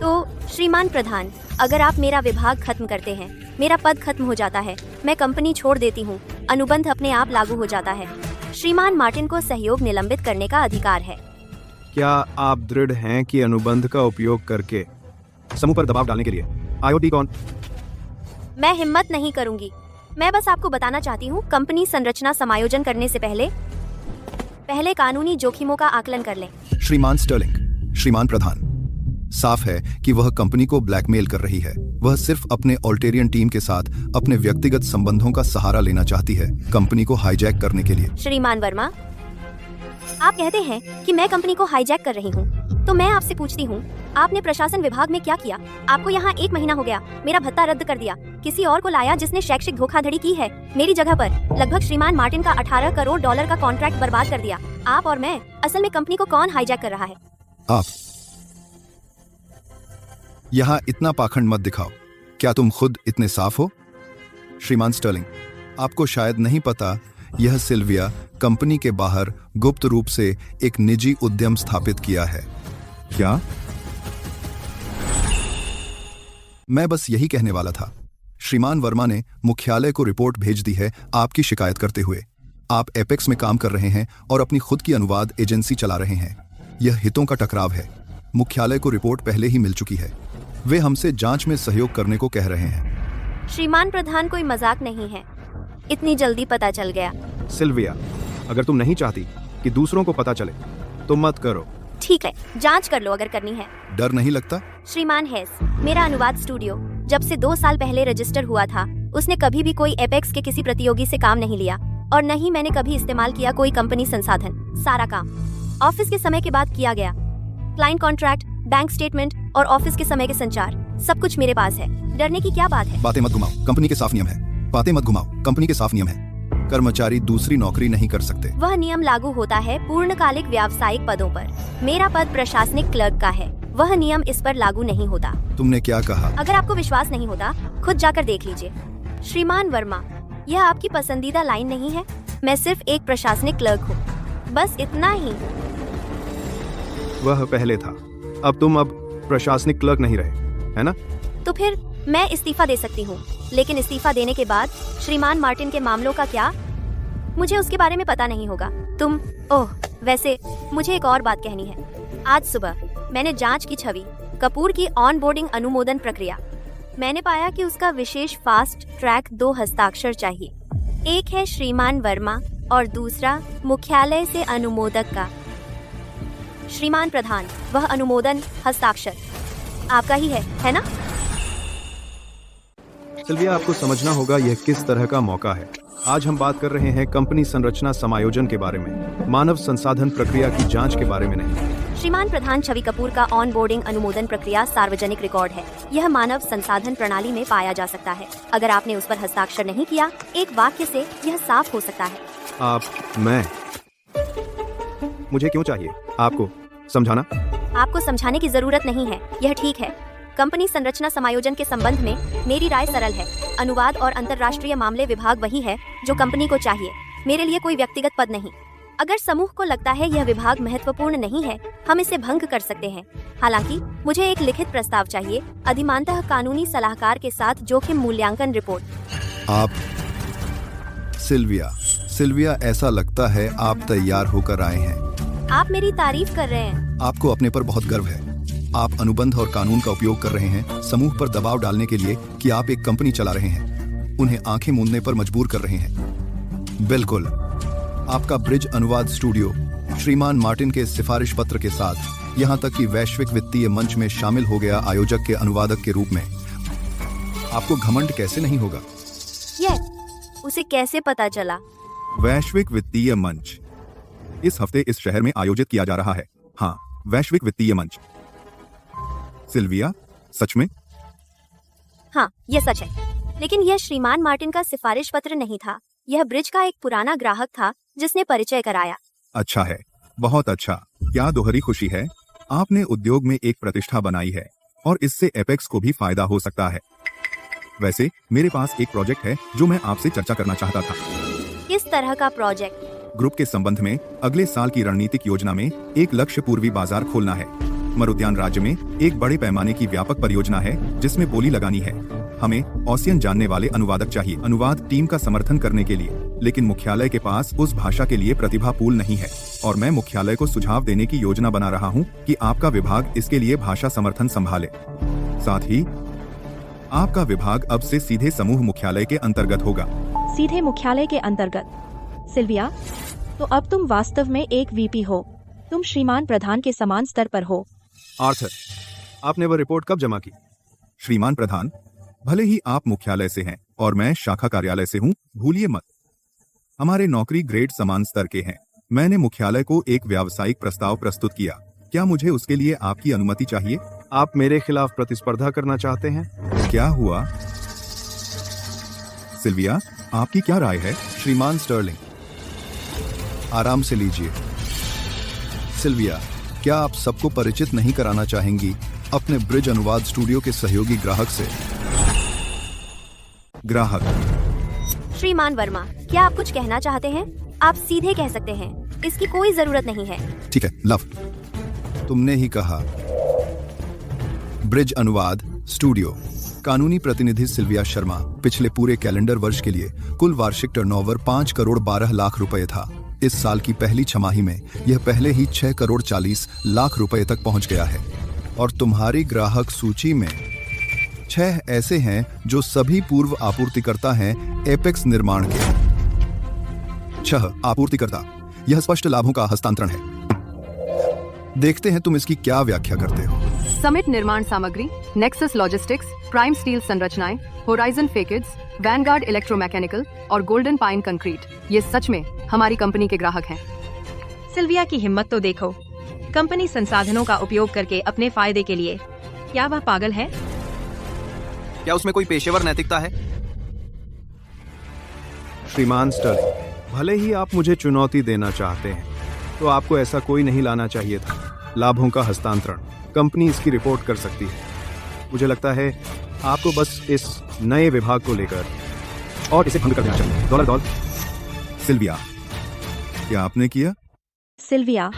तो श्रीमान प्रधान, अगर आप मेरा विभाग खत्म करते हैं, मेरा पद खत्म हो जाता है, मैं कंपनी छोड़ देती हूँ, अनुबंध अपने आप लागू हो जाता है। श्रीमान मार्टिन को सहयोग निलंबित करने का अधिकार है। क्या आप दृढ़ हैं कि अनुबंध का उपयोग करके समूह पर दबाव डालने के लिए आईओटी कौन? मैं हिम्मत नहीं करूंगी। मैं बस आपको बताना चाहती हूँ, कंपनी संरचना समायोजन करने से पहले कानूनी जोखिमों का आकलन कर लें। श्रीमान स्टर्लिंग, श्रीमान प्रधान, साफ है कि वह कंपनी को ब्लैकमेल कर रही है। वह सिर्फ अपने ऑल्टेरियन टीम के साथ अपने व्यक्तिगत संबंधों का सहारा लेना चाहती है, कंपनी को हाईजैक करने के लिए। श्रीमान वर्मा, आप कहते हैं कि मैं कंपनी को हाईजैक कर रही हूँ, तो मैं आपसे पूछती हूँ, आपने प्रशासन विभाग में क्या किया? आपको यहाँ 1 महीना हो गया, मेरा भत्ता रद्द कर दिया, किसी और को लाया जिसने शैक्षिक धोखाधड़ी की है मेरी जगह पर। लगभग श्रीमान मार्टिन का $18 करोड़ का कॉन्ट्रैक्ट बर्बाद कर दिया। आप और मैं, असल में कंपनी को कौन हाईजैक कर रहा है? आप यहाँ इतना पाखंड मत दिखाओ। क्या तुम खुद इतने साफ हो? श्रीमान स्टर्लिंग, आपको शायद नहीं पता, यह सिल्विया कंपनी के बाहर गुप्त रूप से एक निजी उद्यम स्थापित किया है। क्या? मैं बस यही कहने वाला था। श्रीमान वर्मा ने मुख्यालय को रिपोर्ट भेज दी है आपकी शिकायत करते हुए। आप एपेक्स में काम कर रहे हैं और अपनी खुद की अनुवाद एजेंसी चला रहे हैं। यह हितों का टकराव है। मुख्यालय को रिपोर्ट पहले ही मिल चुकी है। वे हमसे जांच में सहयोग करने को कह रहे हैं। श्रीमान प्रधान, कोई मजाक नहीं है। इतनी जल्दी पता चल गया? सिल्विया, अगर तुम नहीं चाहती कि दूसरों को पता चले तो मत करो। ठीक है, जांच कर लो अगर करनी है। डर नहीं लगता? श्रीमान हेस, मेरा अनुवाद स्टूडियो जब से 2 साल पहले रजिस्टर हुआ था, उसने कभी भी कोई एपेक्स के किसी प्रतियोगी से काम नहीं लिया और न ही मैंने कभी इस्तेमाल किया कोई कंपनी संसाधन। सारा काम ऑफिस के समय के बाद किया गया। क्लाइंट कॉन्ट्रैक्ट, बैंक स्टेटमेंट और ऑफिस के समय के संचार, सब कुछ मेरे पास है। डरने की क्या बात है? बातें मत घुमाओ, कंपनी के साफ नियम है। बातें मत घुमाओ, कंपनी के साफ नियम है। कर्मचारी दूसरी नौकरी नहीं कर सकते। वह नियम लागू होता है पूर्णकालिक व्यावसायिक पदों पर। मेरा पद प्रशासनिक क्लर्क का है, वह नियम इस पर लागू नहीं होता। तुमने क्या कहा? अगर आपको विश्वास नहीं होता, खुद जाकर देख लीजिए। श्रीमान वर्मा, यह आपकी पसंदीदा लाइन नहीं है। मैं सिर्फ एक प्रशासनिक क्लर्क हूँ, बस इतना ही। वह पहले था, अब तुम प्रशासनिक क्लर्क नहीं रहे, है ना? तो फिर मैं इस्तीफा दे सकती हूँ, लेकिन इस्तीफा देने के बाद श्रीमान मार्टिन के मामलों का क्या? मुझे उसके बारे में पता नहीं होगा। वैसे मुझे एक और बात कहनी है। आज सुबह मैंने जांच की छवि कपूर की ऑनबोर्डिंग अनुमोदन प्रक्रिया। मैंने पाया कि उसका विशेष फास्ट ट्रैक 2 हस्ताक्षर चाहिए। एक है श्रीमान वर्मा और दूसरा मुख्यालय से अनुमोदक का। श्रीमान प्रधान, वह अनुमोदन हस्ताक्षर आपका ही है ना? सिल्विया, आपको समझना होगा यह किस तरह का मौका है। आज हम बात कर रहे हैं कंपनी संरचना समायोजन के बारे में, मानव संसाधन प्रक्रिया की जांच के बारे में नहीं। श्रीमान प्रधान, छवि कपूर का ऑनबोर्डिंग अनुमोदन प्रक्रिया सार्वजनिक रिकॉर्ड है। यह मानव संसाधन प्रणाली में पाया जा सकता है। अगर आपने उस पर हस्ताक्षर नहीं किया, एक वाक्य से यह साफ हो सकता है। मैं मुझे क्यों चाहिए आपको समझाना? आपको समझाने की जरूरत नहीं है, यह ठीक है। कंपनी संरचना समायोजन के संबंध में मेरी राय सरल है। अनुवाद और अंतर्राष्ट्रीय मामले विभाग वही है जो कंपनी को चाहिए, मेरे लिए कोई व्यक्तिगत पद नहीं। अगर समूह को लगता है यह विभाग महत्वपूर्ण नहीं है, हम इसे भंग कर सकते हैं। हालांकि मुझे एक लिखित प्रस्ताव चाहिए, अधिमानतः कानूनी सलाहकार के साथ जोखिम मूल्यांकन रिपोर्ट। आप सिल्विया, ऐसा लगता है आप तैयार होकर आए हैं। आप मेरी तारीफ कर रहे हैं। आपको अपने पर बहुत गर्व है। आप अनुबंध और कानून का उपयोग कर रहे हैं समूह पर दबाव डालने के लिए कि आप एक कंपनी चला रहे हैं, उन्हें आंखें मूंदने पर मजबूर कर रहे हैं। बिल्कुल, आपका ब्रिज अनुवाद स्टूडियो श्रीमान मार्टिन के सिफारिश पत्र के साथ यहाँ तक कि वैश्विक वित्तीय मंच में शामिल हो गया आयोजक के अनुवादक के रूप में। आपको घमंड कैसे नहीं होगा? उसे कैसे पता चला? वैश्विक वित्तीय मंच इस हफ्ते इस शहर में आयोजित किया जा रहा है। हाँ, वैश्विक वित्तीय मंच। सिल्विया, सच में? हाँ, यह सच है। लेकिन यह श्रीमान मार्टिन का सिफारिश पत्र नहीं था। यह ब्रिज का एक पुराना ग्राहक था जिसने परिचय कराया। अच्छा है, बहुत अच्छा। क्या दोहरी खुशी है। आपने उद्योग में एक प्रतिष्ठा बनाई है और इससे एपेक्स को भी फायदा हो सकता है। वैसे मेरे पास एक प्रोजेक्ट है जो मैं आपसे चर्चा करना चाहता था। किस तरह का प्रोजेक्ट? ग्रुप के संबंध में अगले साल की रणनीतिक योजना में एक लक्ष्य पूर्वी बाजार खोलना है। मरुद्यान राज्य में एक बड़े पैमाने की व्यापक परियोजना है जिसमें बोली लगानी है। हमें ओसियन जानने वाले अनुवादक चाहिए अनुवाद टीम का समर्थन करने के लिए, लेकिन मुख्यालय के पास उस भाषा के लिए प्रतिभा पूल नहीं है और मैं मुख्यालय को सुझाव देने की योजना बना रहा हूँ कि आपका विभाग इसके लिए भाषा समर्थन संभाले। साथ ही आपका विभाग अब से सीधे समूह मुख्यालय के अंतर्गत होगा। सीधे मुख्यालय के अंतर्गत? सिल्विया, तो अब तुम वास्तव में एक वीपी हो। तुम श्रीमान प्रधान के समान स्तर पर हो। आर्थर, आपने वह रिपोर्ट कब जमा की? श्रीमान प्रधान, भले ही आप मुख्यालय से हैं और मैं शाखा कार्यालय से हूँ, भूलिए मत। हमारे नौकरी ग्रेड समान स्तर के हैं। मैंने मुख्यालय को एक व्यावसायिक प्रस्ताव प्रस्तुत किया। क्या मुझे उसके लिए आपकी अनुमति चाहिए? आप मेरे खिलाफ प्रतिस्पर्धा करना चाहते हैं? क्या हुआ? सिल्विया, आपकी क्या राय है? श्रीमान स्टर्लिंग, आराम से लीजिए। सिल्विया, क्या आप सबको परिचित नहीं कराना चाहेंगी अपने ब्रिज अनुवाद स्टूडियो के सहयोगी ग्राहक से? ग्राहक? श्रीमान वर्मा, क्या आप कुछ कहना चाहते हैं? आप सीधे कह सकते हैं, इसकी कोई जरूरत नहीं है। ठीक है, लव, तुमने ही कहा। ब्रिज अनुवाद स्टूडियो। कानूनी प्रतिनिधि सिल्विया शर्मा। पिछले पूरे कैलेंडर वर्ष के लिए कुल वार्षिक टर्नओवर 5 करोड़ 12 लाख रुपए था। इस साल की पहली छमाही में यह पहले ही 6 करोड़ 40 लाख रुपए तक पहुंच गया है और तुम्हारी ग्राहक सूची में 6 ऐसे हैं जो सभी पूर्व आपूर्तिकर्ता हैं एपेक्स निर्माण के। 6 आपूर्तिकर्ता, यह स्पष्ट लाभों का हस्तांतरण है। देखते हैं तुम इसकी क्या व्याख्या करते हो। समिट निर्माण सामग्री, नेक्सस लॉजिस्टिक्स, प्राइम स्टील संरचनाएं, होराइजन फेकिड्स, वैनगार्ड इलेक्ट्रोमैकेनिकल और गोल्डन पाइन कंक्रीट, ये सच में हमारी कंपनी के ग्राहक हैं। सिल्विया की हिम्मत तो देखो। कंपनी संसाधनों का उपयोग करके अपने फायदे के लिए। क्या वह पागल है? क्या उसमें कोई पेशेवर नैतिकता है? श्रीमान स्टर्लिंग, भले ही आप मुझे चुनौती देना चाहते हैं तो आपको ऐसा कोई नहीं लाना चाहिए था। लाभों का हस्तांतरण, कंपनी इसकी रिपोर्ट कर सकती है। मुझे लगता है आपको बस इस नए विभाग को लेकर और इसे भंग कर देना चाहिए। दौलत। सिल्विया, क्या आपने किया? सिल्विया,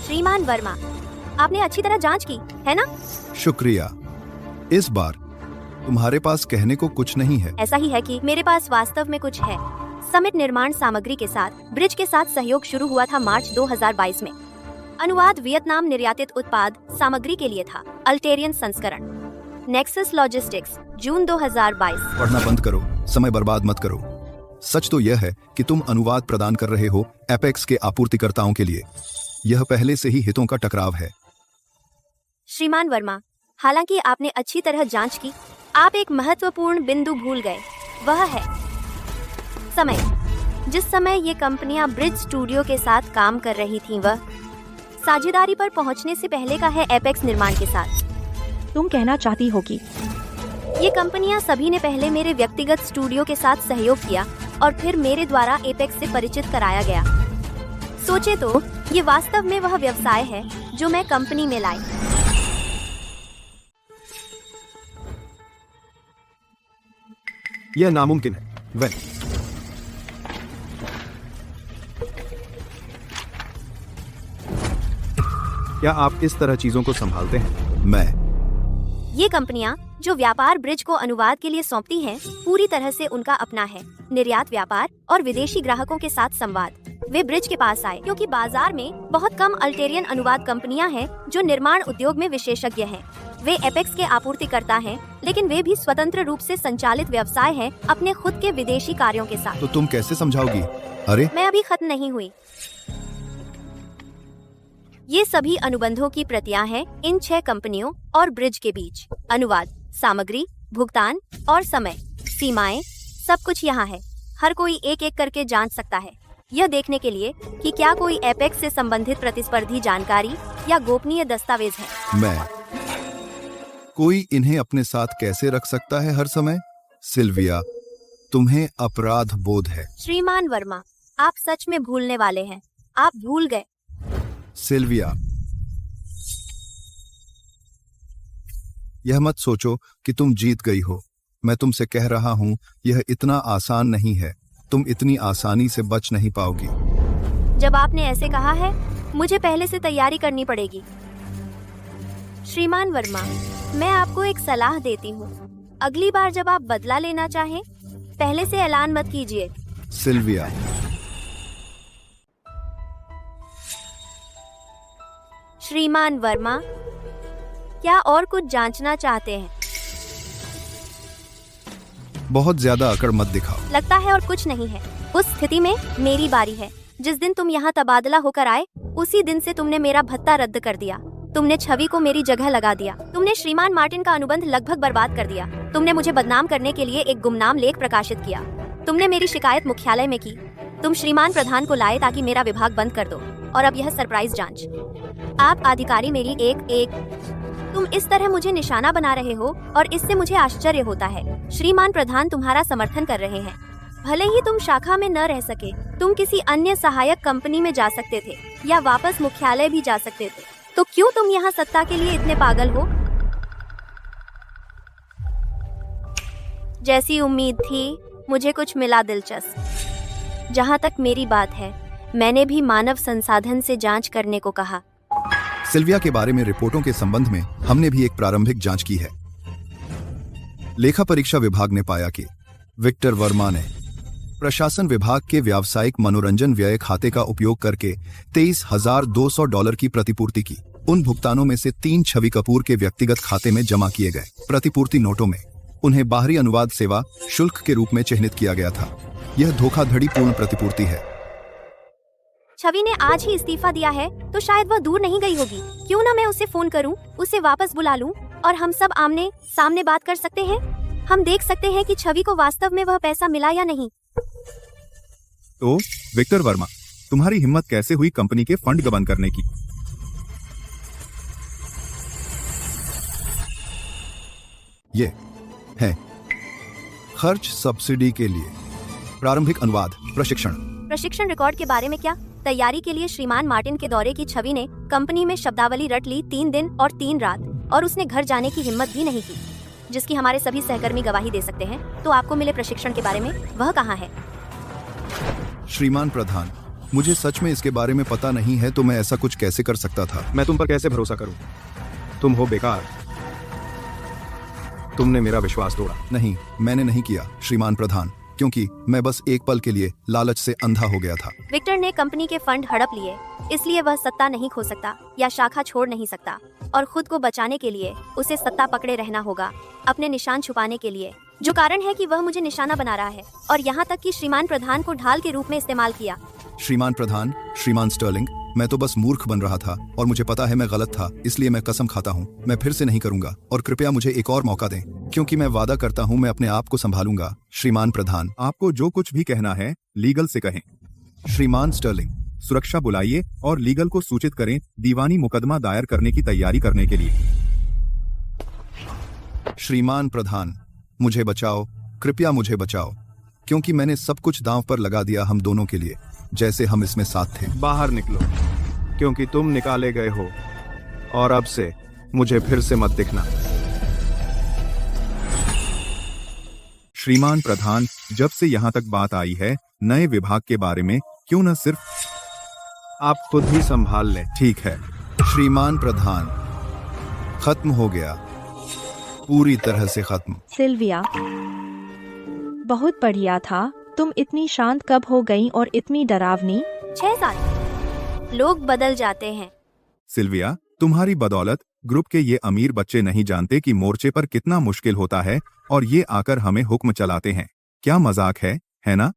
श्रीमान वर्मा, आपने अच्छी तरह जांच की है ना? शुक्रिया। इस बार तुम्हारे पास कहने को कुछ नहीं है। ऐसा ही है कि मेरे पास वास्तव में कुछ है। समिट निर्माण सामग्री के साथ ब्रिज के साथ सहयोग शुरू हुआ था मार्च 2022 में। अनुवाद वियतनाम निर्यातित उत्पाद सामग्री के लिए था। अल्टेरियन संस्करण। नेक्सस लॉजिस्टिक्स, जून 2022। पढ़ना बंद करो, समय बर्बाद मत करो। सच तो यह है कि तुम अनुवाद प्रदान कर रहे हो एपेक्स के आपूर्तिकर्ताओं के लिए। यह पहले से ही हितों का टकराव है। श्रीमान वर्मा, हालांकि आपने अच्छी तरह जांच की, आप एक महत्वपूर्ण बिंदु भूल गए। वह है समय। जिस समय ये कंपनियां ब्रिज स्टूडियो के साथ काम कर रही थीं, वह साझेदारी पर पहुंचने से पहले का है एपेक्स निर्माण के साथ। तुम कहना चाहती हो कि ये कंपनियां सभी ने पहले मेरे व्यक्तिगत स्टूडियो के साथ सहयोग किया और फिर मेरे द्वारा एपेक्स से परिचित कराया गया। सोचे तो ये वास्तव में वह व्यवसाय है जो मैं कंपनी में लाई। यह नामुमकिन है। वेल, क्या आप इस तरह चीजों को संभालते हैं? ये कंपनियां जो व्यापार ब्रिज को अनुवाद के लिए सौंपती हैं, पूरी तरह से उनका अपना है। निर्यात व्यापार और विदेशी ग्राहकों के साथ संवाद। वे ब्रिज के पास आए क्योंकि बाजार में बहुत कम अल्टेरियन अनुवाद कंपनियां हैं जो निर्माण उद्योग में विशेषज्ञ हैं। वे एपेक्स के आपूर्तिकर्ता हैं, लेकिन वे भी स्वतंत्र रूप से संचालित व्यवसाय हैं अपने खुद के विदेशी कार्यों के साथ। तो तुम कैसे समझाओगी? अरे, मैं अभी खत्म नहीं हुई। ये सभी अनुबंधों की प्रतियां हैं इन 6 कंपनियों और ब्रिज के बीच। अनुवाद, सामग्री, भुगतान और समय सीमाएं, सब कुछ यहाँ है। हर कोई एक एक करके जांच सकता है, यह देखने के लिए कि क्या कोई एपेक्स से संबंधित प्रतिस्पर्धी जानकारी या गोपनीय दस्तावेज है। कोई इन्हें अपने साथ कैसे रख सकता है हर समय? सिल्विया, तुम्हें अपराध बोध है। श्रीमान वर्मा, आप सच में भूलने वाले हैं। आप भूल गए। सिल्विया, यह मत सोचो कि तुम जीत गई हो। मैं तुमसे कह रहा हूं, यह इतना आसान नहीं है। तुम इतनी आसानी से बच नहीं पाओगी। जब आपने ऐसे कहा है, मुझे पहले से तैयारी करनी पड़ेगी। श्रीमान वर्मा, मैं आपको एक सलाह देती हूँ। अगली बार जब आप बदला लेना चाहें, पहले से ऐलान मत कीजिए। सिल्विया, श्रीमान वर्मा, क्या और कुछ जांचना चाहते हैं? बहुत ज्यादा अकड़ मत दिखाओ। लगता है और कुछ नहीं है। उस स्थिति में मेरी बारी है। जिस दिन तुम यहाँ तबादला होकर आए, उसी दिन से तुमने मेरा भत्ता रद्द कर दिया। तुमने छवि को मेरी जगह लगा दिया। तुमने श्रीमान मार्टिन का अनुबंध लगभग बर्बाद कर दिया। तुमने मुझे बदनाम करने के लिए एक गुमनाम लेख प्रकाशित किया। तुमने मेरी शिकायत मुख्यालय में की। तुम श्रीमान प्रधान को लाए ताकि मेरा विभाग बंद कर दो। और अब यह सरप्राइज जांच। आप अधिकारी मेरी तुम इस तरह मुझे निशाना बना रहे हो और इससे मुझे आश्चर्य होता है। श्रीमान प्रधान तुम्हारा समर्थन कर रहे हैं। भले ही तुम शाखा में न रह सके, तुम किसी अन्य सहायक कंपनी में जा सकते थे या वापस मुख्यालय भी जा सकते थे। तो क्यों तुम यहाँ सत्ता के लिए इतने पागल हो? जैसी उम्मीद थी, मुझे कुछ मिला दिलचस्प। जहाँ तक मेरी बात है, मैंने भी मानव संसाधन से जांच करने को कहा। सिल्विया के बारे में रिपोर्टों के संबंध में हमने भी एक प्रारंभिक जांच की है। लेखा परीक्षा विभाग ने पाया कि विक्टर वर्मा ने प्रशासन विभाग के व्यावसायिक मनोरंजन व्यय खाते का उपयोग करके $23,200 की प्रतिपूर्ति की। उन भुगतानों में से 3 छवि कपूर के व्यक्तिगत खाते में जमा किए गए। प्रतिपूर्ति नोटों में उन्हें बाहरी अनुवाद सेवा शुल्क के रूप में चिह्नित किया गया था। यह धोखाधड़ी पूर्ण प्रतिपूर्ति है। छवि ने आज ही इस्तीफा दिया है, तो शायद वह दूर नहीं गई होगी। क्यों ना मैं उसे फोन करूं, उसे वापस बुला लूं और हम सब आमने सामने बात कर सकते हैं। हम देख सकते हैं कि छवि को वास्तव में वह पैसा मिला या नहीं। तो विक्टर वर्मा, तुम्हारी हिम्मत कैसे हुई कंपनी के फंड गबन करने की? ये है खर्च सब्सिडी के लिए। प्रारंभिक अनुवाद प्रशिक्षण रिकॉर्ड के बारे में क्या? तैयारी के लिए श्रीमान मार्टिन के दौरे की छवि ने कंपनी में शब्दावली रट ली 3 दिन और 3 रात, और उसने घर जाने की हिम्मत भी नहीं की, जिसकी हमारे सभी सहकर्मी गवाही दे सकते हैं। तो आपको मिले प्रशिक्षण के बारे में, वह कहाँ है? श्रीमान प्रधान, मुझे सच में इसके बारे में पता नहीं है, तो मैं ऐसा कुछ कैसे कर सकता था? मैं तुम पर कैसे भरोसा करूं? तुम हो बेकार। तुमने मेरा विश्वास तोड़ा। नहीं, मैंने नहीं किया श्रीमान प्रधान, क्योंकि मैं बस एक पल के लिए लालच से अंधा हो गया था। विक्टर ने कंपनी के फंड हड़प लिए, इसलिए वह सत्ता नहीं खो सकता या शाखा छोड़ नहीं सकता। और खुद को बचाने के लिए उसे सत्ता पकड़े रहना होगा, अपने निशान छुपाने के लिए, जो कारण है कि वह मुझे निशाना बना रहा है और यहाँ तक कि श्रीमान प्रधान को ढाल के रूप में इस्तेमाल किया। श्रीमान प्रधान, श्रीमान स्टर्लिंग, मैं तो बस मूर्ख बन रहा था और मुझे पता है मैं गलत था, इसलिए मैं कसम खाता हूँ मैं फिर से नहीं करूंगा। और कृपया मुझे एक और मौका दें, क्योंकि मैं वादा करता हूँ मैं अपने आप को संभालूंगा। श्रीमान प्रधान, आपको जो कुछ भी कहना है लीगल से कहें। श्रीमान स्टर्लिंग, सुरक्षा बुलाइए और लीगल को सूचित करें दीवानी मुकदमा दायर करने की तैयारी करने के लिए। श्रीमान प्रधान, मुझे बचाओ, कृपया मुझे बचाओ, क्योंकि मैंने सब कुछ दांव पर लगा दिया हम दोनों के लिए, जैसे हम इसमें साथ थे। बाहर निकलो, क्योंकि तुम निकाले गए हो और अब से मुझे फिर से मत दिखना। श्रीमान प्रधान, जब से यहाँ तक बात आई है नए विभाग के बारे में, क्यों न सिर्फ आप खुद ही संभाल लें। ठीक है श्रीमान प्रधान, खत्म हो गया, पूरी तरह से खत्म। सिल्विया, बहुत बढ़िया था। तुम इतनी शांत कब हो गई और इतनी डरावनी? 6 साल। लोग बदल जाते हैं। सिल्विया, तुम्हारी बदौलत ग्रुप के ये अमीर बच्चे नहीं जानते कि मोर्चे पर कितना मुश्किल होता है, और ये आकर हमें हुक्म चलाते हैं। क्या मजाक है ना?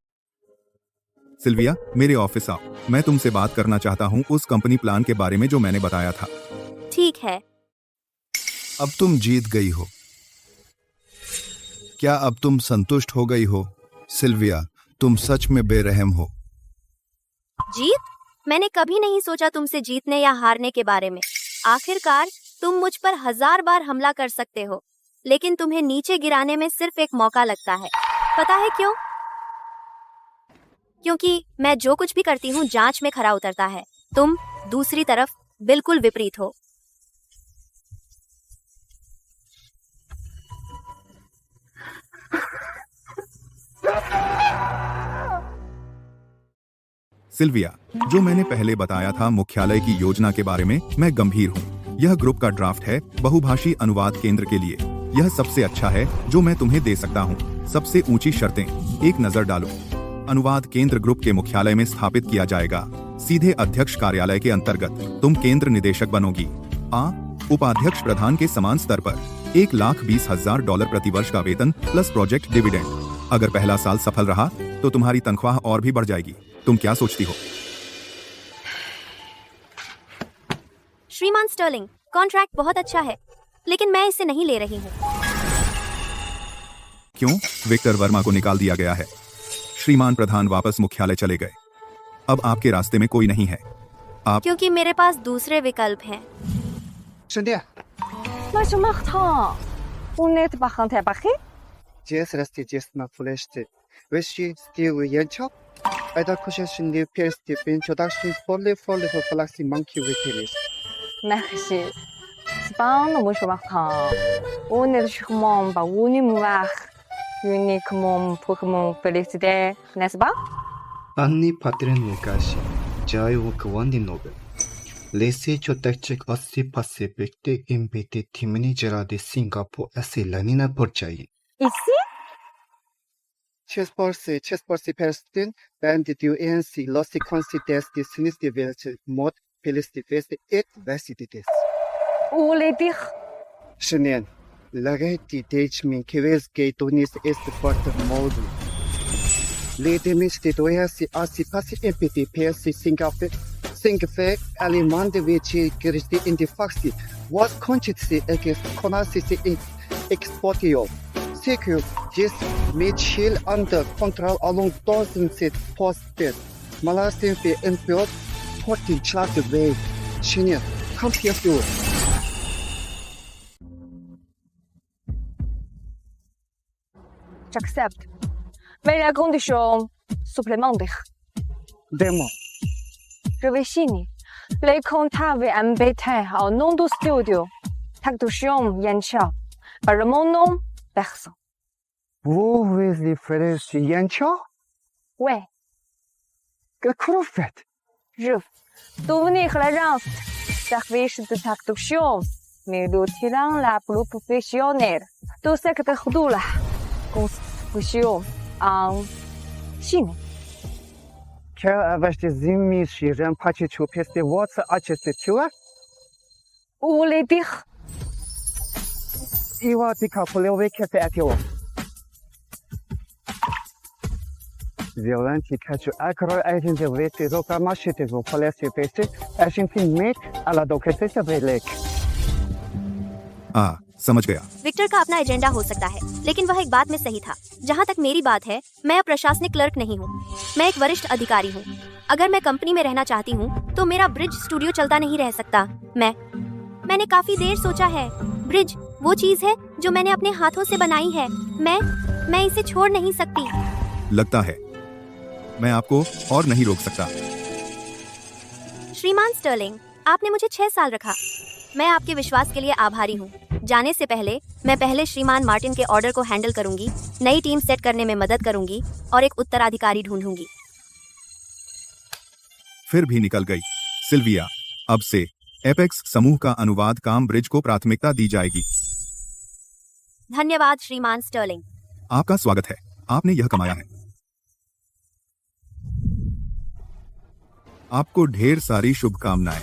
सिल्विया, मेरे ऑफिस आओ, मैं तुमसे बात करना चाहता हूँ उस कंपनी प्लान के बारे में जो मैंने बताया था। ठीक है। अब तुम जीत गई हो। क्या अब तुम संतुष्ट हो गई हो? सिल्विया, तुम सच में बेरहम हो। जीत? मैंने कभी नहीं सोचा तुमसे जीतने या हारने के बारे में। आखिरकार तुम मुझ पर 1000 बार हमला कर सकते हो, लेकिन तुम्हें नीचे गिराने में सिर्फ एक मौका लगता है। पता है क्यों? क्योंकि मैं जो कुछ भी करती हूँ जांच में खरा उतरता है। तुम दूसरी तरफ बिल्कुल विपरीत हो। सिल्विया, जो मैंने पहले बताया था मुख्यालय की योजना के बारे में, मैं गंभीर हूँ। यह ग्रुप का ड्राफ्ट है बहुभाषी अनुवाद केंद्र के लिए। यह सबसे अच्छा है जो मैं तुम्हें दे सकता हूँ। सबसे ऊंची शर्तें, एक नजर डालो। अनुवाद केंद्र ग्रुप के मुख्यालय में स्थापित किया जाएगा, सीधे अध्यक्ष कार्यालय के अंतर्गत। तुम केंद्र निदेशक बनोगी। उपाध्यक्ष प्रधान के समान स्तर पर $1,20,000 प्रति वर्ष का वेतन प्लस प्रोजेक्ट डिविडेंड। अगर पहला साल सफल रहा तो तुम्हारी तनख्वाह और भी बढ़ जाएगी। तुम क्या सोचती हो? श्रीमान स्टर्लिंग, कॉन्ट्रैक्ट बहुत अच्छा है, लेकिन मैं इसे नहीं ले रही हूँ। क्यों? विक्टर वर्मा को निकाल दिया गया है। श्रीमान प्रधान वापस मुख्यालय चले गए। अब आपके रास्ते में कोई नहीं है। आप क्योंकि मेरे पास दूसरे विकल्प हैं। Merci. Spaan no moest wachten. O늘 schmom ba unim wach. Unique mom Pokémon felicité, n'est-ce pas? Anni patrenukashi, jaiu kwandi nobe. Laissez chotakchik assi passe bekte imbete timini jara de Singapore assi lanina porchai. Ici? Chesparsi perstin, bandit UNC, lossi considers the sinister village mod felicity fest et vestiditis. Où les dire? Shenien, lagati dage min kevels gaitonis est part modu. Les demis de doyasi assi passi impeti persi Singapore alimande vici cristi in the faxi was consciously against conasisi in exportio. Secure, just made chill under control along dozens of posted. Malasin fi import 14 chart away. Shenien, come here you. J'accepte. Mais la condition supplémentaire. Demo. Je vais signer les contrats avec MBT au nom du studio. Traduction Yancha. Par mon nom, personne. Vous voulez faire ce Yancha? Ouais. Que vous faites? Je devenir l'agence service de traduction, mais l'outil la plus professionnelle. Du secteur de la construction en Chine. Quel avais des amis qui rempachaient au peste votre architecture? Où les dire? Iwa tika polewe kefe atio. Violenti cacio acro agent de vete roca machete vo palestre peste agent filmet à la doquete se velek. समझ गया। Victor का अपना agenda हो सकता है, लेकिन वह एक बात में सही था। जहाँ तक मेरी बात है, मैं अब प्रशासनिक क्लर्क नहीं हूँ, मैं एक वरिष्ठ अधिकारी हूँ। अगर मैं कंपनी में रहना चाहती हूँ, तो मेरा ब्रिज स्टूडियो चलता नहीं रह सकता। मैंने काफी देर सोचा है। ब्रिज वो चीज है जो मैंने अपने हाथों से बनाई है। मैं इसे छोड़ नहीं सकती। लगता है मैं आपको और नहीं रोक सकता। श्रीमान स्टर्लिंग, आपने मुझे 6 साल रखा। मैं आपके विश्वास के लिए आभारी हूँ। जाने से पहले मैं पहले श्रीमान मार्टिन के ऑर्डर को हैंडल करूंगी, नई टीम सेट करने में मदद करूंगी और एक उत्तराधिकारी ढूंढूंगी। फिर भी निकल गई। सिल्विया, अब से एपेक्स समूह का अनुवाद काम ब्रिज को प्राथमिकता दी जाएगी। धन्यवाद श्रीमान स्टर्लिंग। आपका स्वागत है। आपने यह कमाया है। आपको ढेर सारी शुभकामनाएं।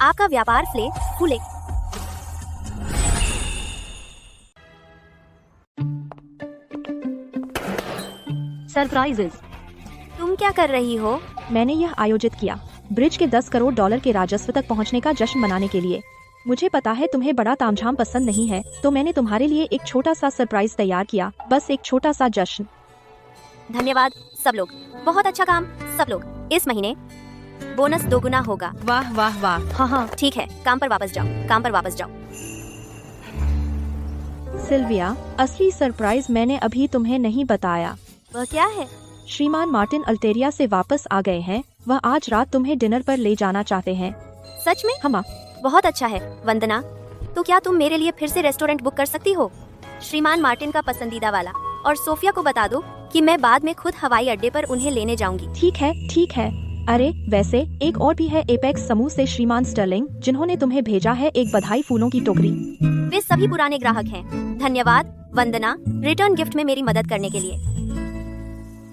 आपका व्यापार फूले। सरप्राइजेस। तुम क्या कर रही हो? मैंने यह आयोजित किया ब्रिज के $10 करोड़ के राजस्व तक पहुंचने का जश्न मनाने के लिए। मुझे पता है तुम्हें बड़ा तामझाम पसंद नहीं है, तो मैंने तुम्हारे लिए एक छोटा सा सरप्राइज तैयार किया। बस एक छोटा सा जश्न। धन्यवाद सब लोग, बहुत अच्छा काम सब लोग। इस महीने बोनस 2 गुना होगा। वाह वाह वाह। हाँ, ठीक है, काम पर वापस जाओ। सिल्विया, असली सरप्राइज मैंने अभी तुम्हें नहीं बताया। वह क्या है? श्रीमान मार्टिन अल्टेरिया से वापस आ गए हैं। वह आज रात तुम्हें डिनर पर ले जाना चाहते हैं। सच में? हाँ। बहुत अच्छा है वंदना। तो क्या तुम मेरे लिए फिर से रेस्टोरेंट बुक कर सकती हो? श्रीमान मार्टिन का पसंदीदा वाला। और सोफिया को बता दो कि मैं बाद में खुद हवाई अड्डे पर उन्हें लेने जाऊंगी। ठीक है, ठीक है। अरे वैसे एक और भी है एपेक्स समूह से श्रीमान स्टर्लिंग, जिन्होंने तुम्हें भेजा है एक बधाई फूलों की टोकरी। वे सभी पुराने ग्राहक हैं। धन्यवाद वंदना, रिटर्न गिफ्ट में मेरी मदद करने के लिए।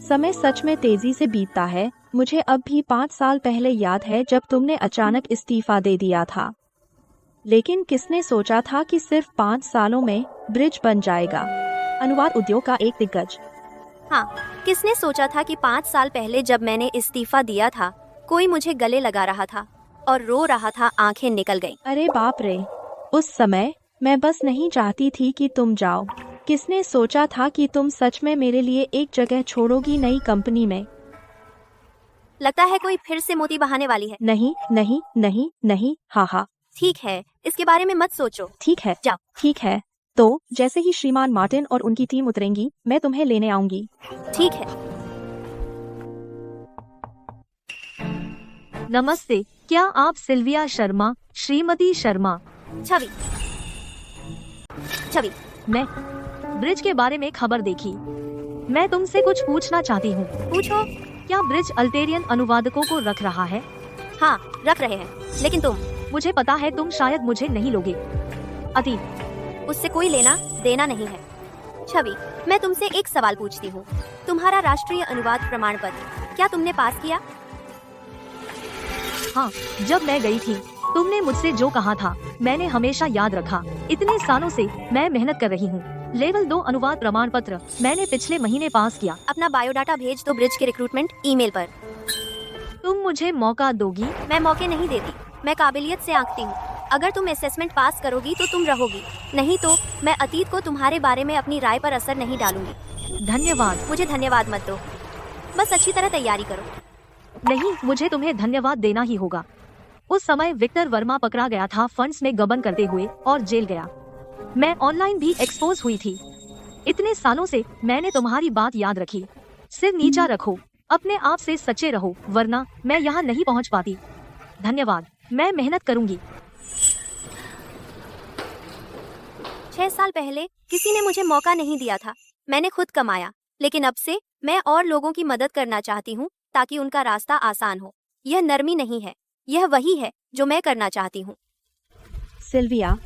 समय सच में तेजी से बीतता है। मुझे अब भी 5 साल पहले याद है जब तुमने अचानक इस्तीफा दे दिया था। लेकिन किसने सोचा था कि सिर्फ 5 सालों में ब्रिज बन जाएगा। अनुवाद उद्योग का एक दिग्गज। हाँ, किसने सोचा था कि 5 साल पहले जब मैंने इस्तीफा दिया था, कोई मुझे गले लगा रहा था और रो रहा था, आंखें निकल गईं। अरे बाप रे, उस समय मैं बस नहीं चाहती थी कि तुम जाओ। किसने सोचा था कि तुम सच में मेरे लिए एक जगह छोड़ोगी नई कंपनी में। लगता है कोई फिर से मोती बहाने वाली है। नहीं नहीं नहीं नहीं, हाँ। ठीक है, इसके बारे में मत सोचो। ठीक है, जाओ। ठीक है, तो जैसे ही श्रीमान मार्टिन और उनकी टीम उतरेंगी, मैं तुम्हें लेने आऊंगी। ठीक है। नमस्ते, क्या आप सिल्विया शर्मा, श्रीमती शर्मा? छवि, मैं ब्रिज के बारे में खबर देखी। मैं तुमसे कुछ पूछना चाहती हूँ। पूछो। क्या ब्रिज अल्टेरियन अनुवादकों को रख रहा है? हाँ, रख रहे हैं। लेकिन तुम? मुझे पता है तुम शायद मुझे नहीं लोगे। अति उससे कोई लेना देना नहीं है। छवि, मैं तुमसे एक सवाल पूछती हूँ। तुम्हारा राष्ट्रीय अनुवाद प्रमाण पत्र क्या तुमने पास किया? हाँ, जब मैं गई थी तुमने मुझसे जो कहा था मैंने हमेशा याद रखा। इतने सालों से मैं मेहनत कर रही हूँ। लेवल 2 अनुवाद प्रमाण पत्र मैंने पिछले महीने पास किया। अपना बायोडाटा भेज दो ब्रिज के रिक्रूटमेंट ईमेल पर। तुम मुझे मौका दोगी? मैं मौके नहीं देती, मैं काबिलियत से आंकती हूँ। अगर तुम असेसमेंट पास करोगी तो तुम रहोगी, नहीं तो मैं अतीत को तुम्हारे बारे में अपनी राय पर असर नहीं डालूंगी। धन्यवाद। मुझे धन्यवाद मत दो, बस अच्छी तरह तैयारी करो। नहीं, मुझे तुम्हें धन्यवाद देना ही होगा। उस समय विक्टर वर्मा पकड़ा गया था फंड्स में गबन करते हुए और जेल गया। मैं ऑनलाइन भी एक्सपोज हुई थी। इतने सालों से मैंने तुम्हारी बात याद रखी। सिर नीचा रखो, अपने आप से सच्चे रहो, वरना मैं यहाँ नहीं पहुँच पाती। धन्यवाद, मैं मेहनत करूँगी। 6 साल पहले किसी ने मुझे मौका नहीं दिया था। मैंने खुद कमाया, लेकिन अब से मैं और लोगों की मदद करना चाहती हूँ ताकि उनका रास्ता आसान हो। यह नरमी नहीं है, यह वही है जो मैं करना चाहती हूँ। सिल्विया,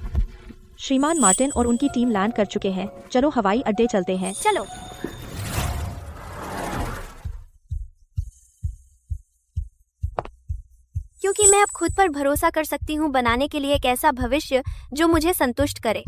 श्रीमान मार्टिन और उनकी टीम लैंड कर चुके हैं। चलो हवाई अड्डे चलते हैं। चलो। क्योंकि मैं अब खुद पर भरोसा कर सकती हूँ बनाने के लिए एक ऐसा भविष्य जो मुझे संतुष्ट करे।